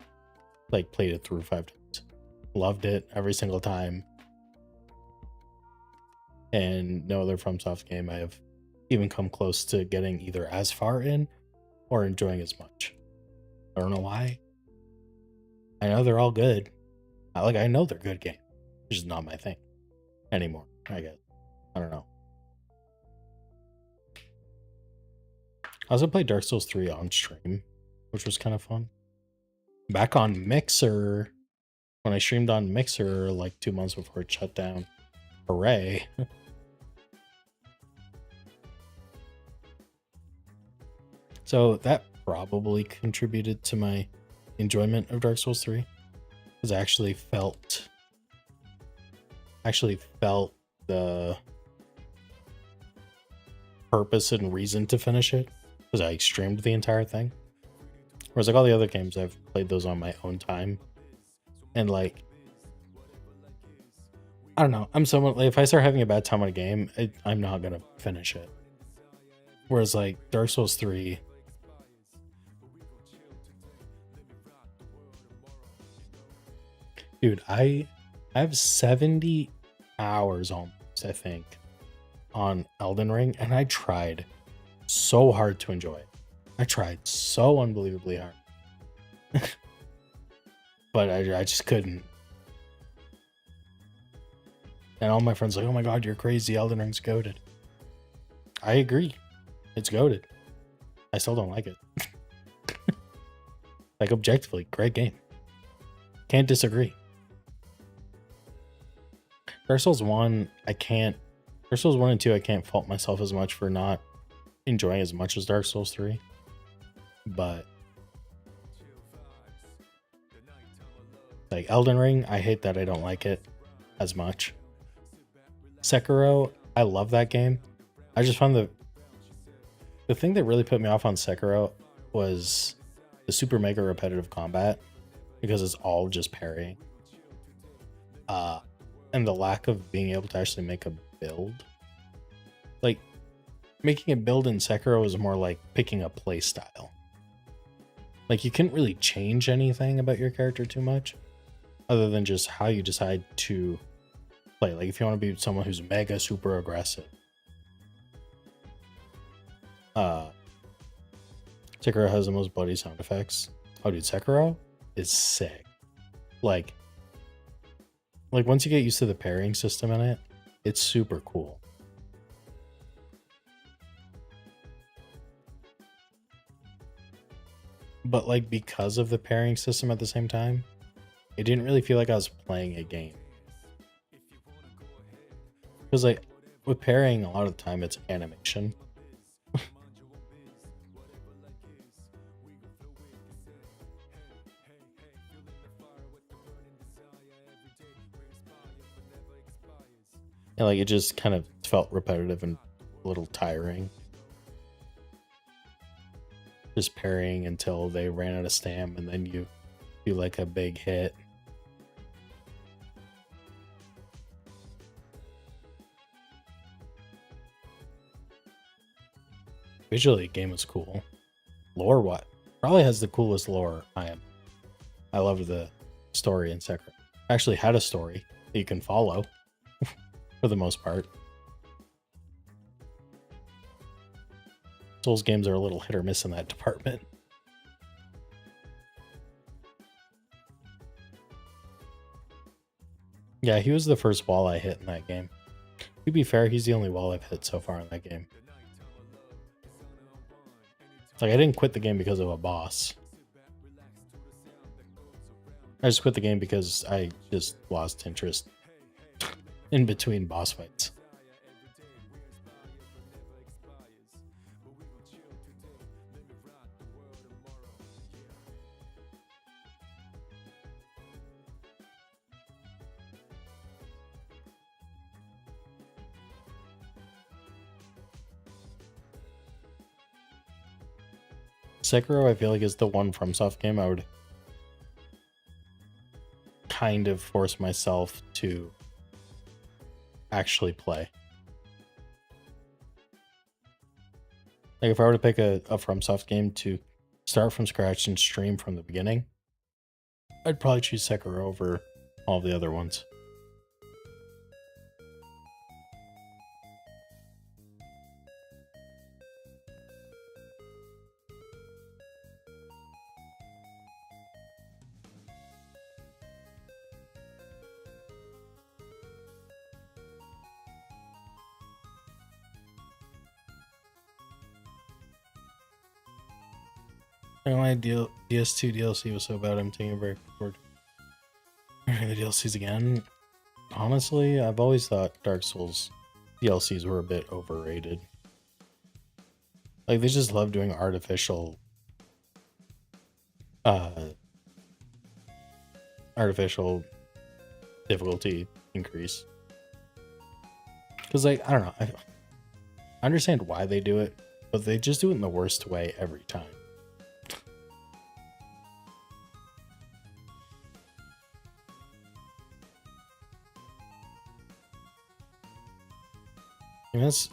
Like played it through 5 times. Loved it every single time. And no other FromSoft game I have even come close to getting either as far in or enjoying as much. I don't know why. I know they're all good. I know they're good games. It's just not my thing anymore, I guess. I don't know. I also played Dark Souls 3 on stream, which was kind of fun. Back on Mixer, when I streamed on Mixer like 2 months before it shut down. Hooray. So that probably contributed to my enjoyment of Dark Souls 3. Because I actually felt the purpose and reason to finish it. Because I streamed the entire thing. Whereas like all the other games, I've played those on my own time. And like, I don't know. I'm someone, like, if I start having a bad time on a game, I'm not going to finish it. Whereas like Dark Souls 3, dude, I have 70 hours almost, I think, on Elden Ring, and I tried so hard to enjoy it. I tried so unbelievably hard. But I just couldn't. And all my friends are like, oh my god, you're crazy, Elden Ring's goated. I agree. It's goated. I still don't like it. Like, objectively, great game. Can't disagree. Dark Souls 1, Dark Souls 1 and 2, I can't fault myself as much for not enjoying as much as Dark Souls 3. But like Elden Ring, I hate that I don't like it as much. Sekiro, I love that game. I just found the thing that really put me off on Sekiro was the super mega repetitive combat, because it's all just parrying. And the lack of being able to actually make a build. Like, making a build in Sekiro is more like picking a play style. Like, you couldn't really change anything about your character too much, other than just how you decide to play. Like, if you want to be someone who's mega super aggressive. Sekiro has the most bloody sound effects. Oh, dude, Sekiro is sick. Like once you get used to the parrying system in it, it's super cool. But like, because of the parrying system at the same time, it didn't really feel like I was playing a game. Because like, with parrying, a lot of the time it's animation. And like, it just kind of felt repetitive and a little tiring. just parrying until they ran out of stam, and then you do like a big hit. Visually, the game was cool. Lore, what? Probably has the coolest lore. I loved the story in Sekiro. Actually had a story that you can follow for the most part. Souls games are a little hit or miss in that department. Yeah, he was the first wall I hit in that game. To be fair, he's the only wall I've hit so far in that game. Like, I didn't quit the game because of a boss. I just quit the game because I just lost interest in between boss fights. Sekiro, I feel like, is the one FromSoft game I would kind of force myself to actually play. Like, if I were to pick a FromSoft game to start from scratch and stream from the beginning, I'd probably choose Sekiro over all the other ones. I don't know why DS2 DLC was so bad. I'm taking a break for the DLCs again. Honestly, I've always thought Dark Souls DLCs were a bit overrated. Like, they just love doing artificial difficulty increase. Because, like, I don't know. I understand why they do it, but they just do it in the worst way every time.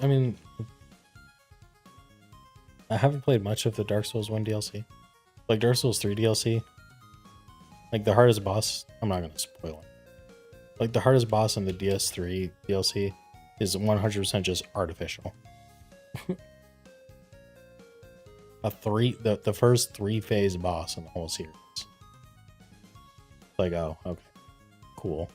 I mean, I haven't played much of the Dark Souls 1 DLC. Like, Dark Souls 3 DLC, like, the hardest boss, I'm not going to spoil it. Like, the hardest boss in the DS3 DLC is 100% just artificial. The first 3-phase boss in the whole series. Like, oh, okay, cool.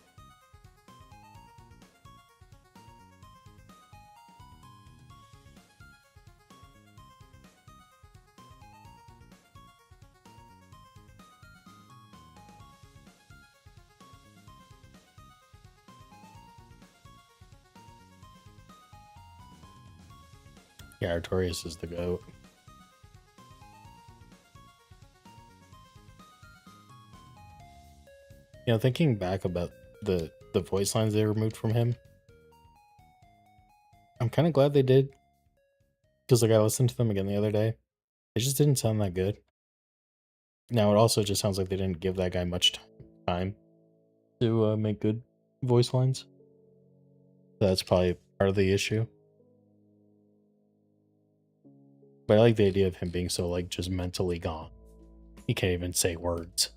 Yeah, Artorias is the GOAT. You know, thinking back about the voice lines they removed from him, I'm kind of glad they did. Because, like, I listened to them again the other day. They just didn't sound that good. Now, it also just sounds like they didn't give that guy much time to make good voice lines. That's probably part of the issue. But I like the idea of him being so, like, just mentally gone. He can't even say words.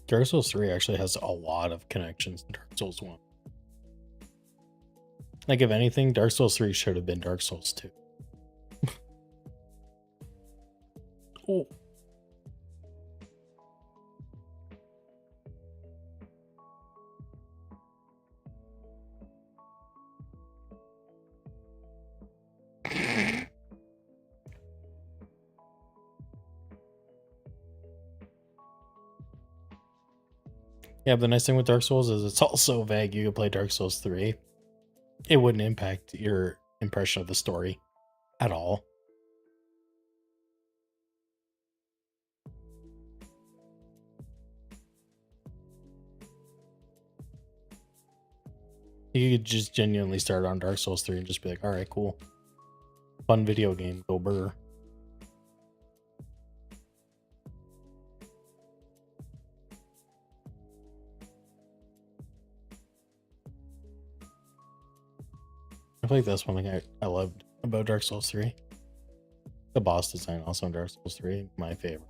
Dark Souls 3 actually has a lot of connections to Dark Souls 1. Like, if anything, Dark Souls 3 should have been Dark Souls 2. Oh. Yeah, but the nice thing with Dark Souls is it's also vague. You could play Dark Souls 3. It wouldn't impact your impression of the story at all. You could just genuinely start on Dark Souls 3 and just be like, all right, cool. Fun video game, go burr. I feel like that's one thing I loved about Dark Souls 3. The boss design also in Dark Souls 3, my favorite.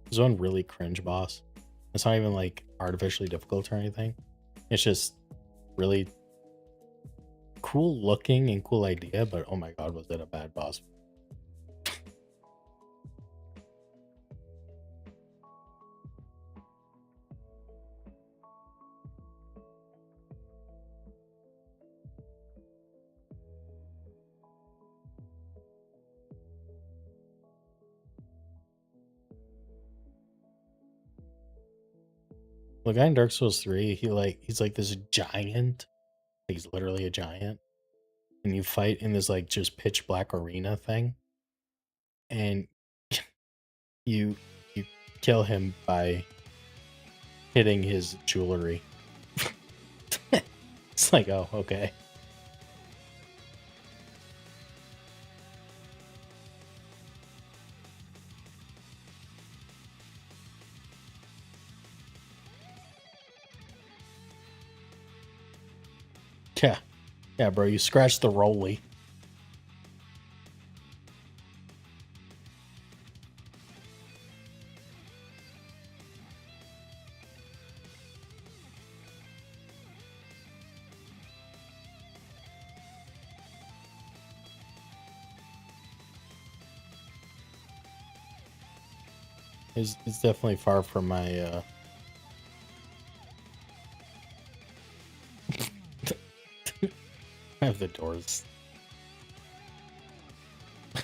There's one really cringe boss. It's not even like artificially difficult or anything. It's just really cool looking and cool idea, but oh my god, was it a bad boss. The guy in Dark Souls 3, he's like this giant. He's literally a giant. And you fight in this like just pitch black arena thing. And you kill him by hitting his jewelry. It's like, oh, okay. Yeah. Yeah, bro, you scratched the rolly. It's definitely far from my I have the doors. I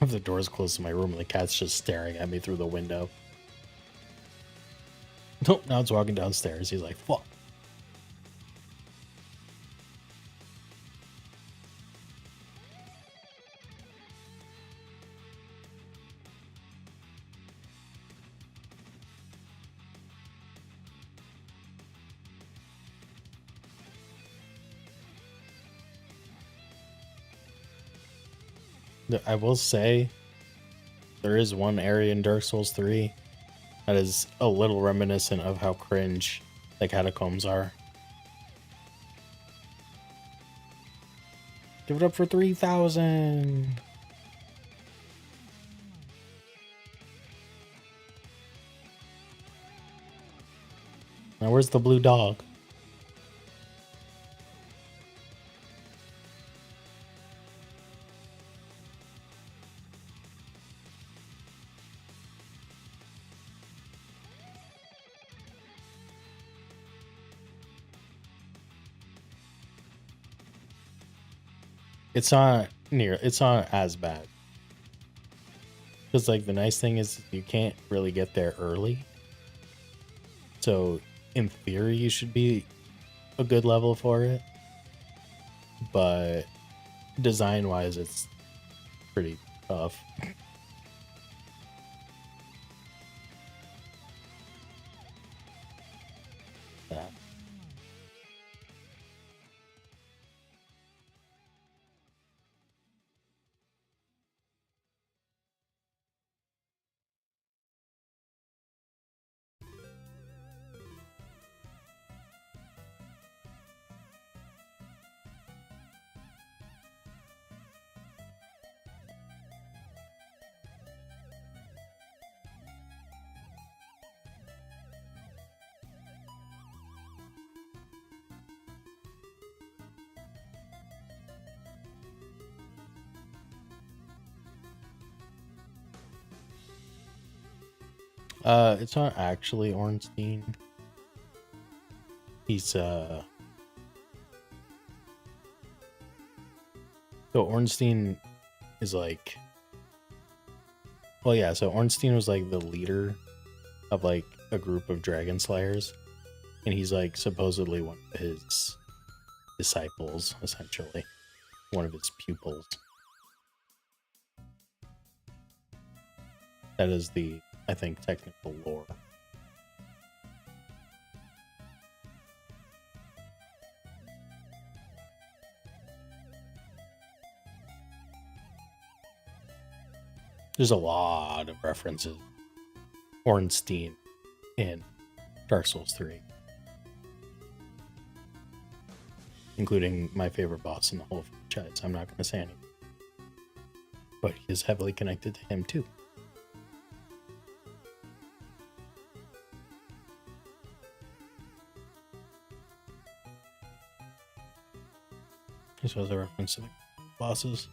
have the doors closed to my room and the cat's just staring at me through the window. Nope, now it's walking downstairs. He's like, fuck. I will say there is one area in Dark Souls 3 that is a little reminiscent of how cringe the catacombs are. Give it up for 3,000. Now where's the blue dog? It's not as bad. Because like the nice thing is you can't really get there early. So in theory you should be a good level for it. But design wise it's pretty tough. Yeah. It's not actually Ornstein. He's so Ornstein is like Well, yeah. So Ornstein was like the leader of like a group of dragon slayers, and he's like supposedly one of his disciples, essentially, one of his pupils. That is the, I think, technical lore. There's a lot of references. Ornstein in Dark Souls 3. Including my favorite boss in the whole franchise. I'm not going to say anything. But he is heavily connected to him too. This was a reference to the bosses.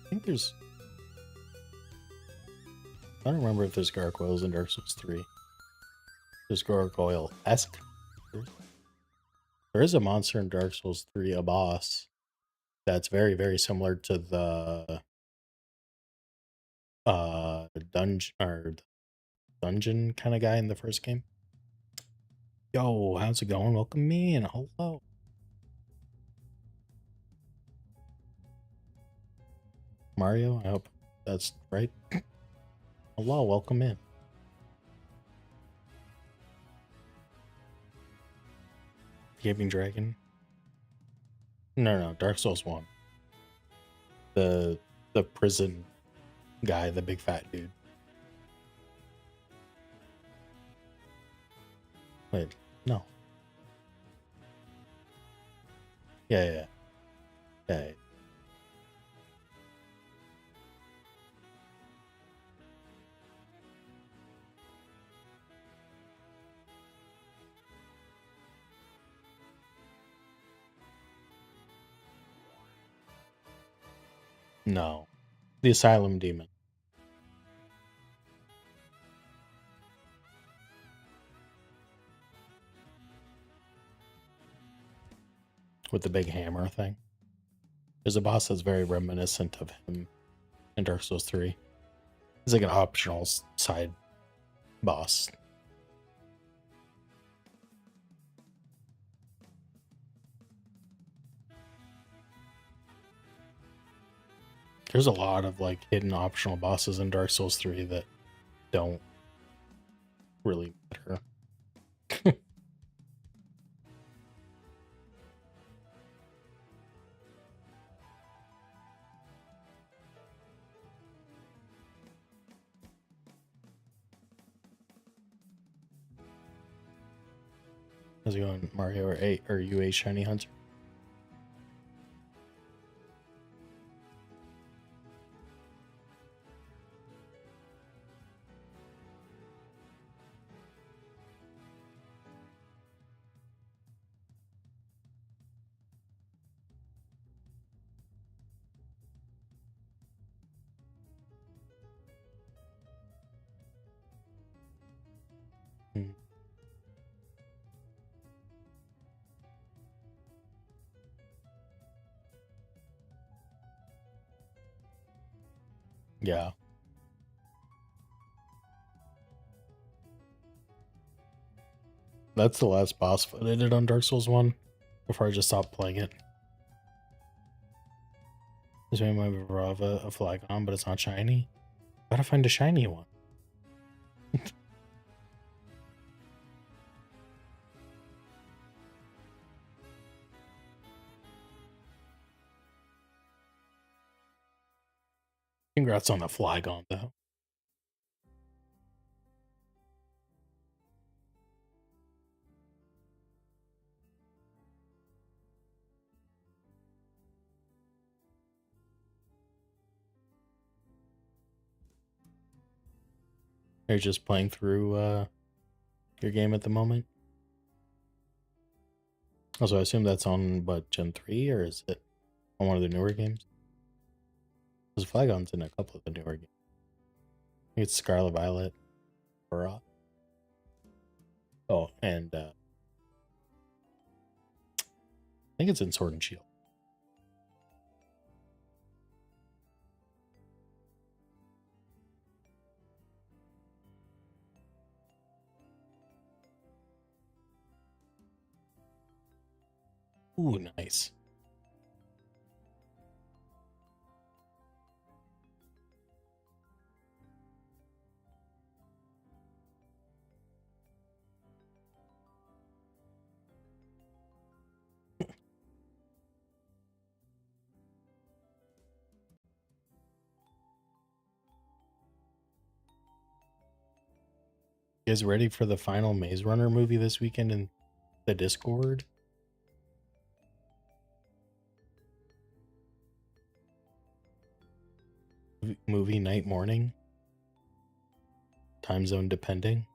I think there's... I don't remember if there's gargoyles in Dark Souls 3. There's gargoyle-esque. There is a monster in Dark Souls 3, a boss, that's very, very similar to the dungeon kind of guy in the first game. Yo, how's it going? Welcome me and hello. Mario, I hope that's right. Hello, welcome in. Gaping Dragon? No, Dark Souls 1. The prison guy, the big fat dude. Wait, no. Yeah. No. The Asylum Demon. With the big hammer thing. There's a boss that's very reminiscent of him in Dark Souls 3. He's like an optional side boss. There's a lot of like hidden optional bosses in Dark Souls 3 that don't really matter. How's it going, Mario? Are you a shiny hunter? Hmm. Yeah. That's the last boss fight I did on Dark Souls 1 before I just stopped playing it. This made my Varava a Flagon, but it's not shiny. Gotta find a shiny one. Congrats on the Flagon, though. You're just playing through your game at the moment? Also, I assume that's on, what, Gen 3, or is it on one of the newer games? Because Flagon's in a couple of the newer games. I think it's Scarlet Violet. Or, oh, and I think it's in Sword and Shield. Ooh, nice. You guys ready for the final Maze Runner movie this weekend in the Discord? Movie night, morning, time zone depending.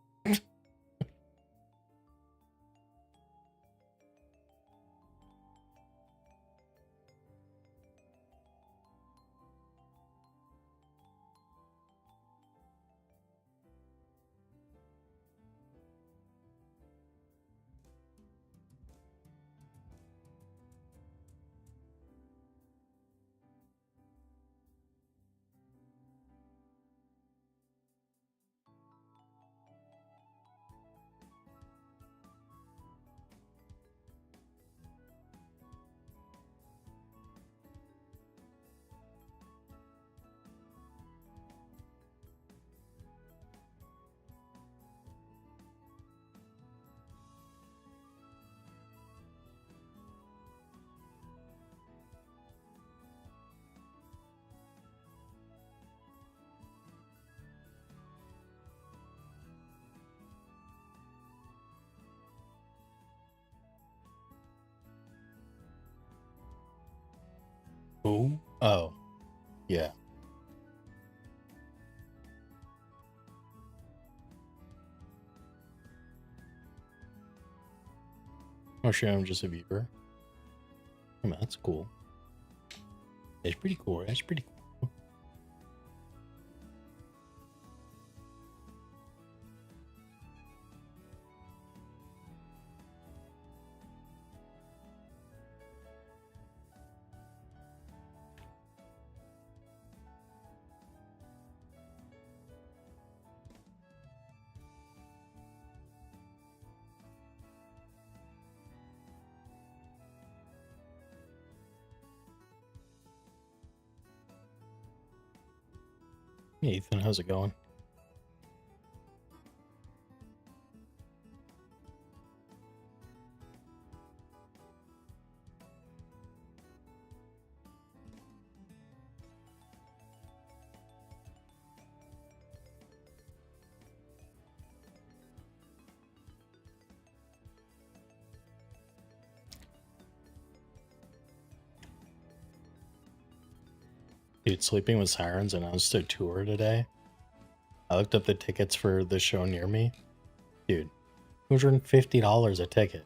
Who? Oh, yeah. Oh, sure, I'm just a viewer. I mean, that's cool. It's pretty cool. That's pretty cool. Hey, Ethan, how's it going? Dude, Sleeping with Sirens announced a tour today. I looked up the tickets for the show near me. Dude, $250 a ticket.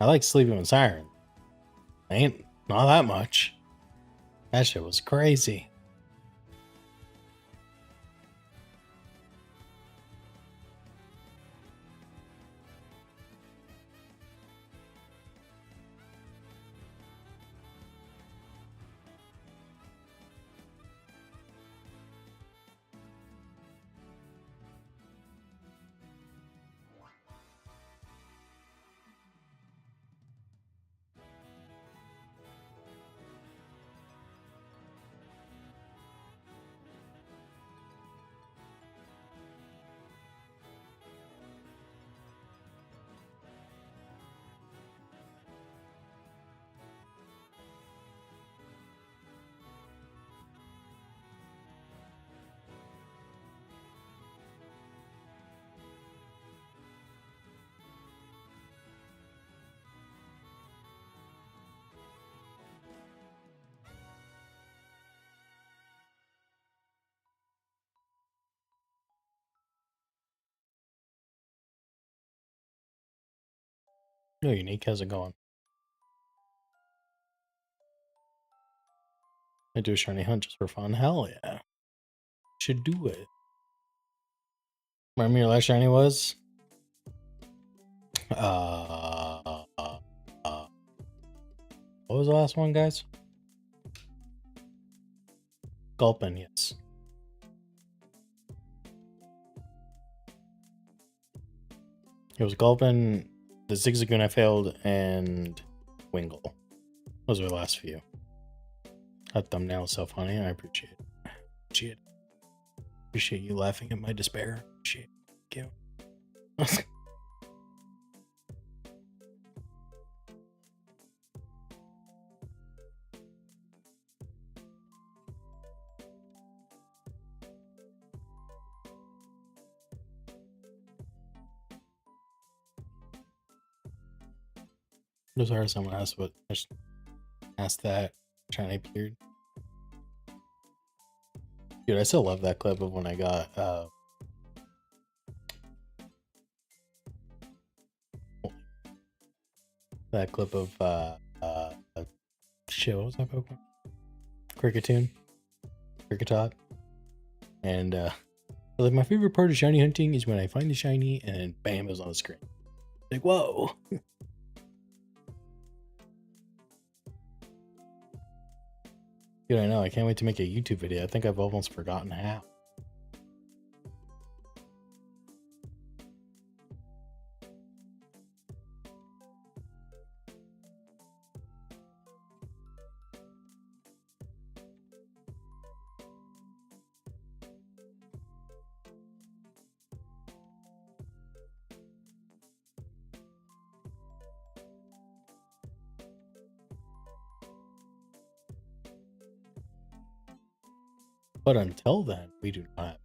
I like Sleeping with Sirens. Ain't not that much. That shit was crazy. No, Unique, how's it going? I do a shiny hunt just for fun. Hell yeah. Should do it. Remember your last shiny was? What was the last one, guys? Gulpin, yes. It was Gulpin the Zigzagoon I failed, and Wingle. Those are the last few. That thumbnail is so funny. I appreciate it. Appreciate you laughing at my despair. Appreciate it. Thank you. I'm sorry someone asked what asked that shiny beard. Dude, I still love that clip of when I got that clip of shit, what was that Pokemon? Cricketop. And like my favorite part of shiny hunting is when I find the shiny and then bam, it was on the screen. Like, whoa. Dude, I know. I can't wait to make a YouTube video. I think I've almost forgotten how. But until then, we do not have.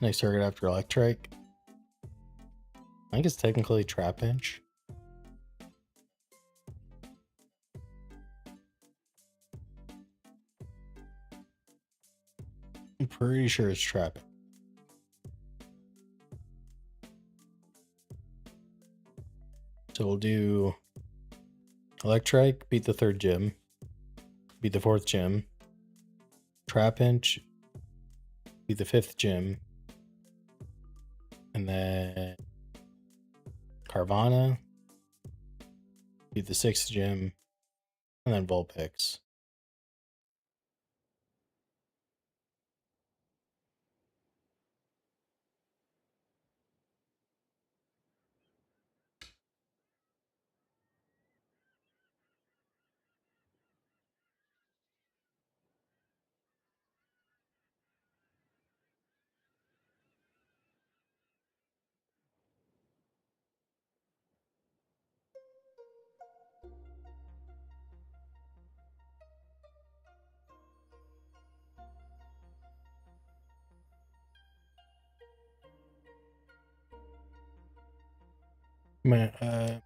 Next target after Electrike. I think it's technically Trapinch. I'm pretty sure it's Trapinch. So we'll do Electrike, beat the third gym, beat the fourth gym, Trapinch, beat the fifth gym, and then Carvana, beat the sixth gym, and then Vulpix.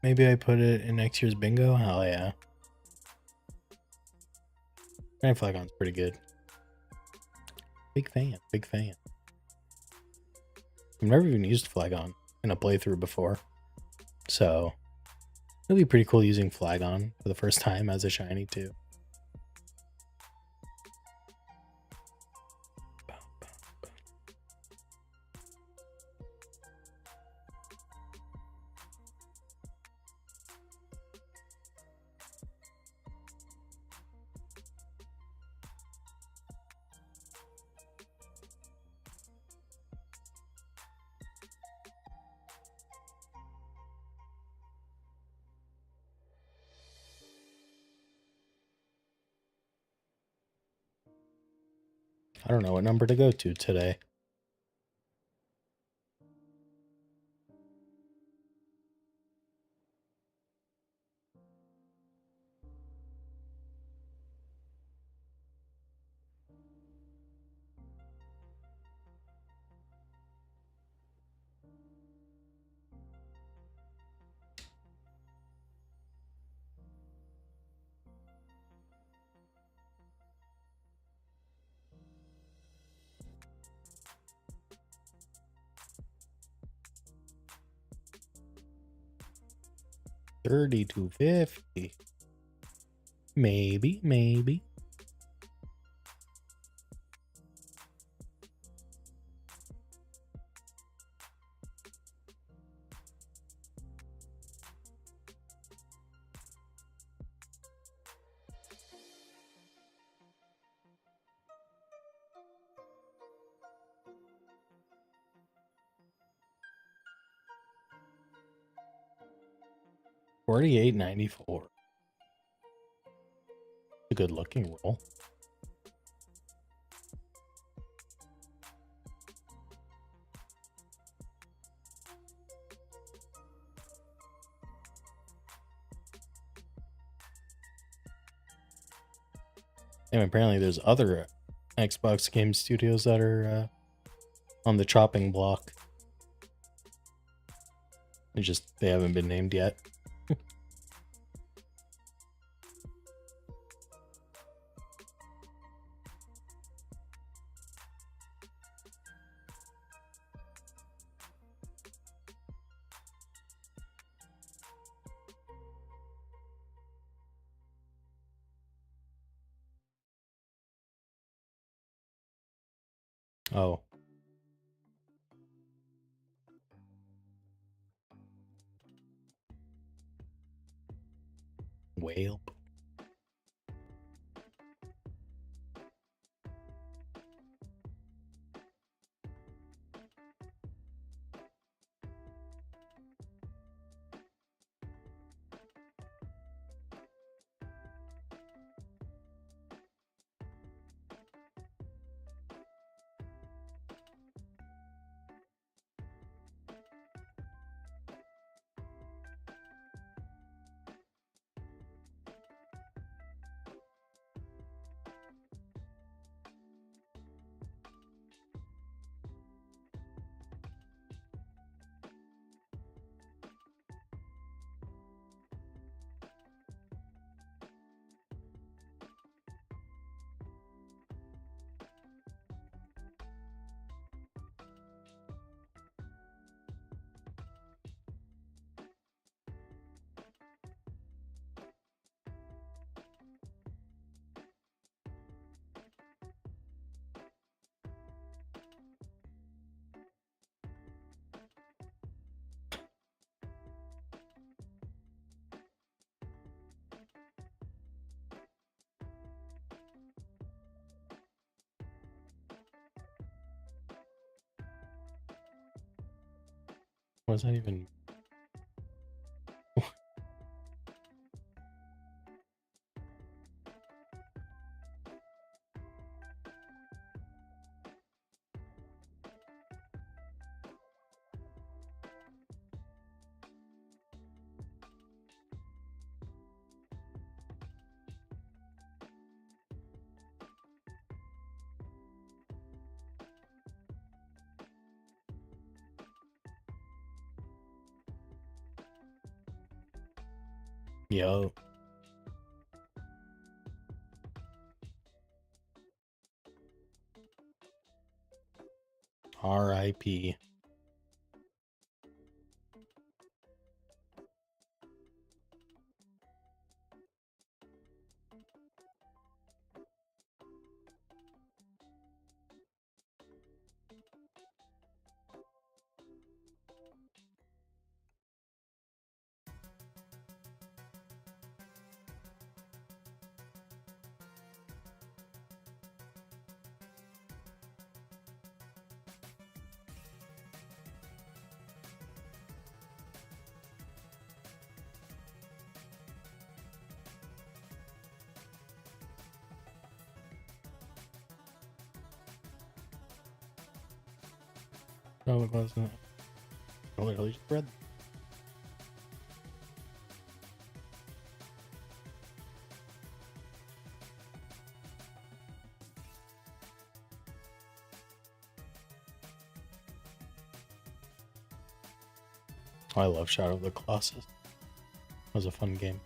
Maybe I put it in next year's bingo. Hell yeah. Grand Flagon's pretty good. Big fan. I've never even used Flagon in a playthrough before. So it'll be pretty cool using Flagon for the first time as a shiny too. I don't know what number to go to today. $30 to $50. Maybe. 48.94. A good looking roll. And apparently there's other Xbox game studios that are on the chopping block. They haven't been named yet. Oh. Whale. What does that even... Yo. R.I.P. No, it wasn't. I literally just read. I love Shadow of the Colossus. It was a fun game.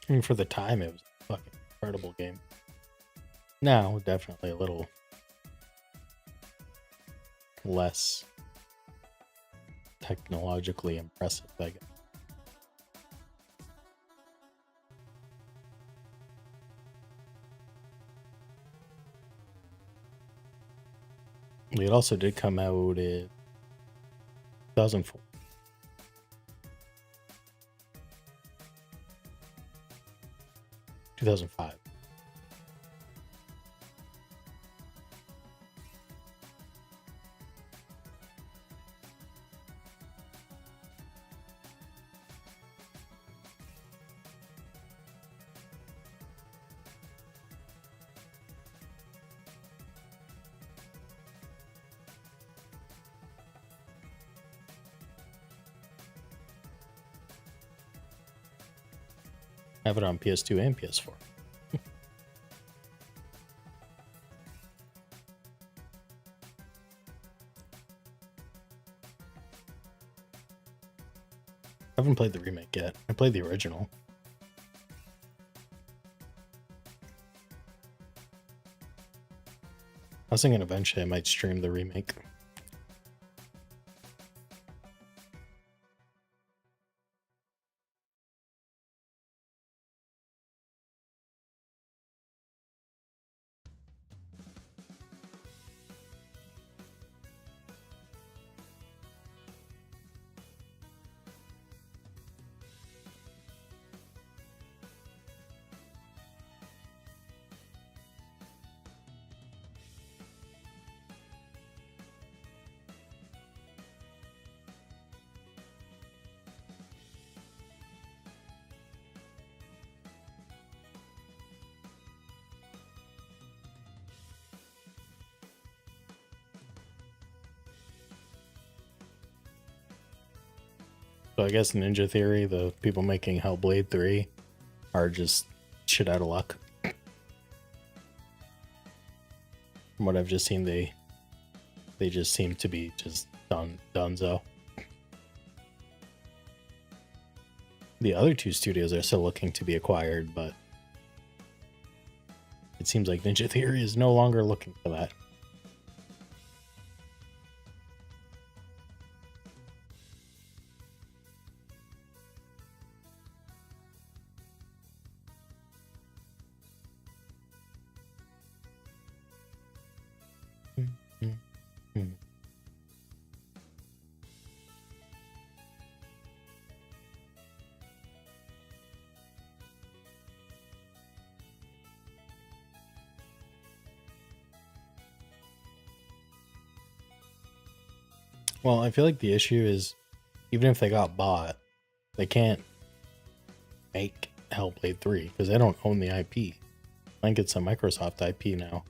I mean, for the time, it was a fucking incredible game. Now, definitely a little less technologically impressive, I guess. It also did come out in 2004. 2005. Have it on PS2 and PS4. I haven't played the remake yet. I played the original. I was thinking eventually I might stream the remake. So I guess Ninja Theory, the people making Hellblade 3 are just shit out of luck. From what I've just seen, they just seem to be just donezo. The other two studios are still looking to be acquired, but it seems like Ninja Theory is no longer looking for that. Well, I feel like the issue is, even if they got bought, they can't make Hellblade 3 because they don't own the IP. I think it's a Microsoft IP now.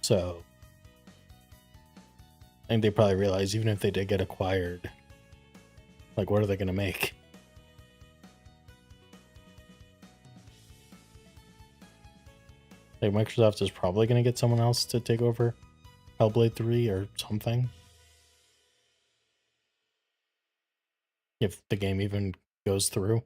So I think they probably realize even if they did get acquired, like, what are they going to make? Like, Microsoft is probably going to get someone else to take over Hellblade 3 or something. If the game even goes through.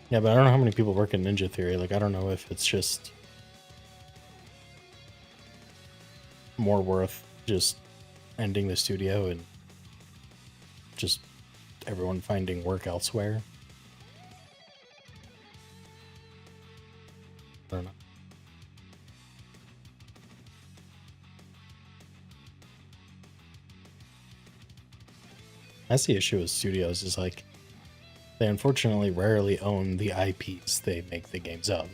Yeah, but I don't know how many people work in Ninja Theory. Like, I don't know if it's just more worth just ending the studio and just everyone finding work elsewhere. I don't know. That's the issue with studios, is like, they unfortunately rarely own the IPs they make the games of.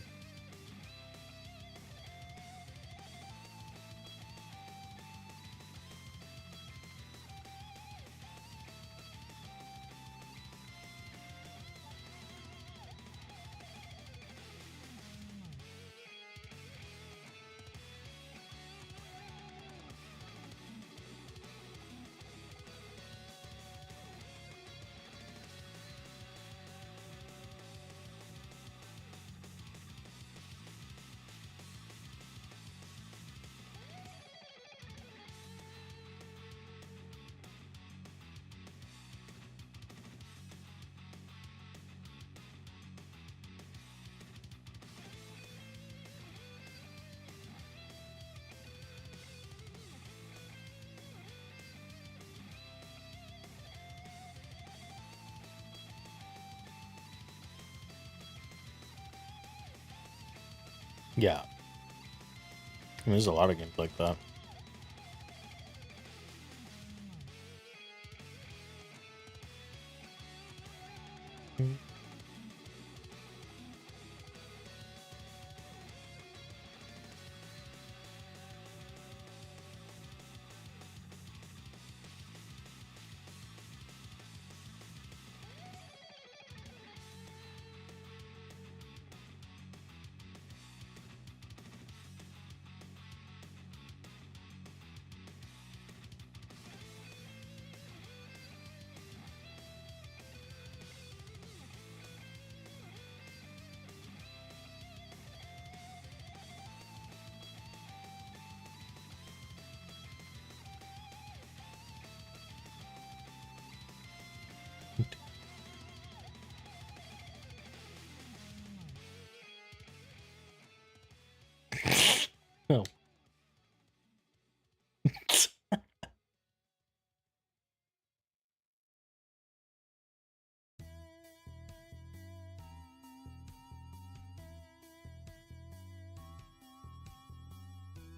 Yeah. I mean, there's a lot of games like that.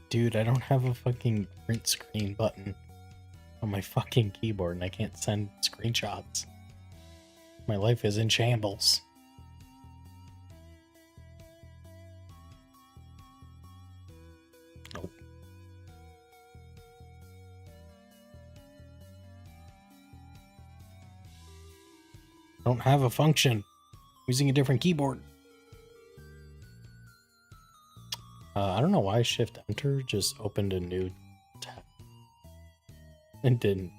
Dude, I don't have a fucking print screen button on my fucking keyboard and I can't send screenshots. My life is in shambles. Nope. I don't have a function. I'm using a different keyboard. I don't know why Shift Enter just opened a new tab. It didn't.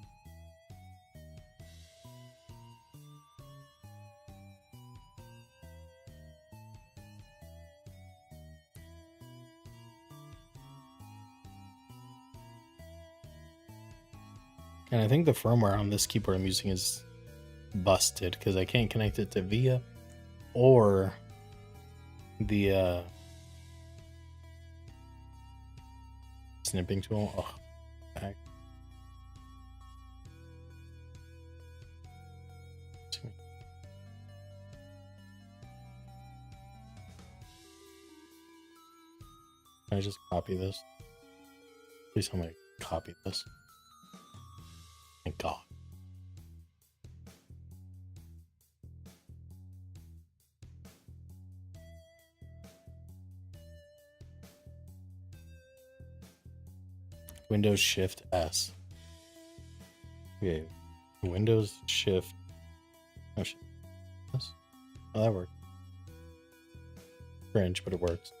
And I think the firmware on this keyboard I'm using is busted because I can't connect it to VIA or the snipping tool. Oh, heck. Can I just copy this? Please tell me I copy this. Thank God. Windows Shift S. Okay. Windows Shift. Oh, shit. S? Oh, that worked. Cringe, but it works.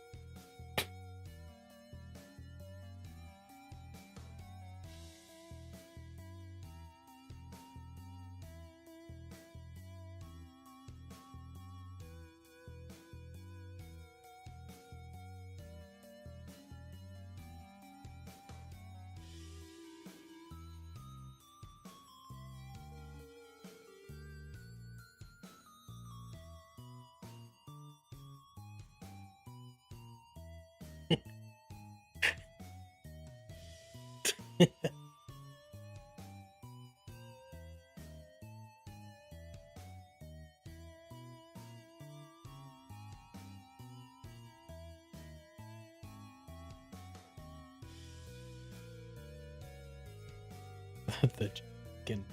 The chicken.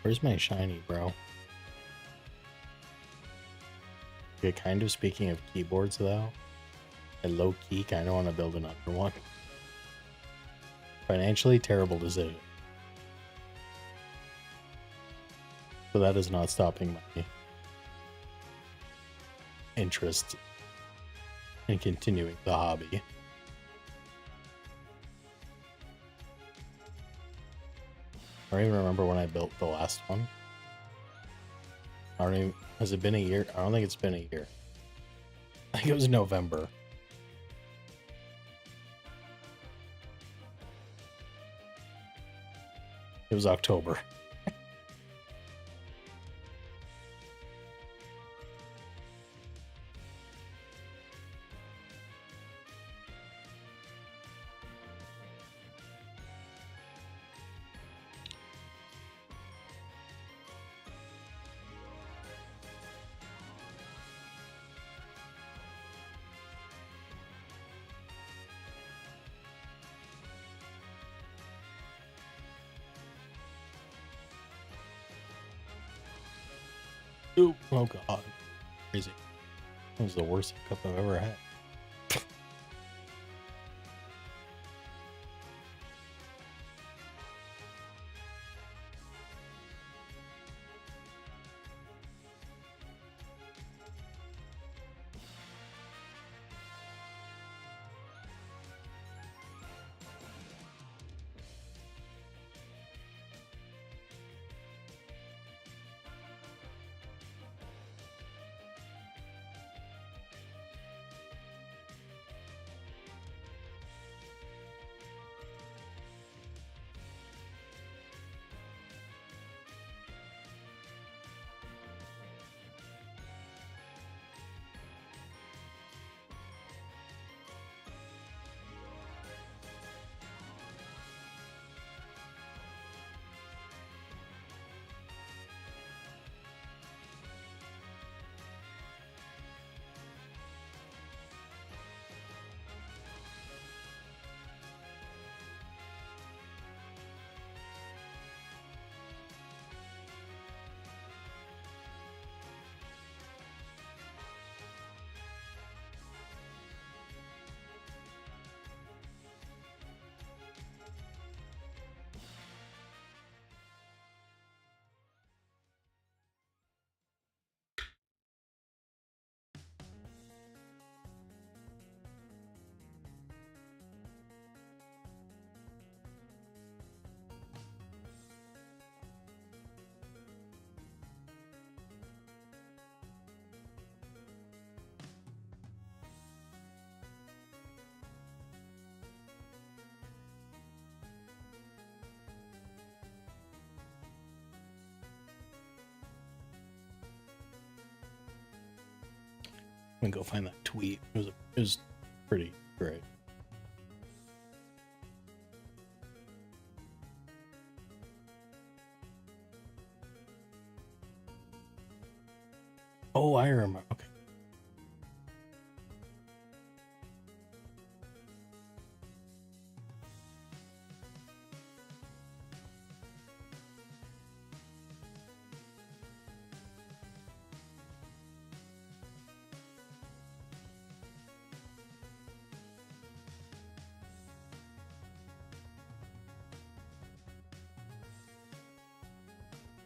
Where's my shiny, bro? Okay, kind of speaking of keyboards, though, I low-key kind of want to build another one. Financially, terrible decision. But that is not stopping my interest in continuing the hobby. I don't even remember when I built the last one. I don't even, has it been a year? I don't think it's been a year. I think it was November. It was October. Ooh, oh god, crazy. That was the worst cup I've ever had. I'm gonna go find that tweet. It was pretty great. Oh, I remember. Okay.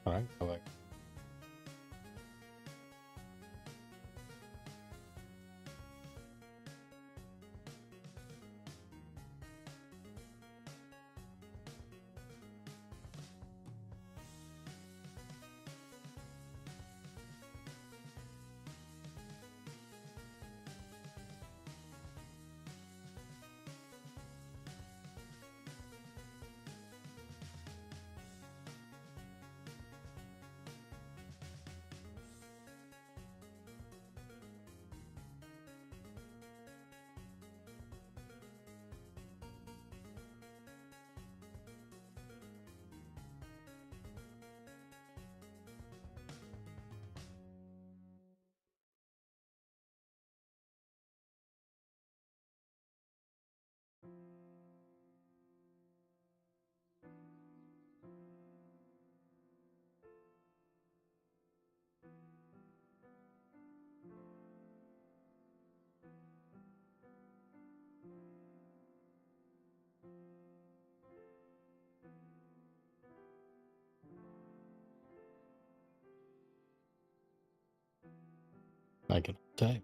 All right, go back. I can type.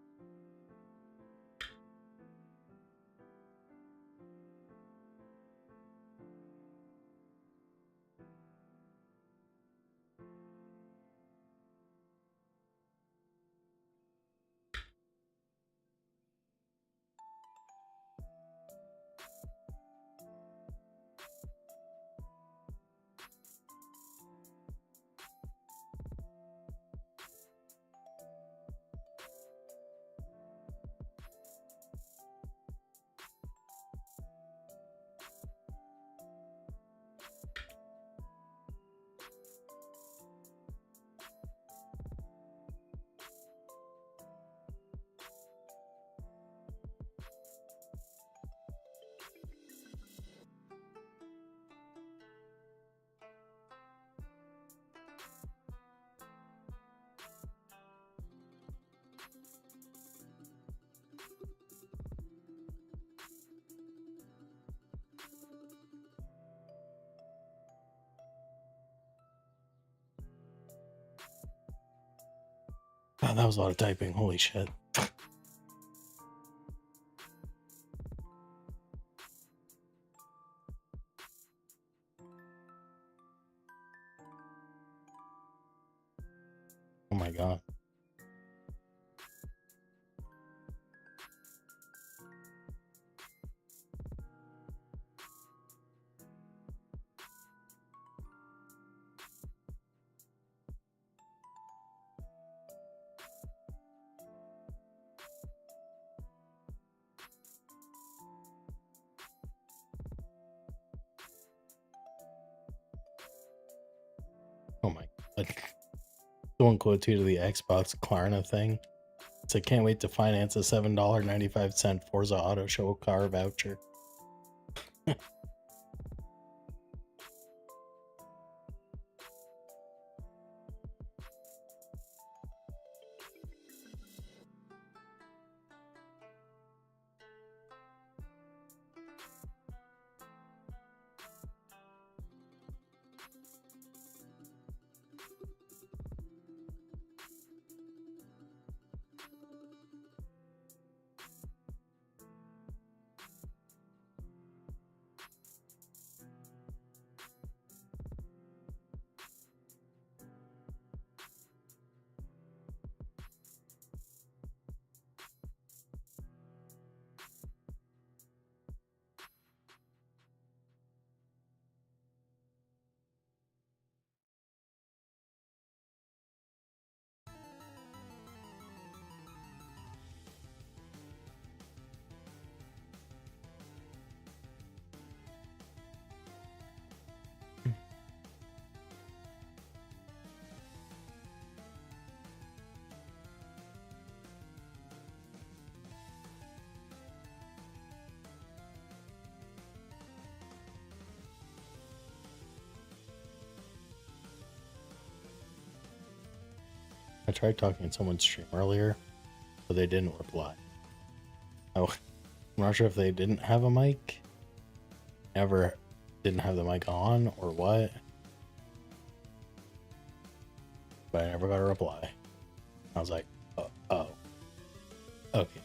God, that was a lot of typing. Holy shit. Oh my god. Oh my god. Someone quote tweeted the Xbox Klarna thing. It's like, can't wait to finance a $7.95 Forza Auto Show car voucher. I tried talking to someone's stream earlier, but they didn't reply. Oh, I'm not sure if they didn't have a mic, ever didn't have the mic on, or what. But I never got a reply. I was like, oh, okay.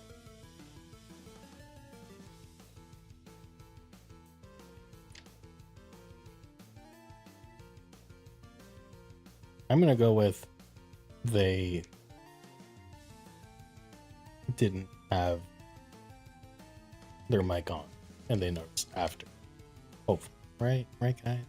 I'm gonna go with they didn't have their mic on, and they noticed after. Hopefully, right, guys.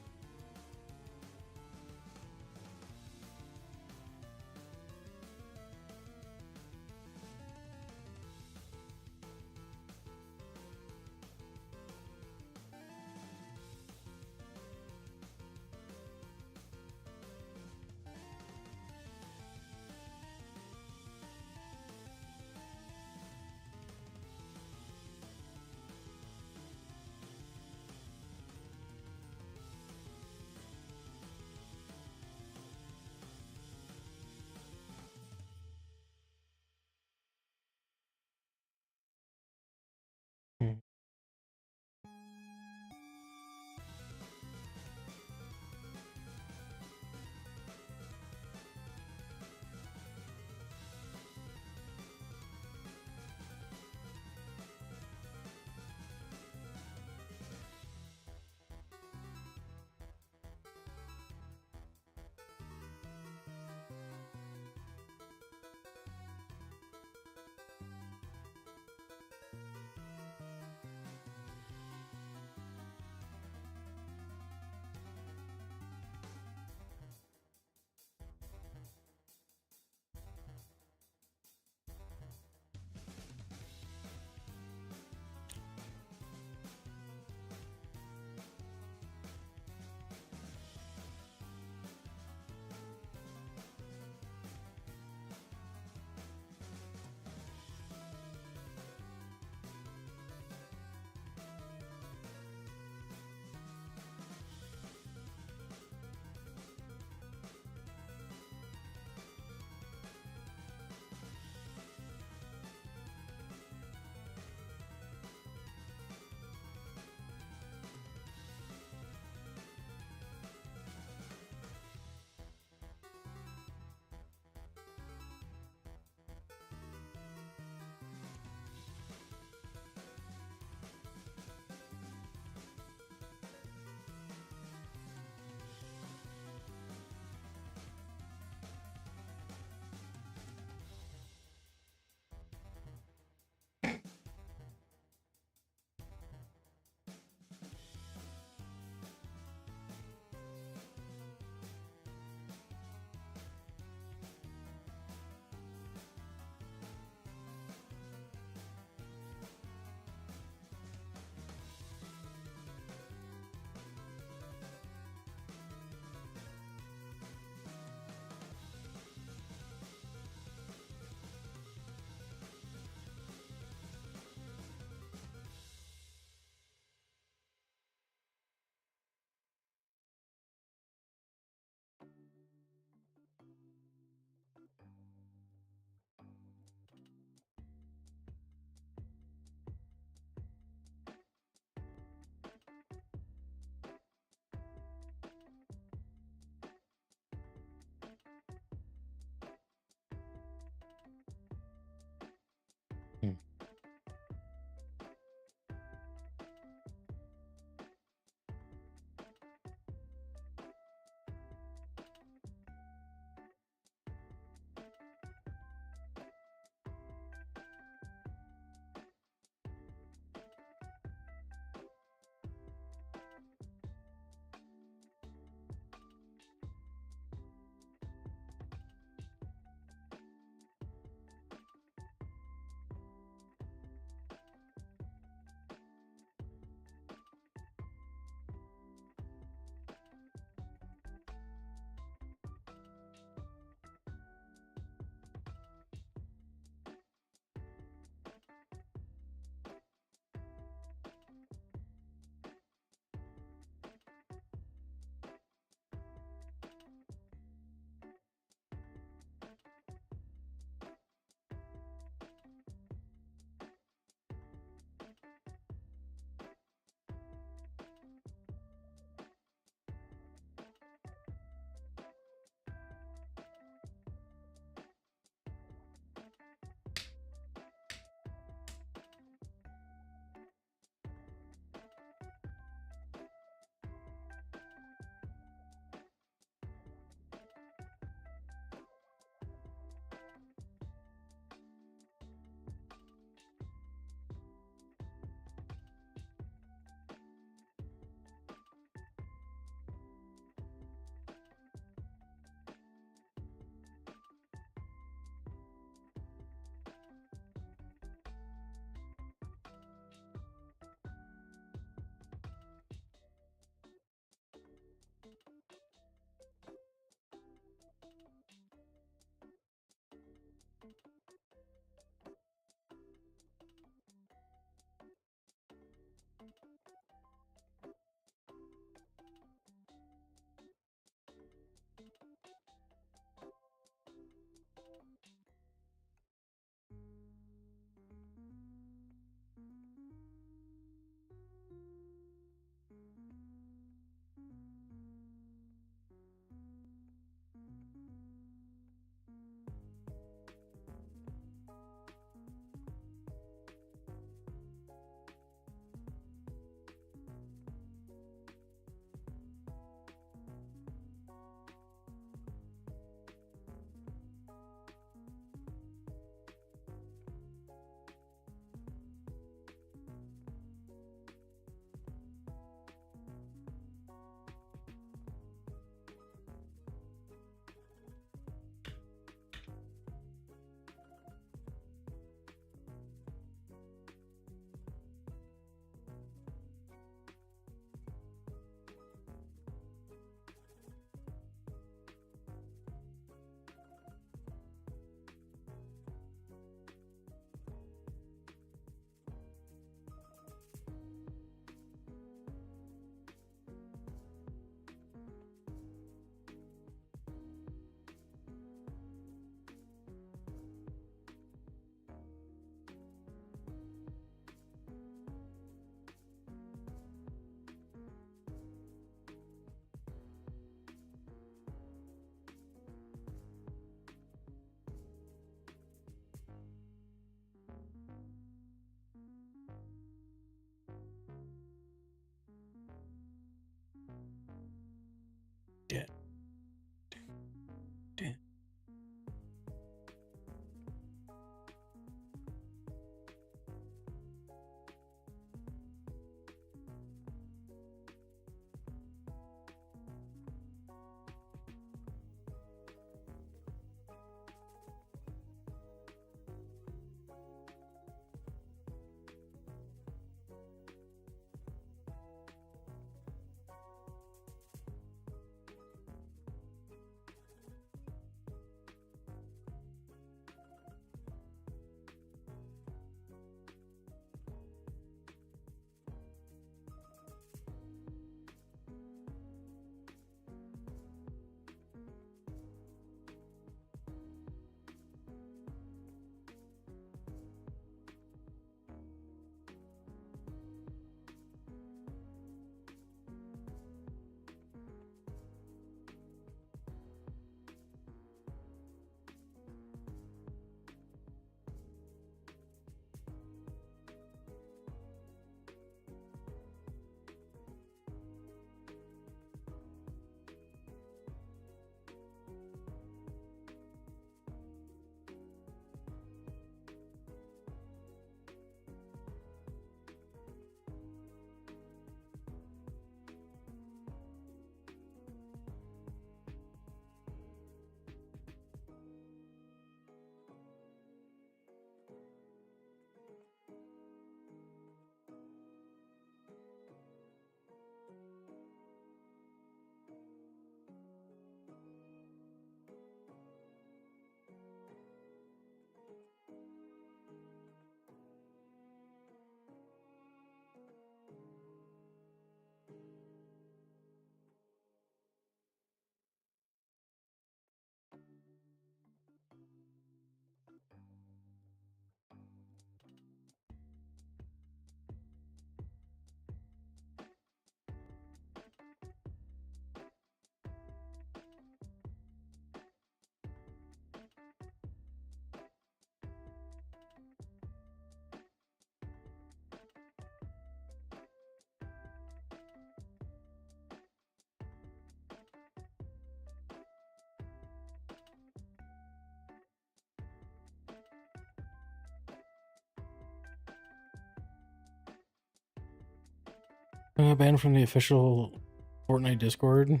Banned from the official Fortnite Discord.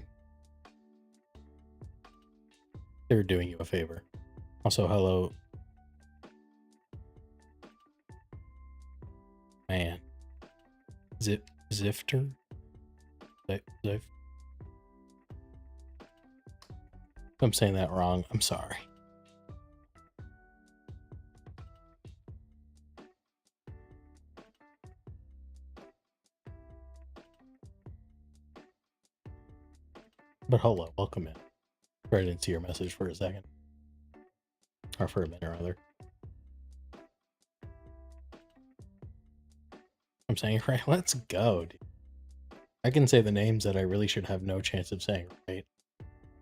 They're doing you a favor. Also, hello. Man. Zifter? If I'm saying that wrong, I'm sorry. But hello, welcome in. I didn't see your message for a second. Or for a minute, rather. I'm saying right, let's go, dude. I can say the names that I really should have no chance of saying right.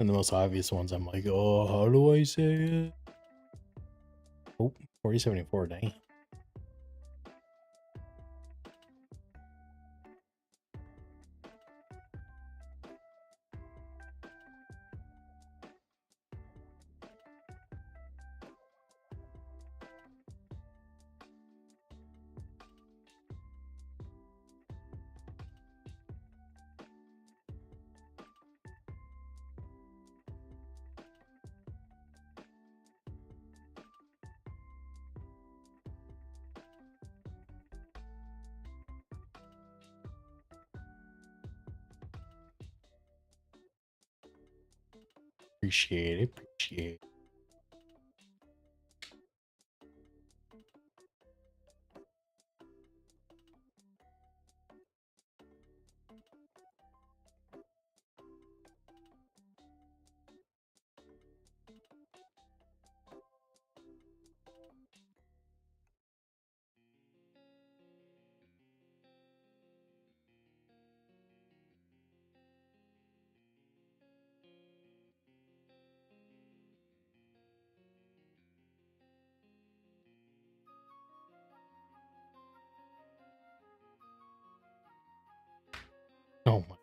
And the most obvious ones, I'm like, oh, how do I say it? Oh, 4074, dang. Appreciate it, appreciate it. Oh my.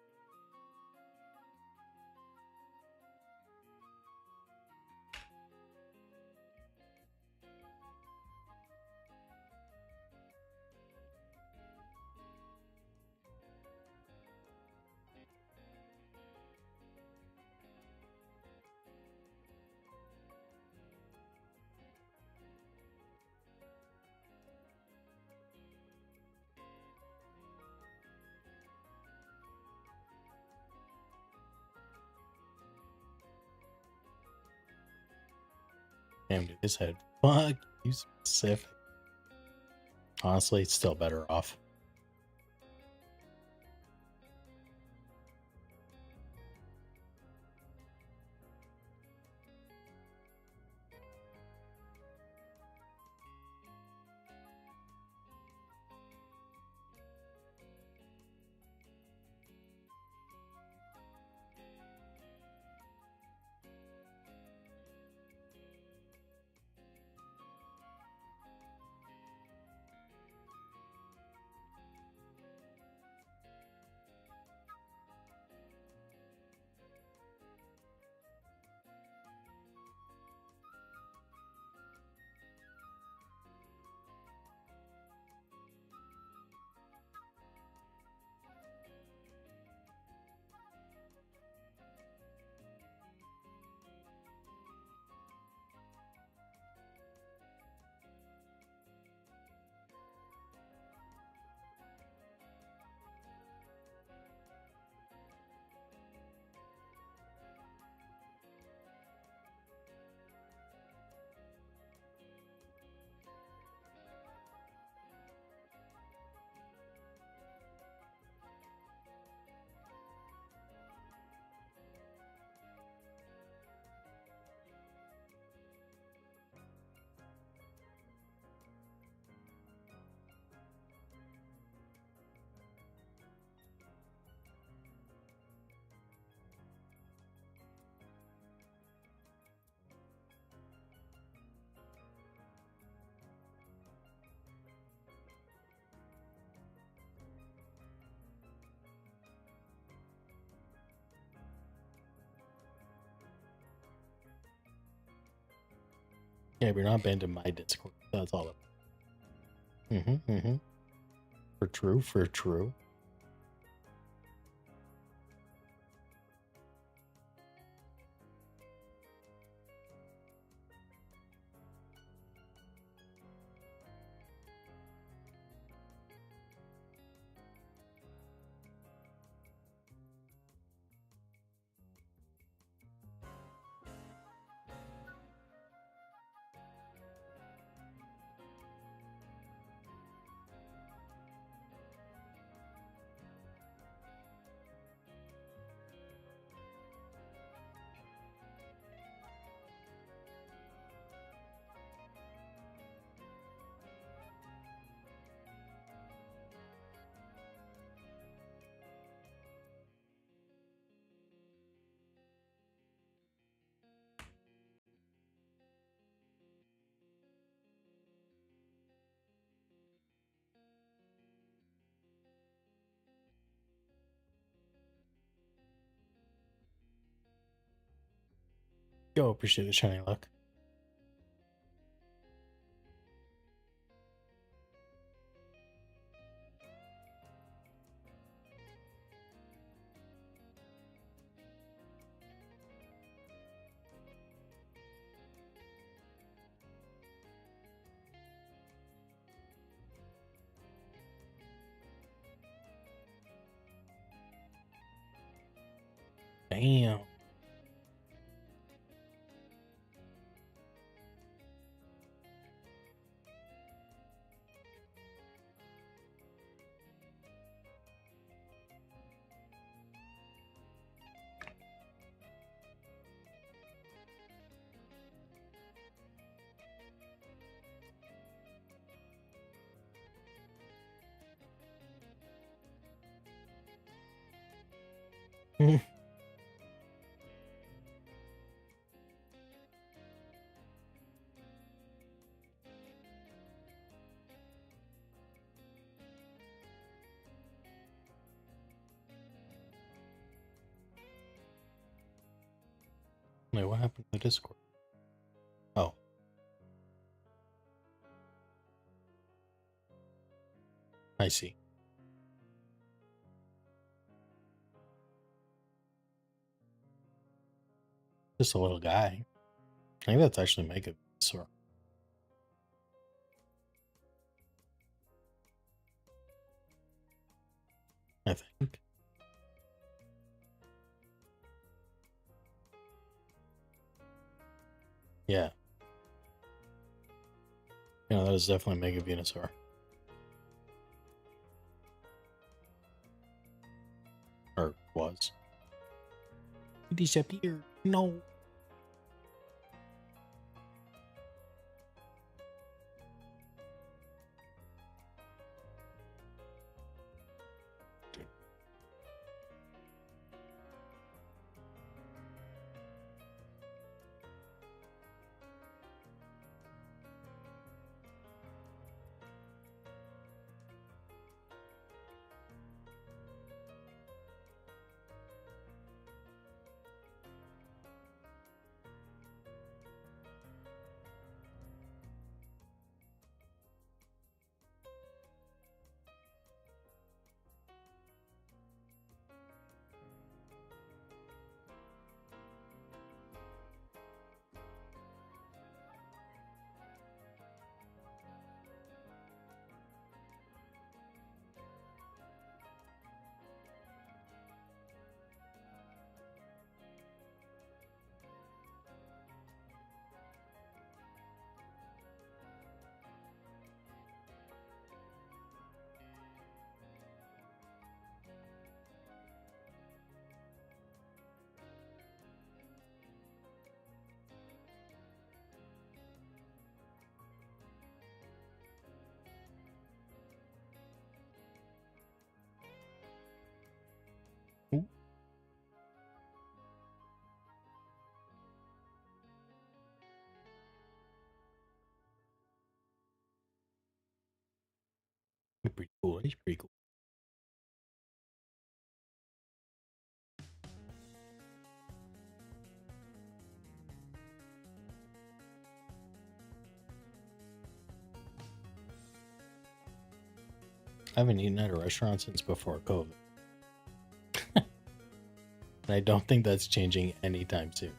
Damn, dude, his head. Fuck you, specific. Honestly, it's still better off. Yeah, but you're not banned in my Discord. That's all. For true, for true. Yo, appreciate the shiny luck. Damn. Wait, what happened to the Discord? Oh. I see. Just a little guy. I think that's actually Mega Venusaur. I think. Yeah. Yeah, that is definitely Mega Venusaur. Or was. He disappeared. No. Ooh. Pretty cool. He's pretty cool. I haven't eaten at a restaurant since before COVID. And I don't think that's changing anytime soon.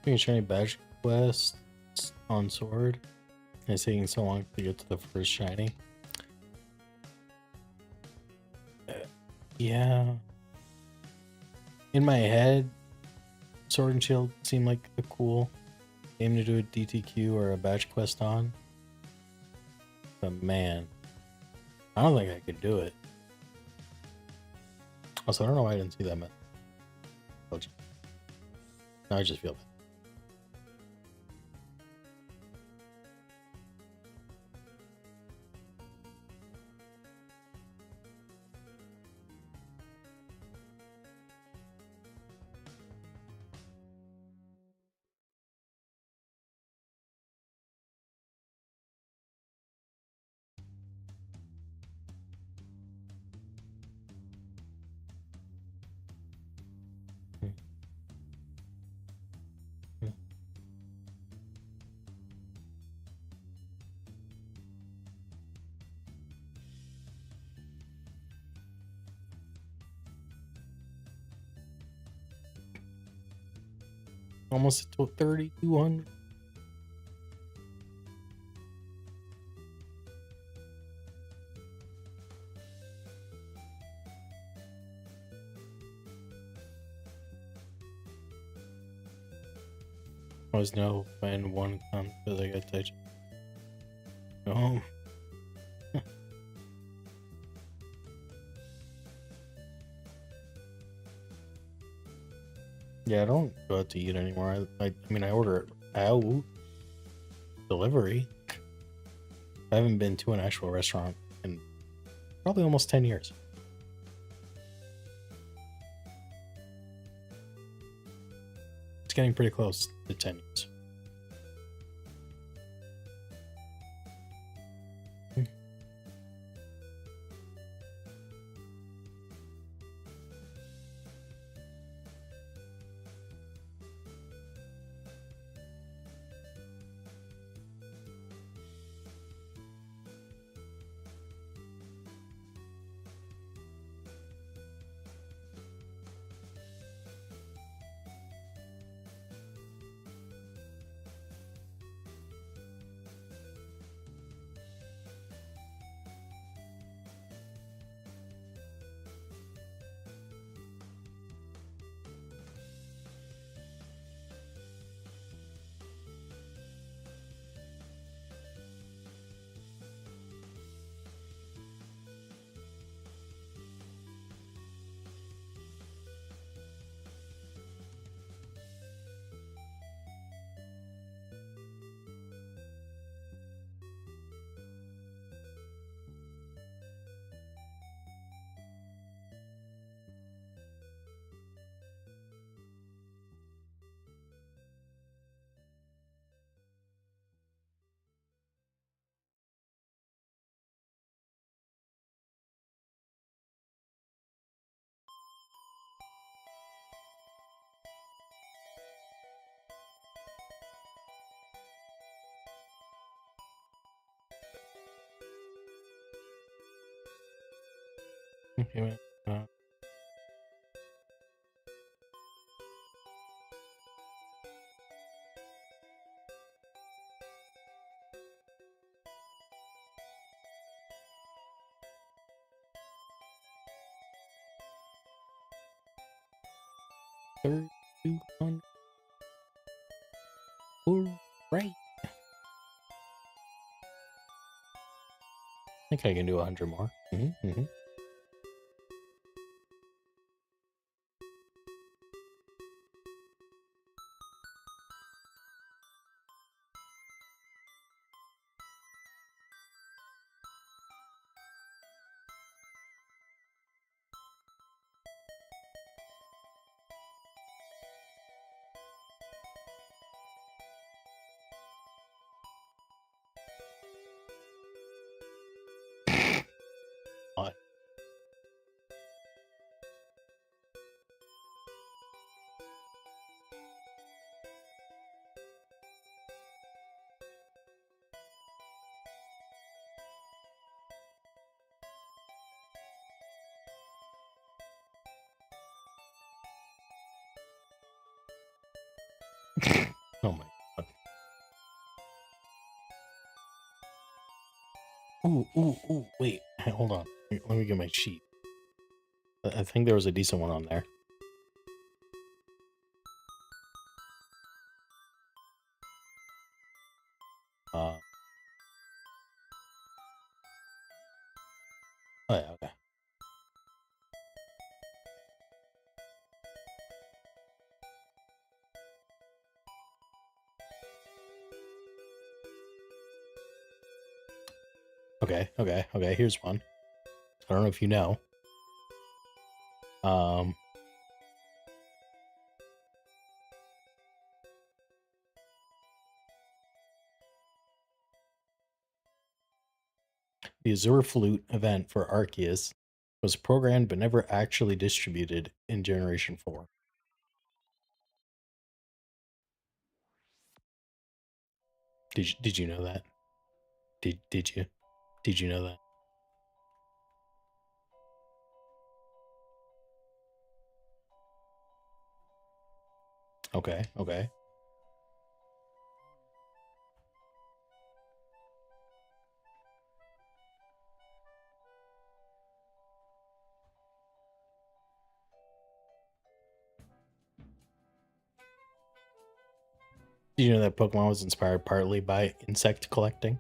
You can shiny badge quest on sword It's taking so long to get to the first shiny. Yeah. In my head, Sword and Shield seemed like a cool game to do a DTQ or a batch quest on. But man, I don't think I could do it. Also, I don't know why I didn't see that message. Now I just feel bad. Almost to 3,200. I was no when one comes because I got touched. Go home. Yeah, I don't go out to eat anymore. I mean, I order it out. Delivery. I haven't been to an actual restaurant in probably almost 10 years. It's getting pretty close to 10 years. Okay, 3,200. Right. I think I can do 100 more. What? Oh my god. Ooh, wait, hold on. Let me get my sheet. I think there was a decent one on there. Oh yeah, okay. Okay, here's one. I don't know if you know. The Azure Flute event for Arceus was programmed but never actually distributed in Generation 4. Did you know that? Did you? Did you know that? Okay. Did you know that Pokemon was inspired partly by insect collecting?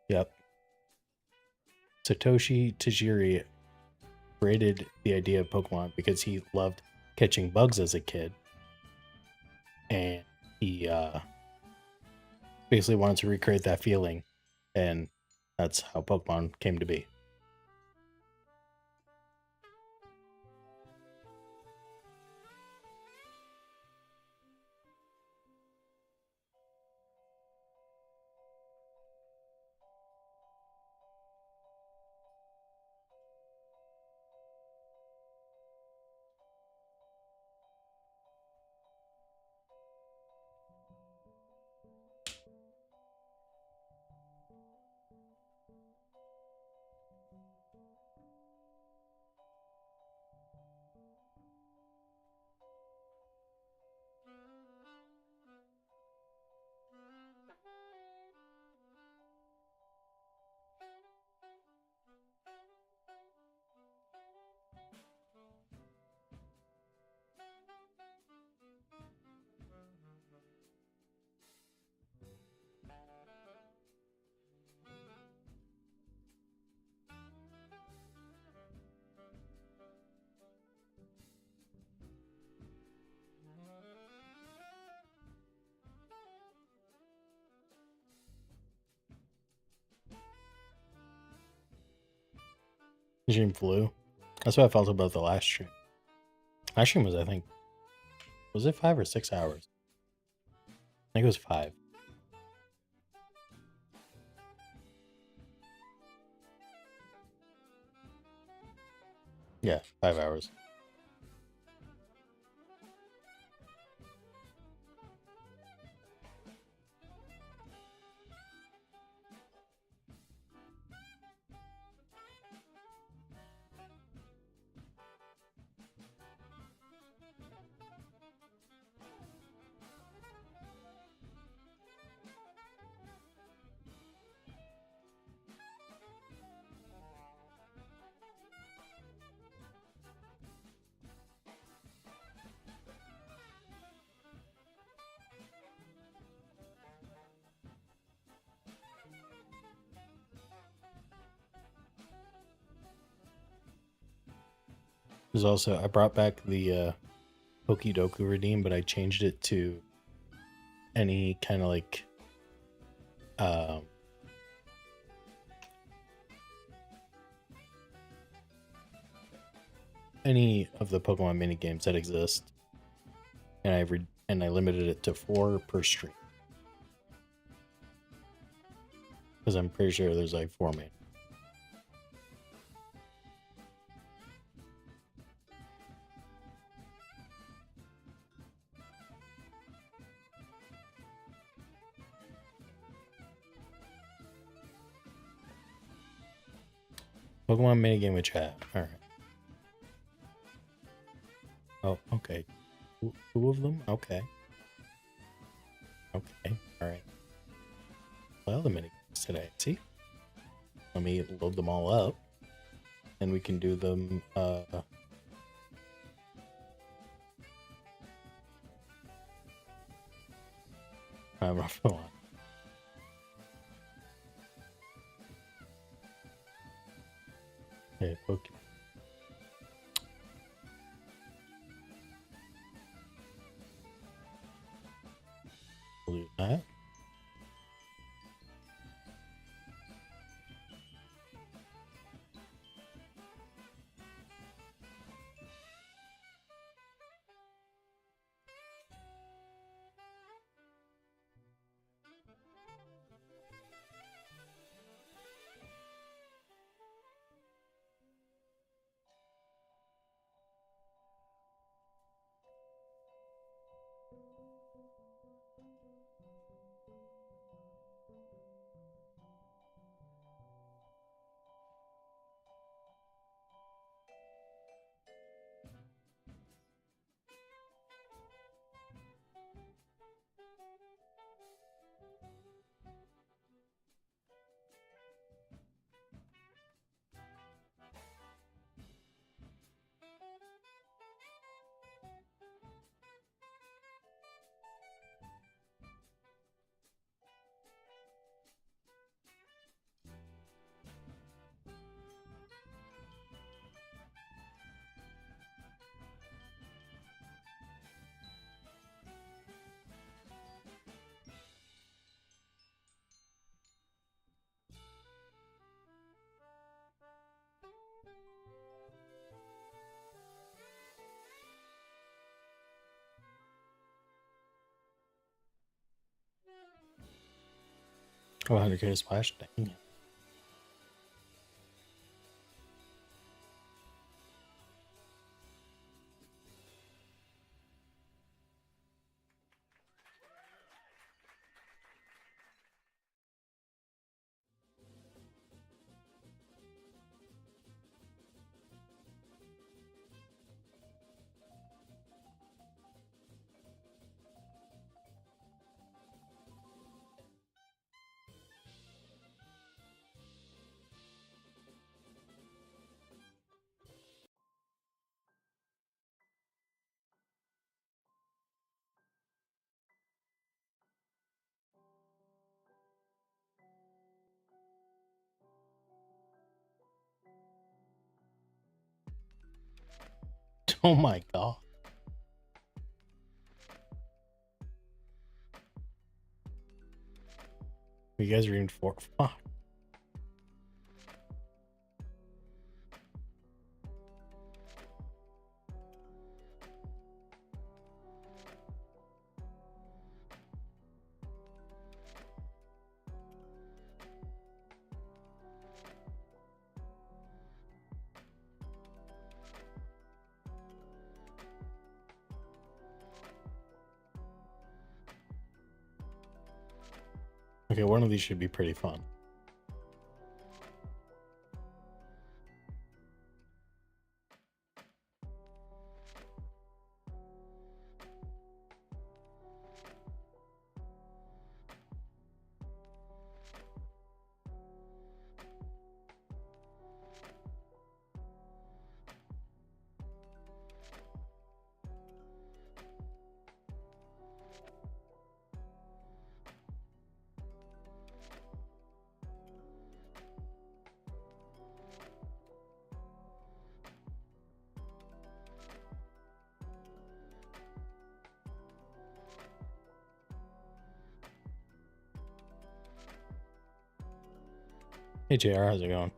Yep. Satoshi Tajiri created the idea of Pokemon because he loved catching bugs as a kid. And he basically wanted to recreate that feeling. And that's how Pokemon came to be. The stream flew. That's what I felt about the last stream. Last stream was, I think, was it 5 or 6 hours? I think it was 5. Yeah, 5 hours. There's also, I brought back the Pokidoku redeem, but I changed it to any kind of like any of the Pokemon mini games that exist, and I limited it to 4 per stream because I'm pretty sure there's like 4 main. Pokemon minigame with chat. All right. Oh, okay. Two of them? Okay. Okay. All right. Well, the minigames today. See? Let me load them all up. And we can do them, however I want. Okay, Pokemon. We'll do that. Oh, 100k splash. Dang. Oh my god. You guys are even four. Fuck. Okay, one of these should be pretty fun. Hey JR, how's it going?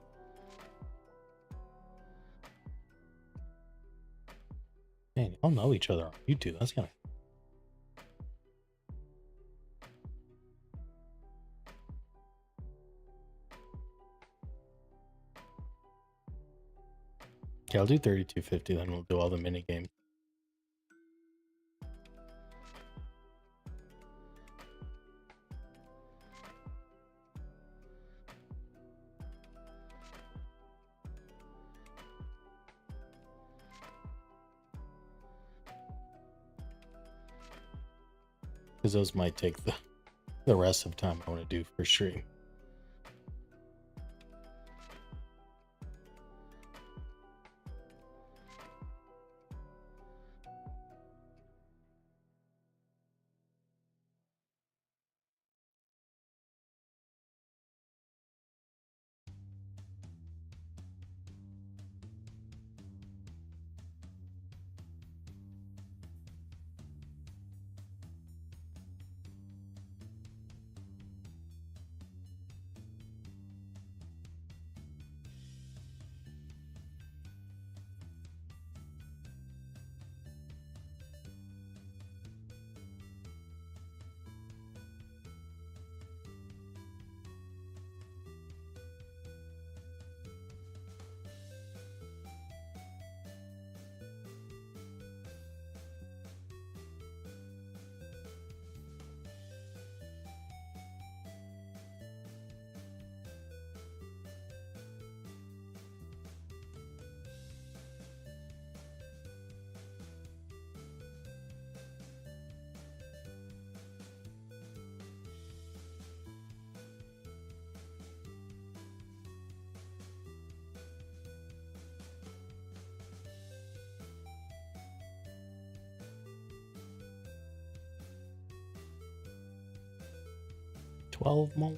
Man, y'all know each other on YouTube. That's kind of... Okay, I'll do 3250, then we'll do all the mini games. because those might take the rest of time I want to do for stream. $12 more.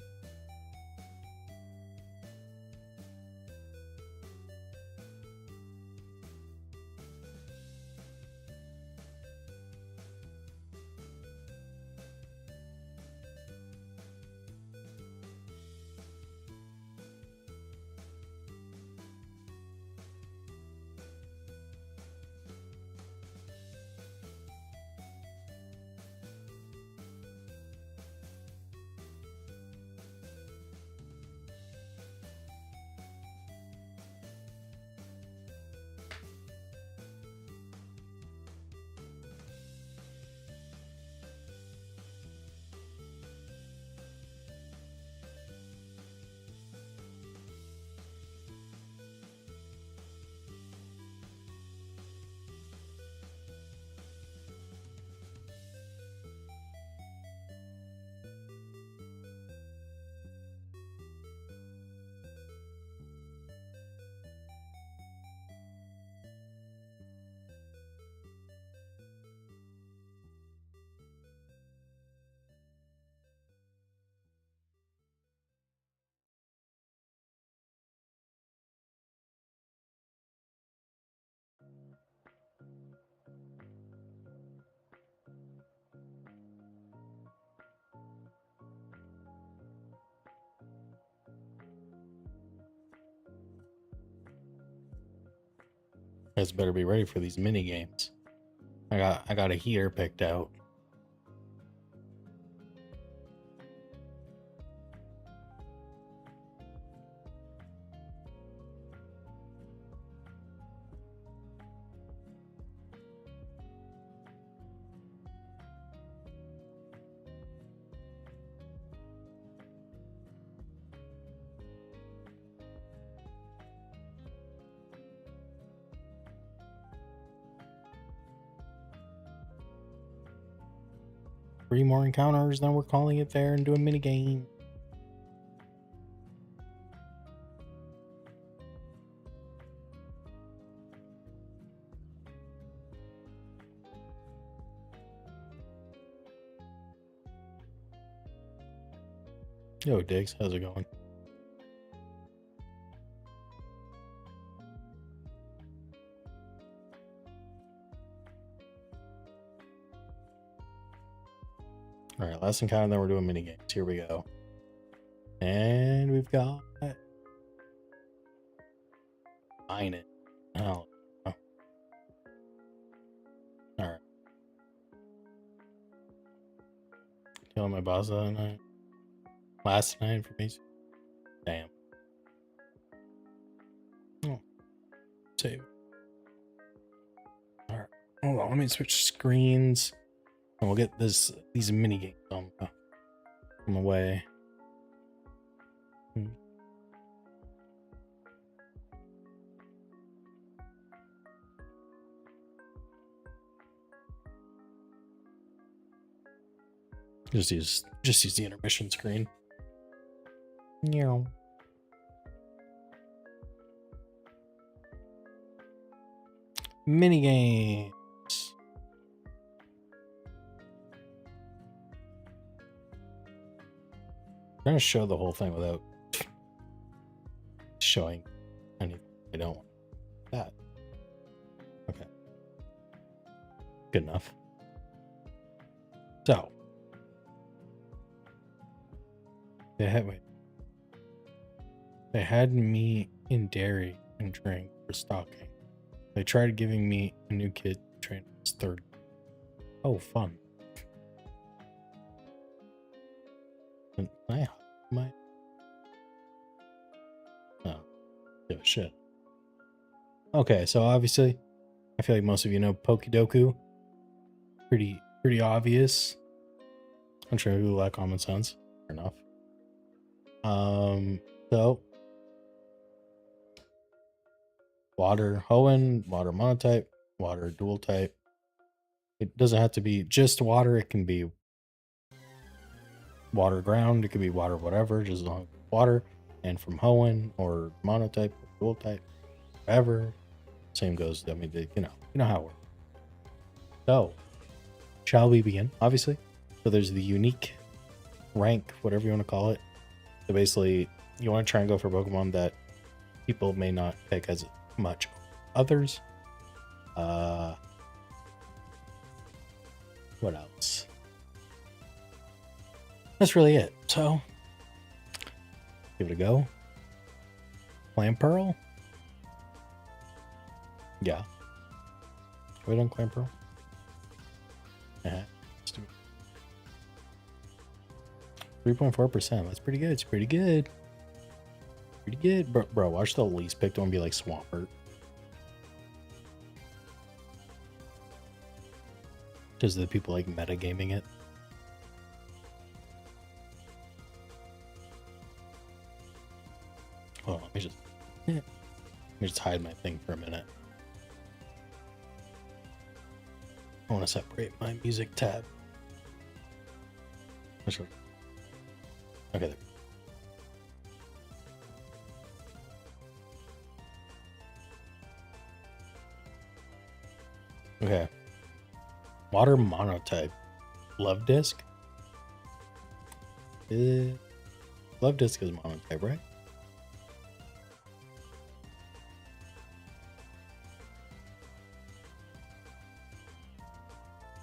You guys better be ready for these mini games. I got a heater picked out. Three more encounters, then we're calling it there and doing mini game. Yo, Diggs, how's it going? All right, last encounter, then we're doing mini games. Here we go. And we've got mine it. Oh. All right. Killing my boss that night. Last night for me. Damn. Oh. Save. All right. Hold on. Let me switch screens. And we'll get these mini games on the way. Just use the intermission screen. Meow. Mini games. I'm trying to show the whole thing without showing anything. I don't want that. Okay. Good enough. So they had meat and dairy and drink for stocking. They tried giving me a new kid to train his third. Oh, fun. And oh, give a shit. Okay, so obviously, I feel like most of you know Pokidoku. Pretty obvious. I'm sure people lack common sense. Fair enough. So water Hoenn, water monotype, water dual type. It doesn't have to be just water, it can be water ground, it could be water whatever, just as long as it's water. And from Hoenn or monotype or dual type, whatever. Same goes, I mean, you know how it works. So, shall we begin? Obviously. So there's the unique rank, whatever you want to call it. So basically, you want to try and go for Pokemon that people may not pick as much others. What else? That's really it. So, give it a go. Clamperl? Yeah. Have we done Clamperl? Yeah. Let's do it. 3.4%. That's pretty good. It's pretty good. Pretty good. Bro, watch the least picked one be like Swampert. Because the people like metagaming it. Oh, let me just hide my thing for a minute. I want to separate my music tab. Okay, there. Okay. Water monotype. Love Disc? Love Disc is monotype, right?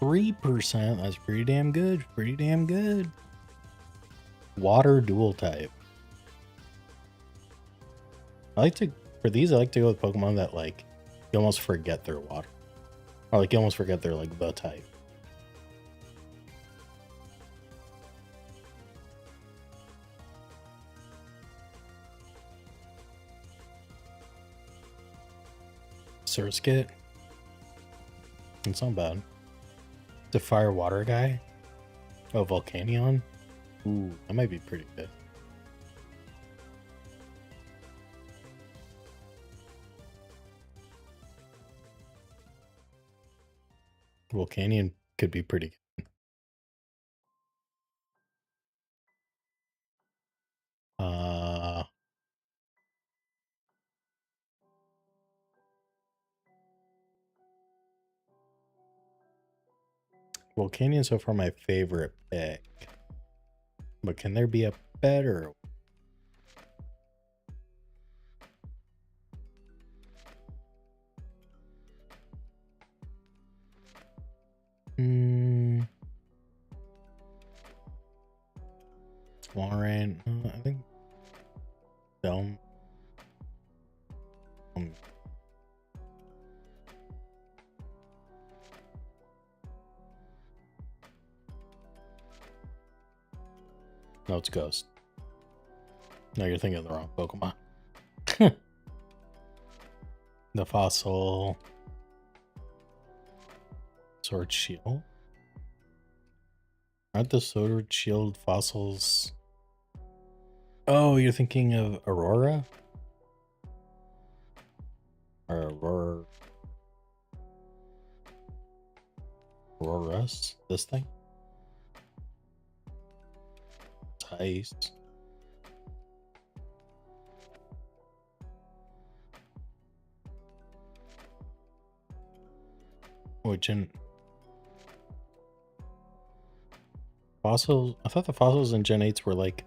%. That's pretty damn good. Pretty damn good. Water dual type. I like to go with Pokemon that like you almost forget they're water. Or like you almost forget they're like the type. Surskit. It's not bad. The fire water guy. Oh, Volcanion. Ooh, that might be pretty good. Volcanion could be pretty good. Volcanion so far my favorite pick. But can there be a better? Walrein, I think Dome. No, it's Ghost. No, you're thinking of the wrong Pokemon. The fossil. Sword Shield. Aren't the Sword Shield fossils? Oh, you're thinking of Aurora? Or Aurora? Aurorus? This thing? ice. Which in fossils, I thought the fossils in Gen 8s were like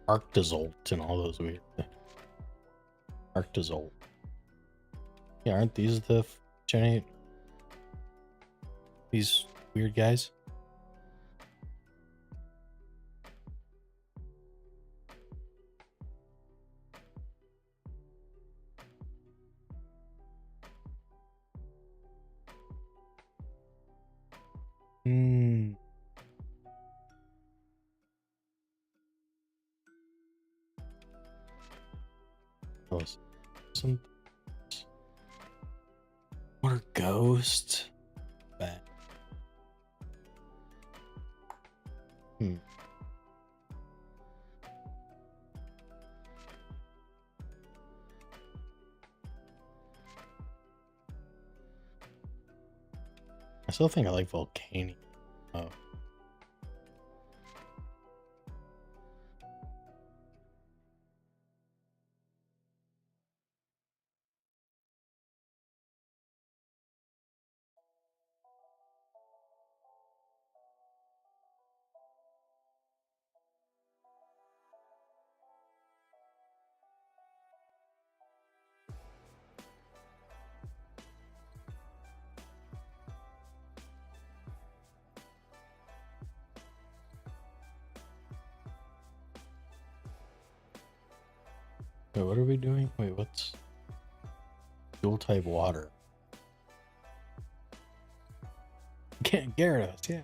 Arctozolt and all those weird Arctozolt. Yeah, aren't these the Gen 8? These weird guys? Hmm. Some what are ghosts? Bad. Hmm. I still think I like Volcanic. Oh. Wait, what are we doing? Wait, what's dual type water? Gyarados, yeah.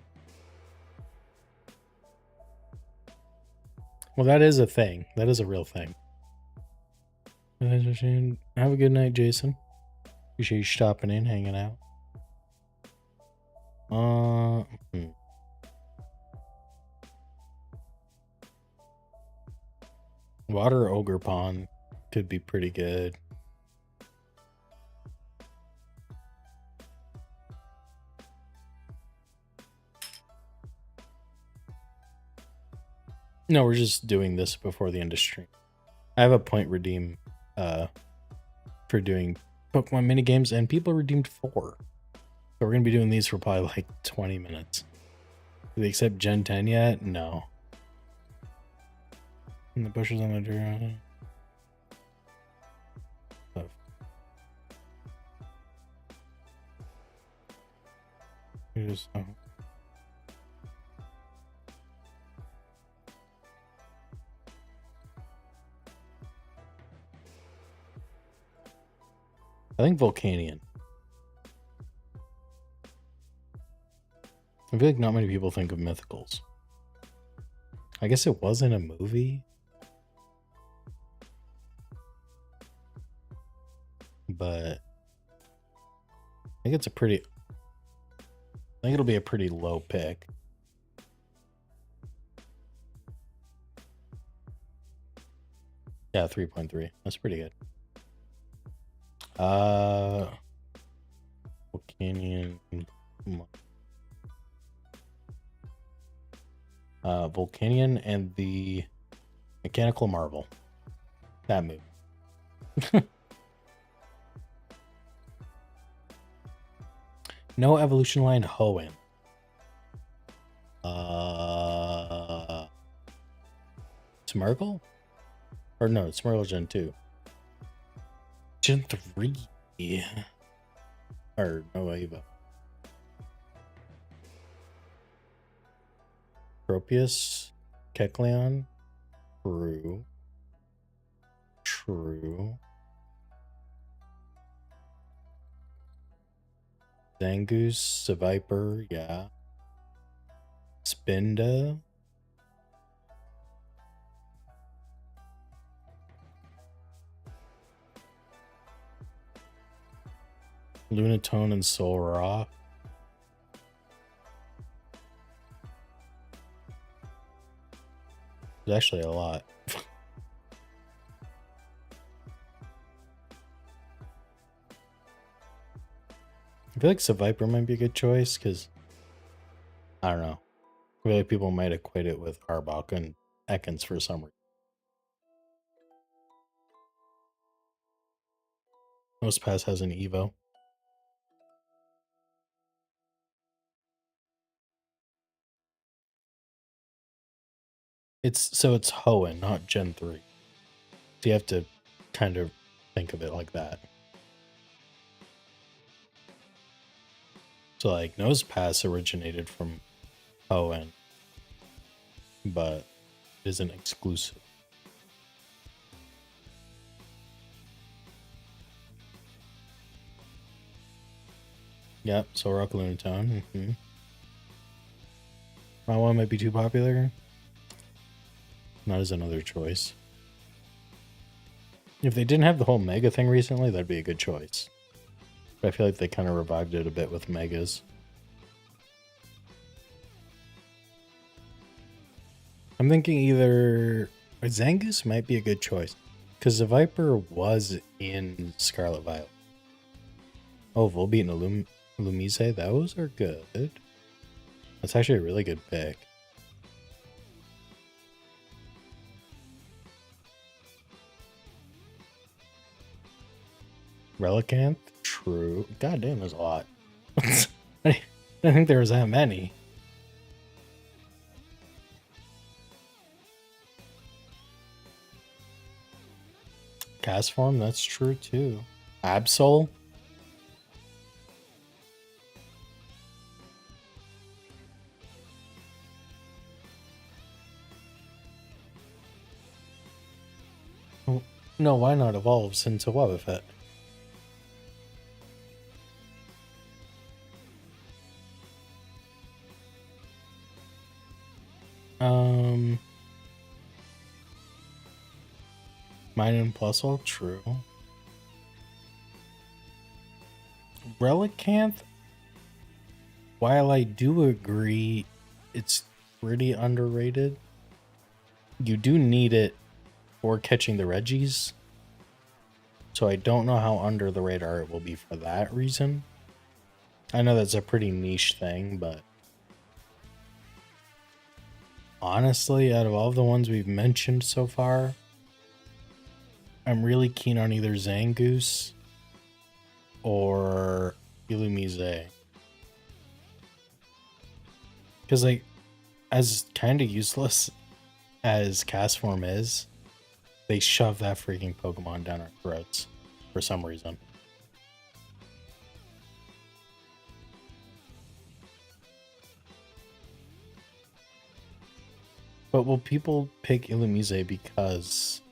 Well, that is a thing. That is a real thing. Have a good night, Jason. Appreciate you stopping in, hanging out. Water Ogre Pond could be pretty good. No, we're just doing this before the end of stream. I have a point redeem for doing Pokemon minigames, and people redeemed 4. So we're going to be doing these for probably like 20 minutes. Do they accept Gen 10 yet? No. And the bushes on the drain. Oh. I think Volcanion. I feel like not many people think of mythicals. I guess it wasn't a movie. But I think it's a pretty... I think it'll be a pretty low pick. Yeah, 3.3. That's pretty good. Volcanion. Volcanion and the Mechanical Marvel. That movie. No evolution line Hoenn. Smirgle? Or no, Smirgle Gen 2. Gen 3. Yeah. Or no Ava. Tropius, Kecleon, true. True. Zangoose, Seviper, yeah. Spinda. Lunatone and Solrock. There's actually a lot. I feel like Seviper might be a good choice because I don't know. I feel like people might equate it with Arbok, and Ekans for some reason. Most pass has an Evo. It's Hoenn, not Gen 3. So you have to kind of think of it like that. So like Nose Pass originated from Hoenn, but it isn't exclusive. Yep, so Rock Lunatone. My one might be too popular. Not as another choice. If they didn't have the whole Mega thing recently, that'd be a good choice. But I feel like they kind of revived it a bit with Megas. I'm thinking either Zangoose might be a good choice. Because the Viper was in Scarlet Violet. Oh, Volbeat and Lumise, those are good. That's actually a really good pick. Relicanth? True. God damn, there's a lot. I didn't think there was that many. Cast form, that's true too. Absol? No, why not evolves into Wobbuffet? Mine and Plusle, true. Relicanth, while I do agree it's pretty underrated, you do need it for catching the Reggies. So I don't know how under the radar it will be for that reason. I know that's a pretty niche thing, but honestly, out of all the ones we've mentioned so far, I'm really keen on either Zangoose or Illumise. Because, like, as kind of useless as Cast Form is, they shove that freaking Pokemon down our throats for some reason. But will people pick Illumise because...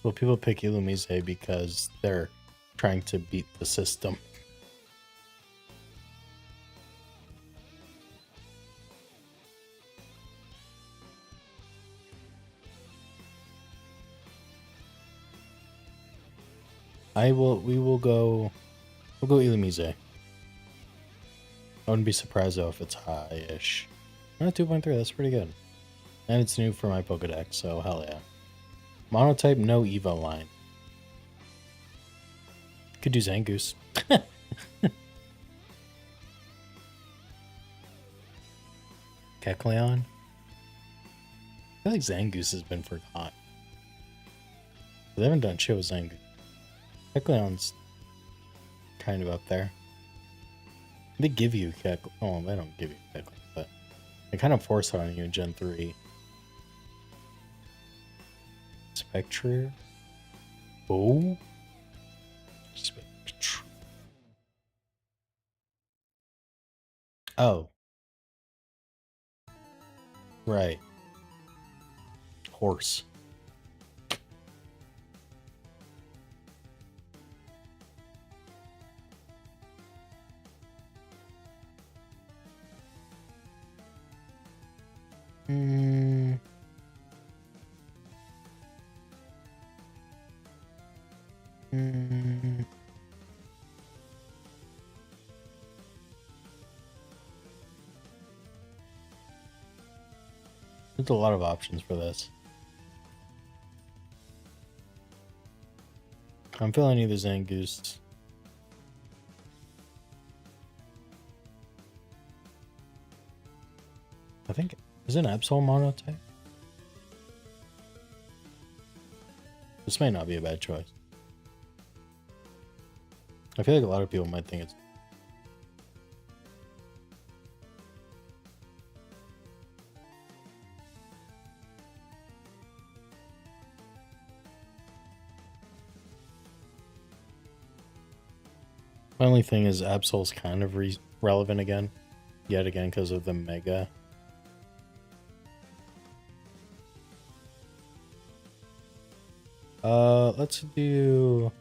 Will people pick Illumise because they're trying to beat the system? We'll go Illumise. I wouldn't be surprised though if it's high-ish. 2.3, that's pretty good. And it's new for my Pokedex, so hell yeah. Monotype, no Evo line. Could do Zangoose. Kecleon? I feel like Zangoose has been forgotten. They haven't done shit with Zangoose. Kecleon's kind of up there. They give you Kecleon. Oh, they don't give you Kecleon, but they kind of force it on you in Gen 3. Spectre? Oh? Spectre. Oh. Right. Horse. There's a lot of options for this. I'm feeling either Zangoose. I think, is it Absol monotype? This may not be a bad choice. I feel like a lot of people might think it's... My only thing is Absol's kind of relevant again. Yet again because of the Mega. Let's do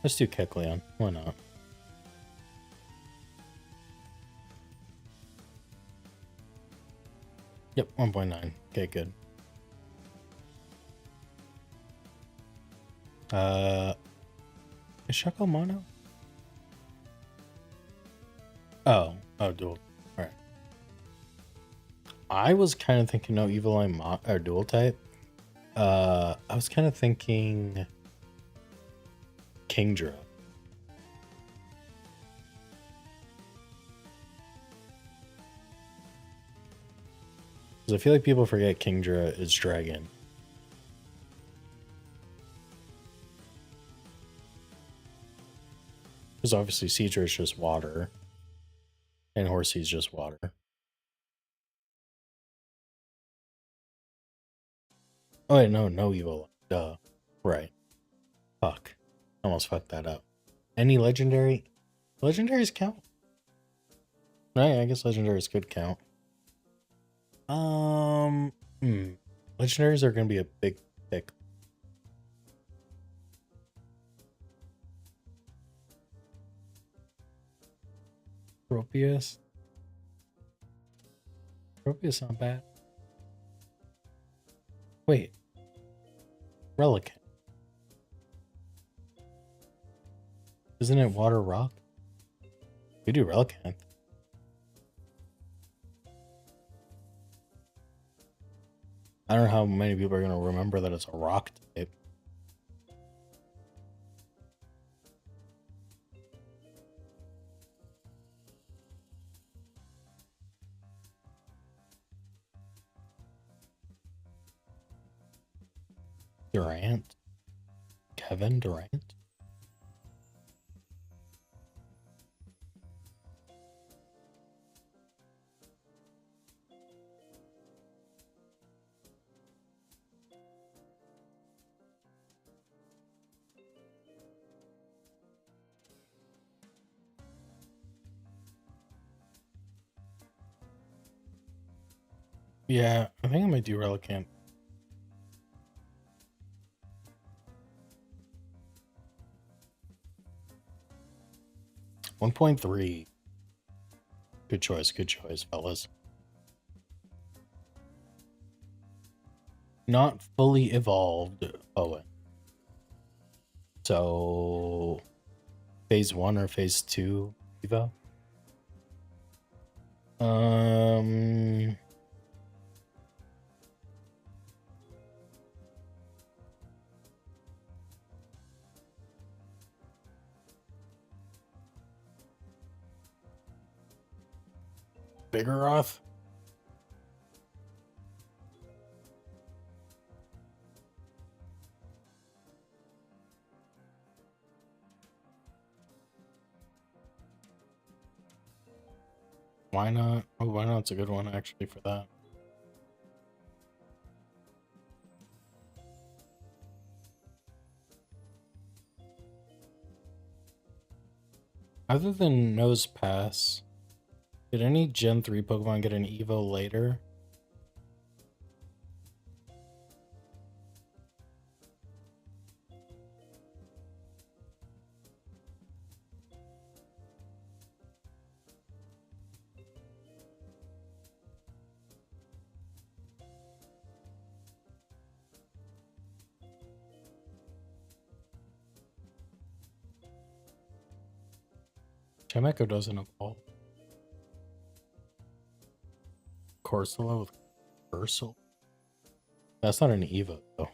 Kecleon. Why not? Yep, 1.9. Okay, good. Is Shuckle mono? Oh, dual. Alright. I was kind of thinking no Eviline or dual type. I was kind of thinking Kingdra. Because I feel like people forget Kingdra is dragon. Because obviously Seadra is just water. And Horsey's just water. Oh wait, no evil. Duh. Right. Fuck. Almost fucked that up. Any legendary? Legendaries count? Right, I guess legendaries could count. Legendaries are gonna be a big pick. Tropius? Tropius not bad. Wait. Relicanth. Isn't it water rock? We do Relicanth. I don't know how many people are going to remember that it's a rock type. Durant? Kevin Durant? Yeah, I think I might do Relicanth. $1.3. Good choice, fellas. Not fully evolved Owen. So, phase 1 or phase 2 Evo? Vigoroth? Why not? Oh, why not? It's a good one actually for that. Other than Nose Pass, did any Gen 3 Pokemon get an Evo later? Chimecho doesn't evolve. Corsola with Ursel? That's not an Evo, though.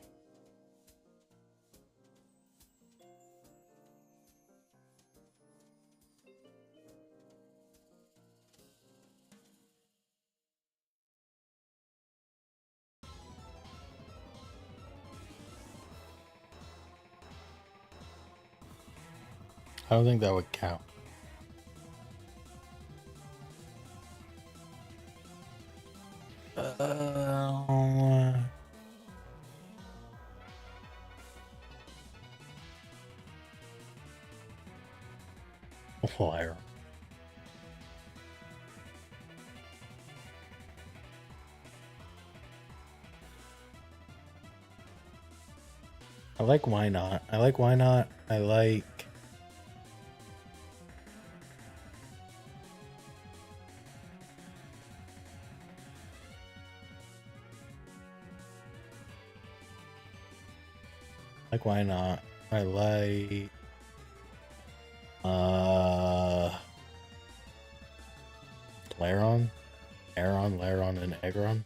I don't think that would count. Liar. I like why not. I like why not. I like why not. I like Laron, Laron, and Aggron.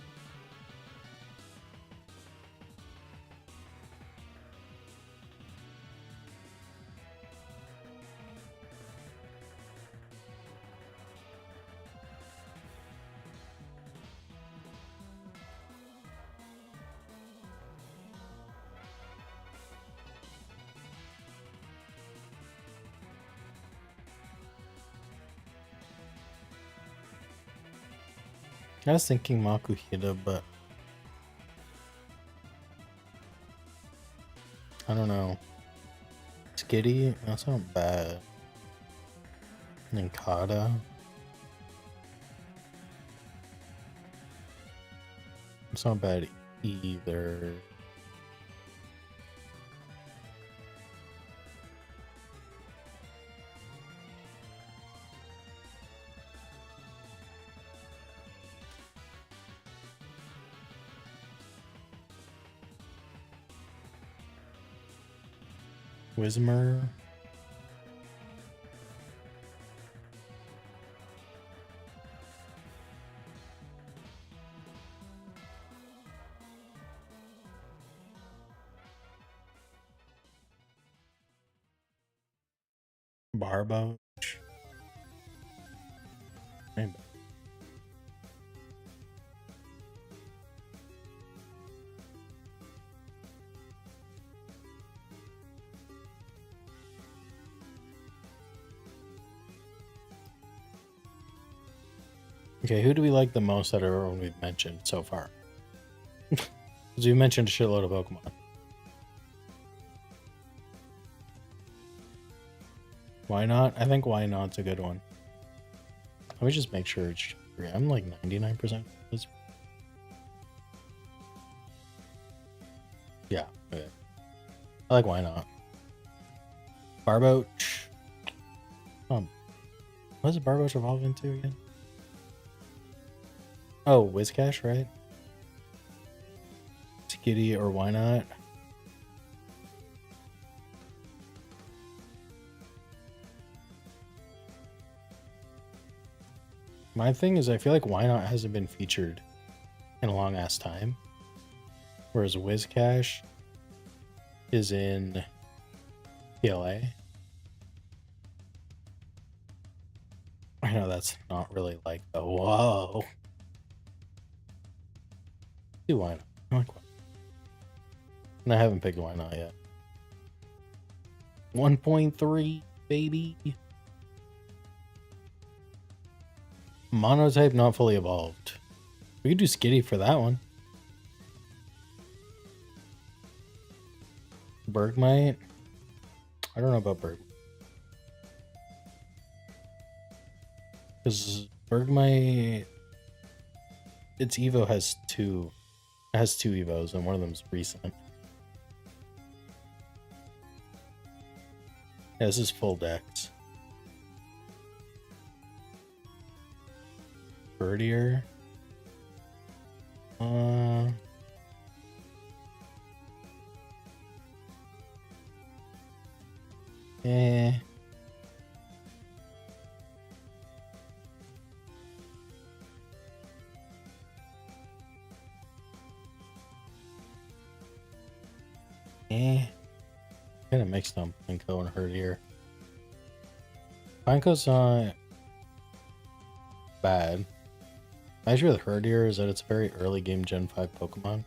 I was thinking Makuhita, but I don't know. Skitty, that's not bad. Ninkata. It's not bad either. Whismer. Barbo. Maybe. Okay, who do we like the most out of everyone we've mentioned so far? Because we mentioned a shitload of Pokemon. Why not? I think why not's a good one. Let me just make sure it's free. I'm like 99%. Yeah, okay. I like why not. Barboach. What does Barboach evolve into again? Oh, Whiscash, right? Skitty or why not? My thing is, I feel like why not hasn't been featured in a long ass time, whereas Whiscash is in PLA. I know that's not really like the whoa. Do why not? I like why. And I haven't picked why not yet. 1.3, baby. Monotype not fully evolved. We could do Skitty for that one. Bergmite. I don't know about Bergmite. Because Bergmite, its Evo has two. It has two Evos, and one of them's recent. Yeah, this is full dex. Birdier. Eh. Kind of mixed on Pineco and Herdier. Pineco's not bad. My issue with Herdier is that it's a very early game Gen 5 Pokemon.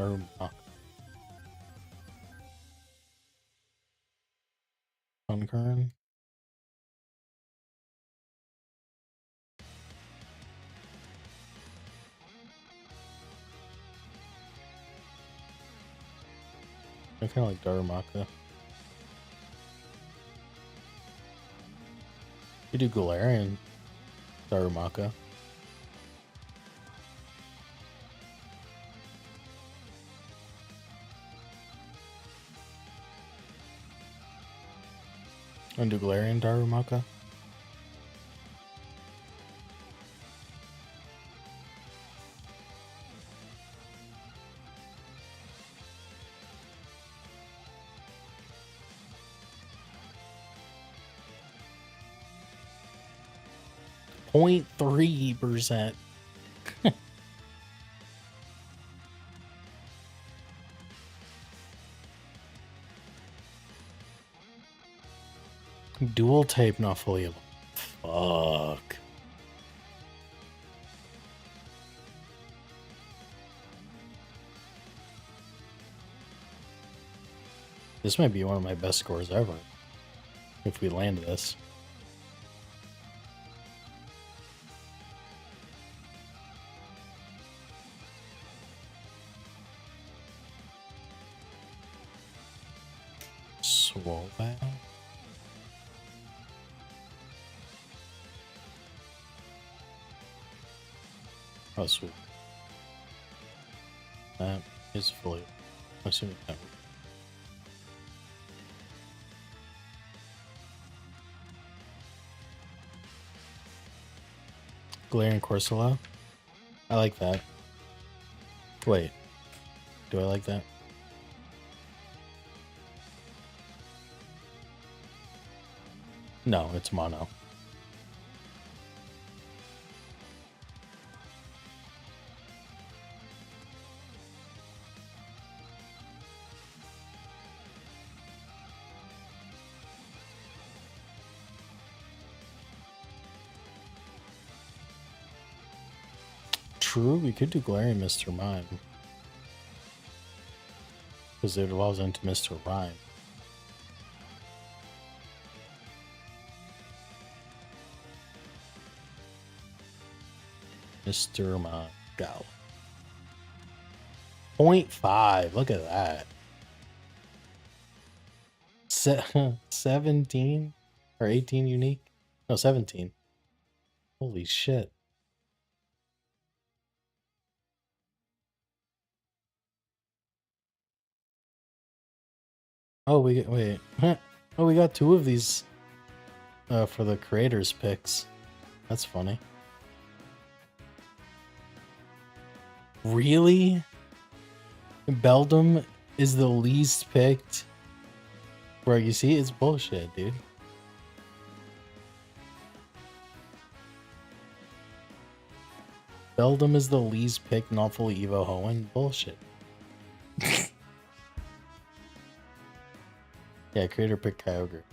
Darumaka. Sunkern. I kind of like Darumaka. You do Galarian Darumaka. And do Galarian Darumaka. .3%. Dual type not fully evolved. Fuck. This might be one of my best scores ever. If we land this. Swolback. Oh, sweet. That is fully. I'm assuming that. Galarian Corsola. I like that. Wait. Do I like that? No, it's mono. True, we could do Galarian Mr. Mime. Because it evolves into Mr. Rhyme. Mr. Mime. Go. 0.5. Look at that. 17 or 18 unique? No, 17. Holy shit. Oh, wait. Oh, we got 2 of these for the creators picks. That's funny. Really? Beldum is the least picked? Bro, you see, it's bullshit, dude. Beldum is the least picked, not fully Evo Hoenn? Bullshit. Yeah, creator pick Kyogre.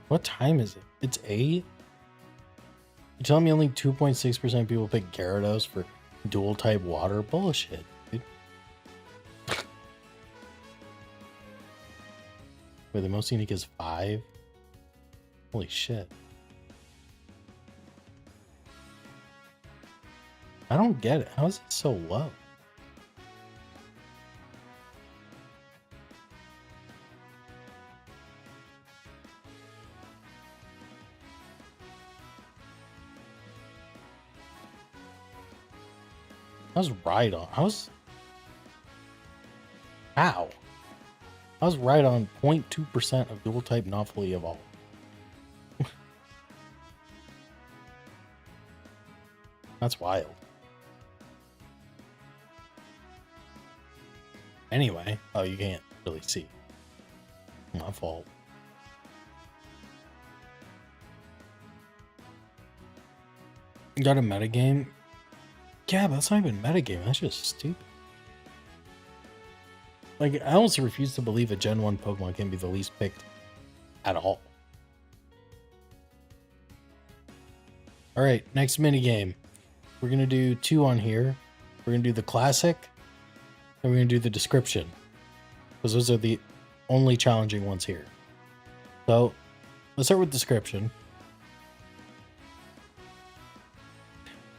What time is it? It's 8? You're telling me only 2.6% of people pick Gyarados for dual type water? Bullshit, dude. Wait, the most unique is 5? Holy shit. I don't get it. How is it so low? I was right on. How? I was right on 0.2% of dual type not fully evolved. That's wild. Anyway, oh, you can't really see. My fault. You got a metagame? Yeah, but that's not even metagame. That's just stupid. Like, I almost refuse to believe a Gen 1 Pokemon can be the least picked at all. All right, next mini game. We're gonna do 2 on here. We're gonna do the classic, and we're gonna do the description, because those are the only challenging ones here. So let's start with description.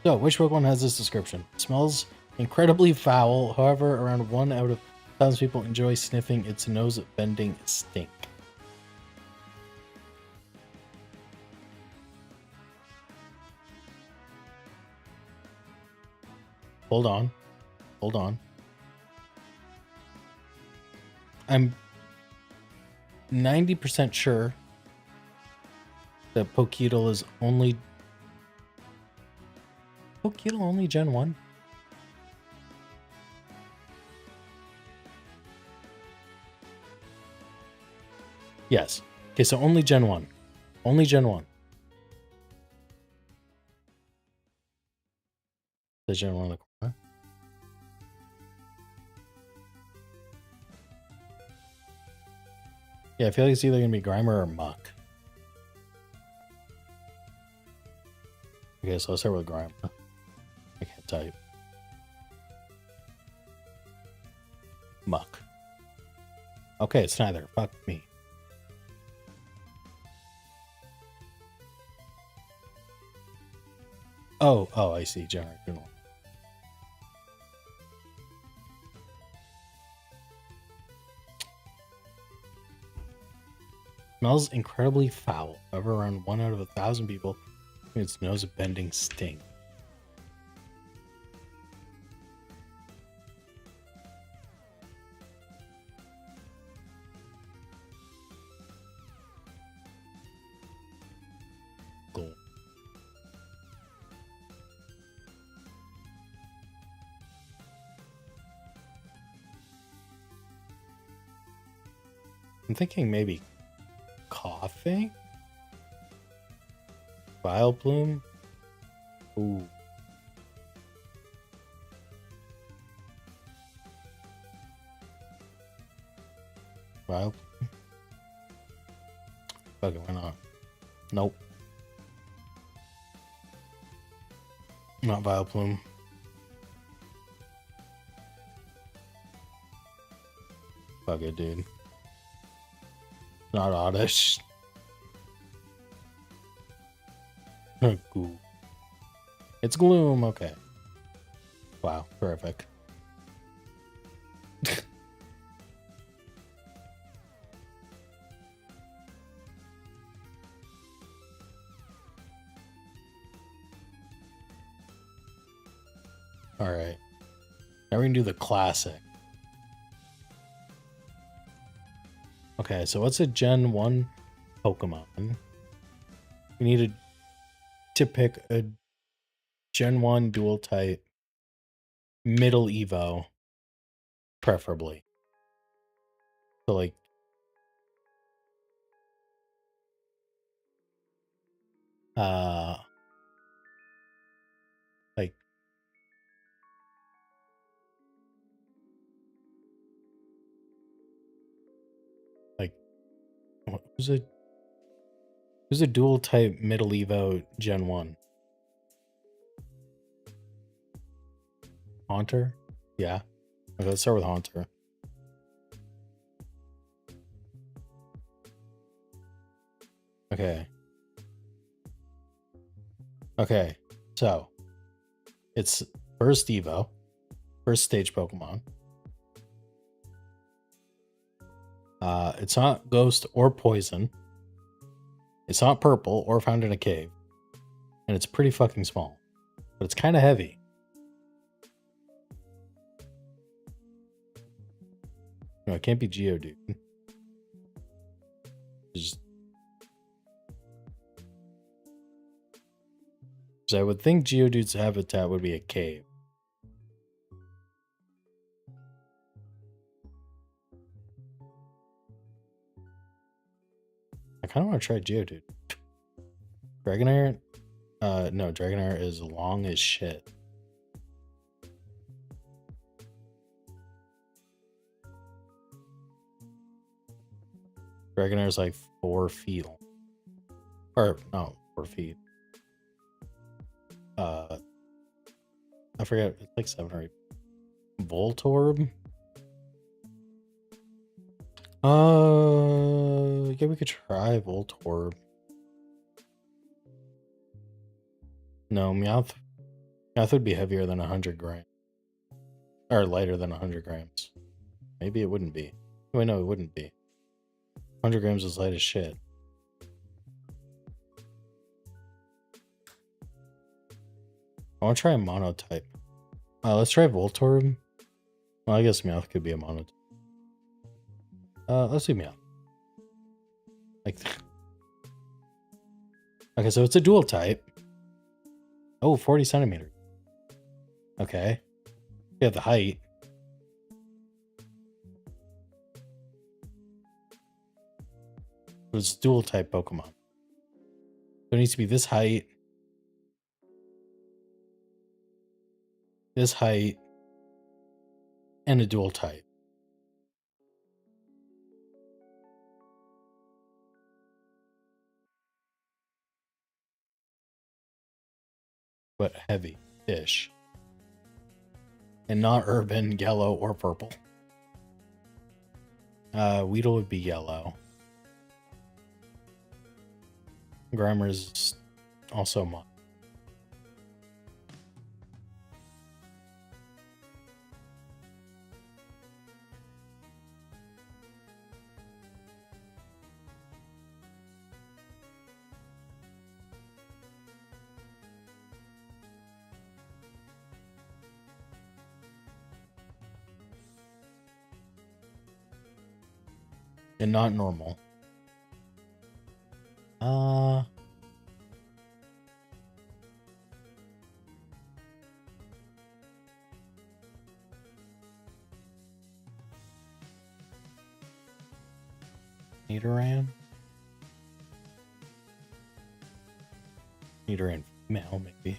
So which Pokemon has this description? Smells incredibly foul. However, around 1 out of 1,000 people enjoy sniffing its nose-bending stink. Hold on. Hold on. I'm 90% sure that Pokédex is only... Pokédex only Gen 1? Yes. Okay, so only Gen 1. Only Gen 1. The Gen 1 in the corner. Yeah, I feel like it's either going to be Grimer or Muck. Okay, so let's start with Grimer. I can't type. Muck. Okay, it's neither. Fuck me. Oh, I see. Generation 1. Smells incredibly foul. However, around 1 out of 1,000 people, its nose bending stink. Cool. I'm thinking maybe coughing? Vile plume? Ooh. Vile plume? Fuck it, why not? Nope. Not Vile plume. Fuck it, dude. Not Oddish. Cool. It's Gloom, okay. Wow, terrific. Alright. Now we're gonna do the classic. Okay, so what's a Gen 1 Pokemon? We needed to pick a Gen 1 dual type middle Evo, preferably. So like like who's a dual type middle Evo Gen 1? Haunter? Yeah. Okay, let's start with Haunter. Okay. Okay, so it's first Evo, first stage Pokemon. It's not Ghost or Poison. It's not purple or found in a cave. And it's pretty fucking small. But it's kind of heavy. No, it can't be Geodude. Just... So I would think Geodude's habitat would be a cave. I kind of want to try Geodude. Dragonair? No, Dragonair is long as shit. Dragonair is like 4 feet long. Or, no, 4 feet. I forget, it's like 7 or 8. Voltorb? Yeah, we could try Voltorb. No, Meowth would be heavier than 100 grams. Or lighter than 100 grams. Maybe it wouldn't be. Wait, no, it wouldn't be. 100 grams is light as shit. I want to try a monotype. Let's try Voltorb. Well, I guess Meowth could be a monotype. Let's do Meowth. Like that. Okay, so it's a dual type. Oh, 40 centimeters. Okay. We have the height. It's dual type Pokemon. So it needs to be this height. This height. And a dual type. But heavy-ish. And not urban, yellow, or purple. Weedle would be yellow. Grimer is also mono. And not normal. Nidoran? Nidoran female, maybe.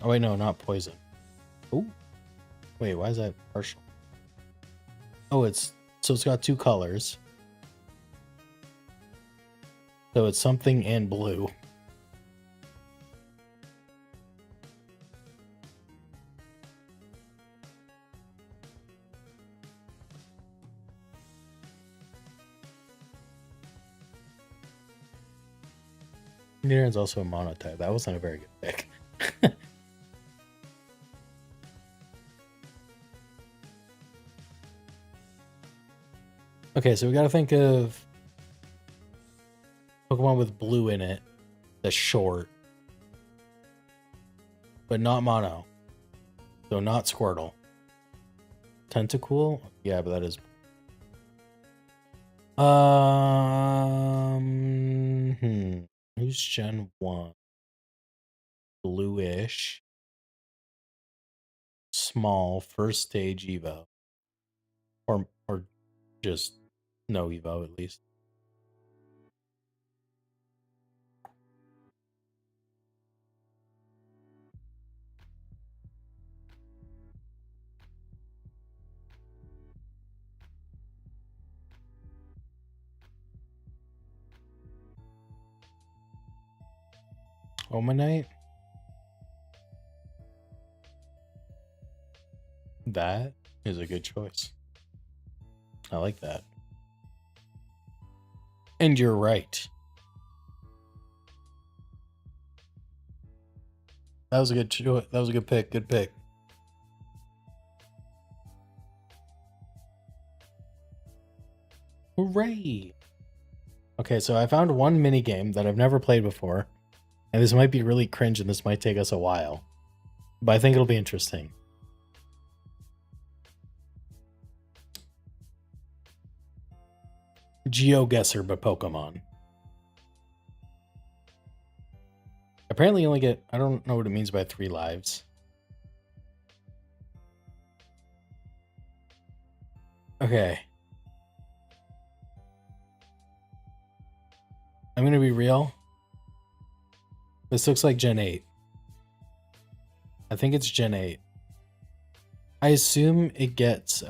Oh, wait, no, not poison. Oh, wait, why is that partial? Oh, it's got 2 colors. So it's something and blue. Nidoran's also a monotype. That wasn't a very good pick. Okay, so we gotta think of Pokemon with blue in it that's short. But not mono. So not Squirtle. Tentacool? Yeah, but that is... Who's Gen 1? Bluish. Small, first stage Evo. Or just no Evo, at least. Omanite? That is a good choice. I like that. And you're right. That was a good choice. That was a good pick. Good pick. Hooray! Okay, so I found one mini game that I've never played before. And this might be really cringe and this might take us a while. But I think it'll be interesting. GeoGuessr, but Pokemon. Apparently you only get... I don't know what it means by 3 lives. Okay. I'm gonna be real. This looks like Gen 8. I think it's Gen 8. I assume it gets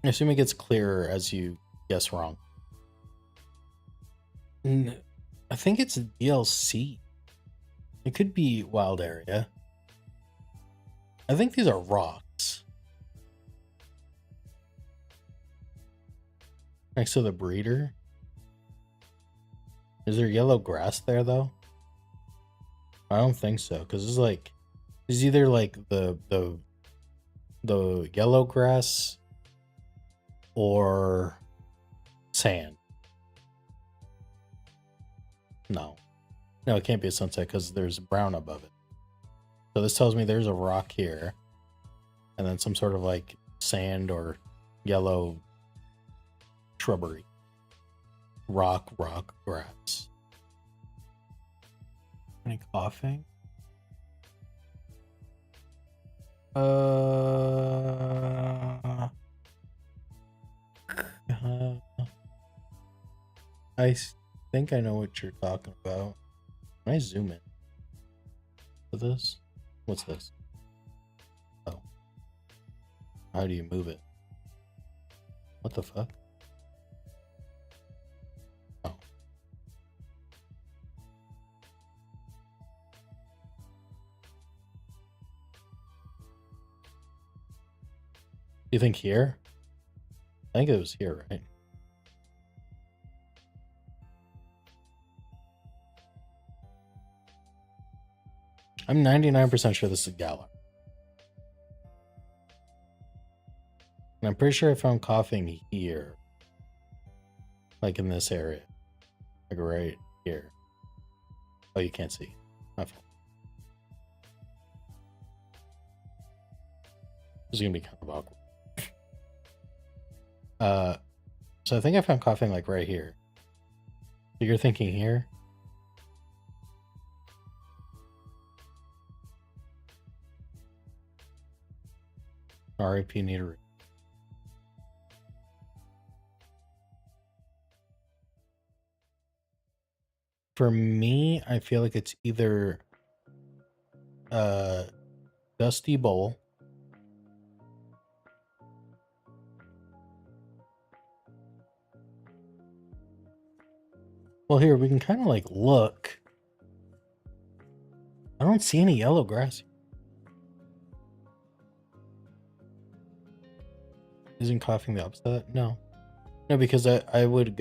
I assume it gets clearer as you guess wrong. I think it's a DLC. It could be wild area. I think these are rocks. Next to the breeder. Is there yellow grass there though? I don't think so, because it's like it's either like the yellow grass or sand. No, it can't be a sunset because there's brown above it. So this tells me there's a rock here, and then some sort of like sand or yellow shrubbery. Rock, grass. Any coughing? I think I know what you're talking about. Can I zoom in to this? What's this? Oh. How do you move it? What the fuck? Oh. You think here? I think it was here, right? I'm 99% sure this is Galar. And I'm pretty sure I found coughing here. Like in this area. Like right here. Oh, you can't see. My fault. This is gonna be kind of awkward. So I think I found coughing like right here. So you're thinking here? RIP Neater. For me, I feel like it's either Dusty Bowl. Well, here we can kind of like look. I don't see any yellow grass. Isn't coughing the opposite of that? No, because I would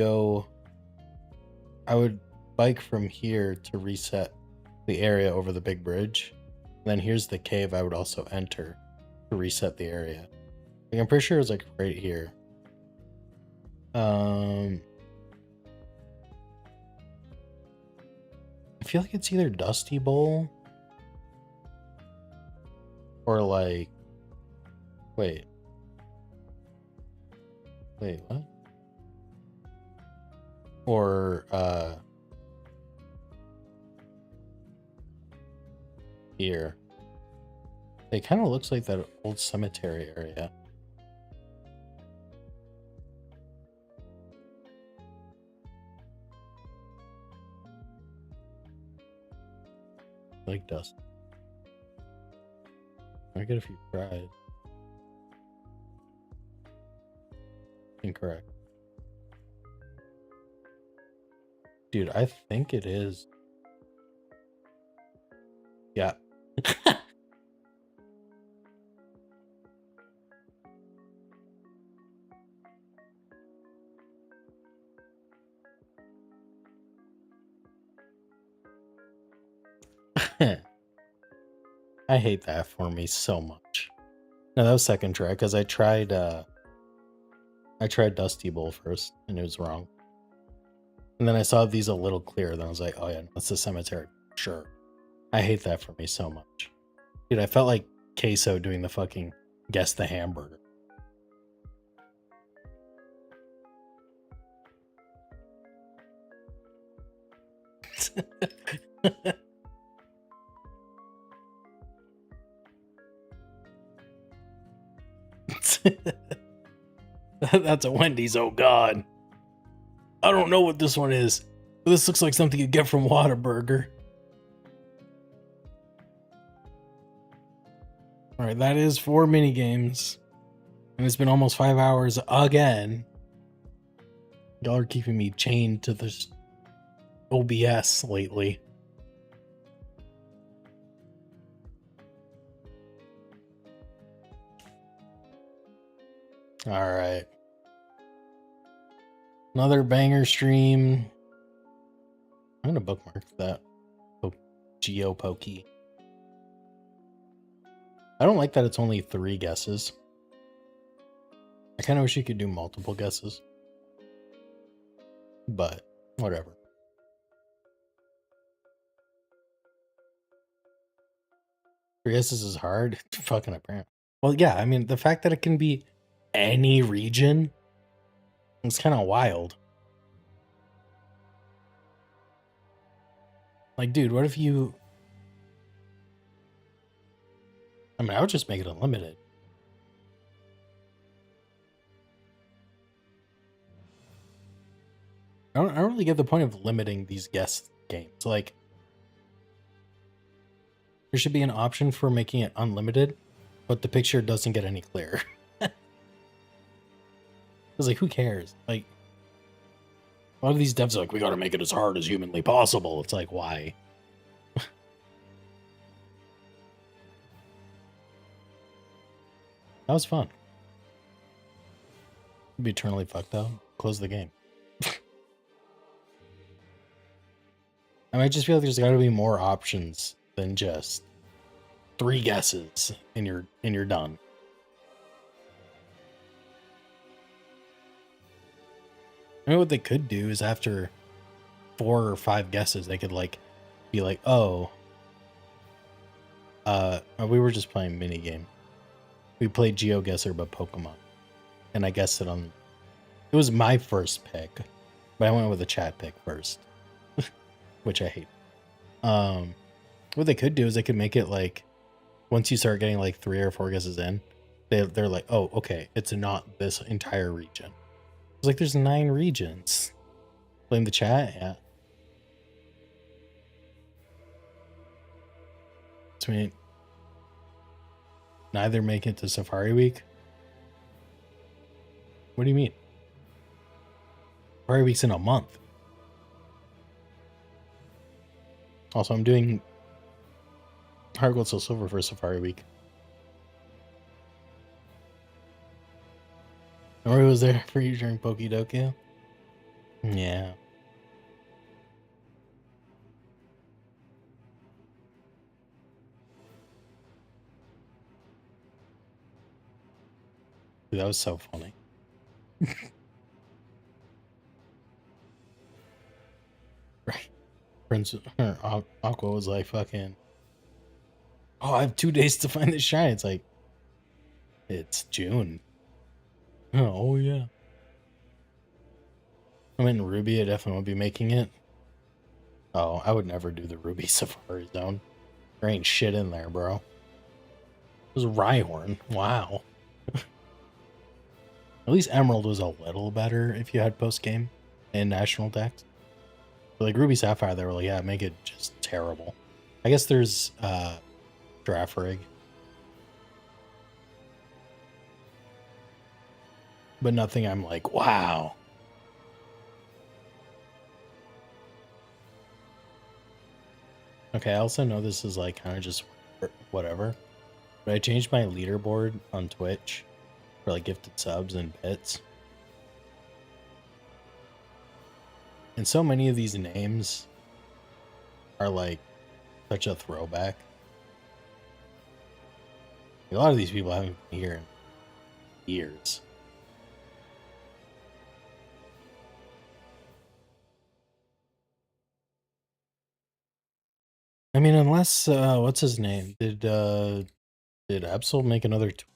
bike from here to reset the area over the big bridge. And then here's the cave I would also enter to reset the area. Like, I'm pretty sure it was like right here. I feel like it's either Dusty Bowl or like, wait, what? Or here. It kind of looks like that old cemetery area. Like dust. I get a few tries. Incorrect. Dude, I think it is. Yeah. I hate that for me so much. No, that was second try because I tried Dusty Bowl first and it was wrong. And then I saw these a little clearer, then I was like, oh yeah, that's the cemetery. Sure. I hate that for me so much. Dude, I felt like Queso doing the fucking guess the hamburger. That's a Wendy's, oh god. I don't know what this one is, but this looks like something you get from Whataburger. Alright, that is 4 mini games. And it's been almost 5 hours again. Y'all are keeping me chained to this OBS lately. All right. Another banger stream. I'm gonna bookmark that. Geopokey. I don't like that it's only 3 guesses. I kind of wish you could do multiple guesses. But whatever. 3 guesses is hard. It's fucking apparent. Well, yeah, I mean, the fact that it can be any region, it's kind of wild. Like, dude, what if you... I mean, I would just make it unlimited. I don't really get the point of limiting these guess games. Like, there should be an option for making it unlimited, but the picture doesn't get any clearer. It's like, who cares? Like, a lot of these devs are like, we gotta make it as hard as humanly possible. It's like, why? That was fun. It'd be eternally fucked though. Close the game. I mean, I just feel like there's gotta be more options than just 3 guesses and you're done. I mean, what they could do is after 4 or 5 guesses, they could like be like, oh, we were just playing mini game. We played GeoGuessr but Pokemon, and I guessed it on. It was my first pick, but I went with a chat pick first, which I hate. What they could do is they could make it like, once you start getting like 3 or 4 guesses in, they're like, oh, okay, it's not this entire region. It's like there's 9 regions. Blame the chat, yeah. Sweet. Neither make it to Safari Week. What do you mean? Safari Week's in a month. Also, I'm doing Heart Gold Soul Silver for Safari Week. Nori was there for you during Pokidoku? Yeah. Dude, that was so funny. Right. Prince Aqua was like, fucking, oh, I have 2 days to find this shine. It's like, it's June. Oh, yeah. I mean, Ruby, I definitely would be making it. Oh, I would never do the Ruby Safari Zone. There ain't shit in there, bro. It was Rhyhorn. Wow. At least Emerald was a little better if you had post-game and national decks. But like Ruby Sapphire, they were like, yeah, make it just terrible. I guess there's Draft Rig. But nothing I'm like, wow. Okay, I also know this is like kind of just whatever. But I changed my leaderboard on Twitch for like gifted subs and bits. And so many of these names are like such a throwback. A lot of these people haven't been here in years. I mean, unless what's his name? Did Absol make another tweet?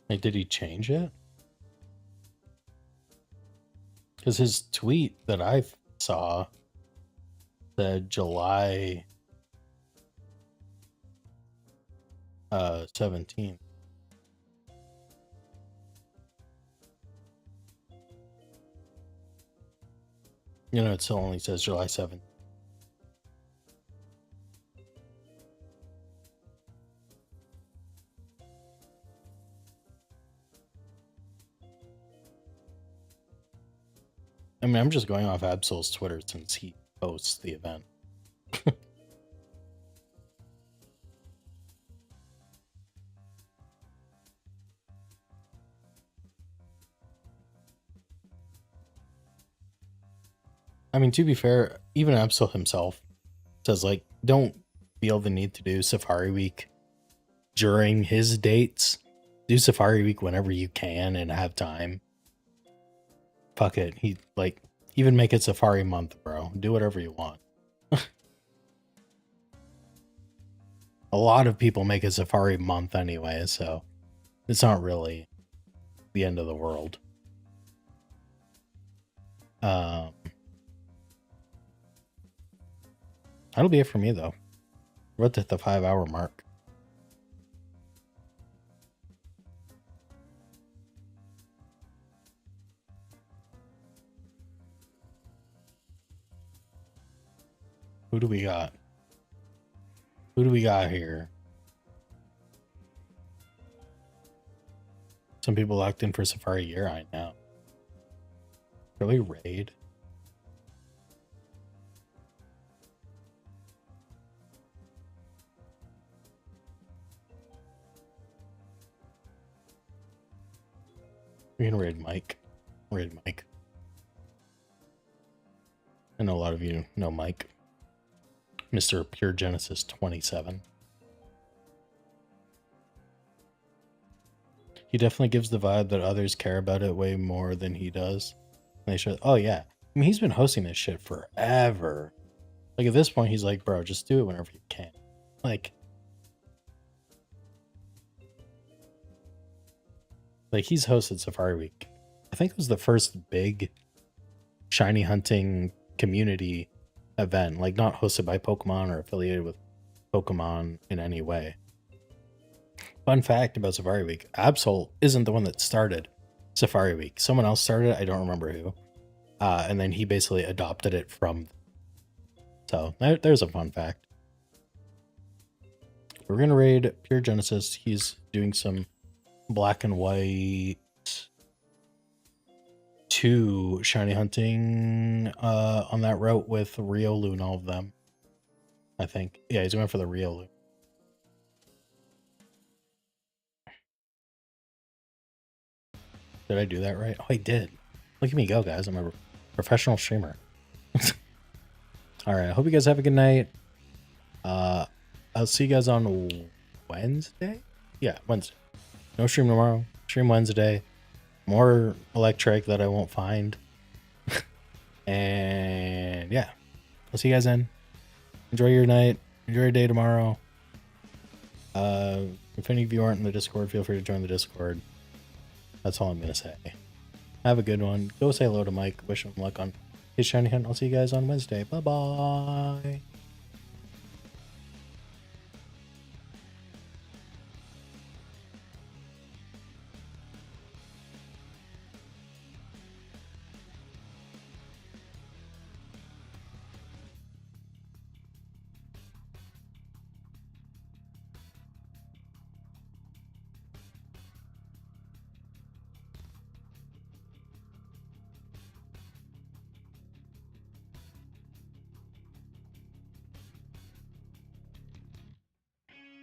Like, did he change it? Because his tweet that I saw said July 17th. You know, it still only says July 7th. I mean, I'm just going off Absol's Twitter since he posts the event. I mean, to be fair, even Absol himself says, like, don't feel the need to do Safari Week during his dates. Do Safari Week whenever you can and have time. Fuck it. He, like, even make it Safari Month, bro. Do whatever you want. A lot of people make it Safari Month anyway, so it's not really the end of the world. That'll be it for me, though. We're about to hit the 5-hour mark. Who do we got? Who do we got here? Some people locked in for Safari Year, I know. Really raid? We're gonna raid Mike. Raid Mike. I know a lot of you know Mike. Mr. Pure Genesis 27. He definitely gives the vibe that others care about it way more than he does. And they should. Oh yeah, I mean, he's been hosting this shit forever. Like, at this point, he's like, bro, just do it whenever you can. Like he's hosted Safari Week. I think it was the first big shiny hunting community event, like not hosted by Pokemon or affiliated with Pokemon in any way. Fun fact about Safari Week, Absol isn't the one that started Safari Week. Someone else started it, I don't remember who. And then he basically adopted it from. So there's a fun fact. We're going to raid Pure Genesis. He's doing some black and white 2 shiny hunting on that route with Riolu and all of them. I think. Yeah, he's going for the Riolu. Did I do that right? Oh, I did. Look at me go, guys. I'm a professional streamer. All right. I hope you guys have a good night. I'll see you guys on Wednesday. Yeah, Wednesday. No stream tomorrow. Stream Wednesday. More Electrike that I won't find. And yeah, I'll see you guys then. Enjoy your night. Enjoy your day tomorrow. If any of you aren't in the Discord, feel free to join the Discord. That's all I'm going to say. Have a good one. Go say hello to Mike. Wish him luck on his shiny hunt. I'll see you guys on Wednesday. Bye-bye.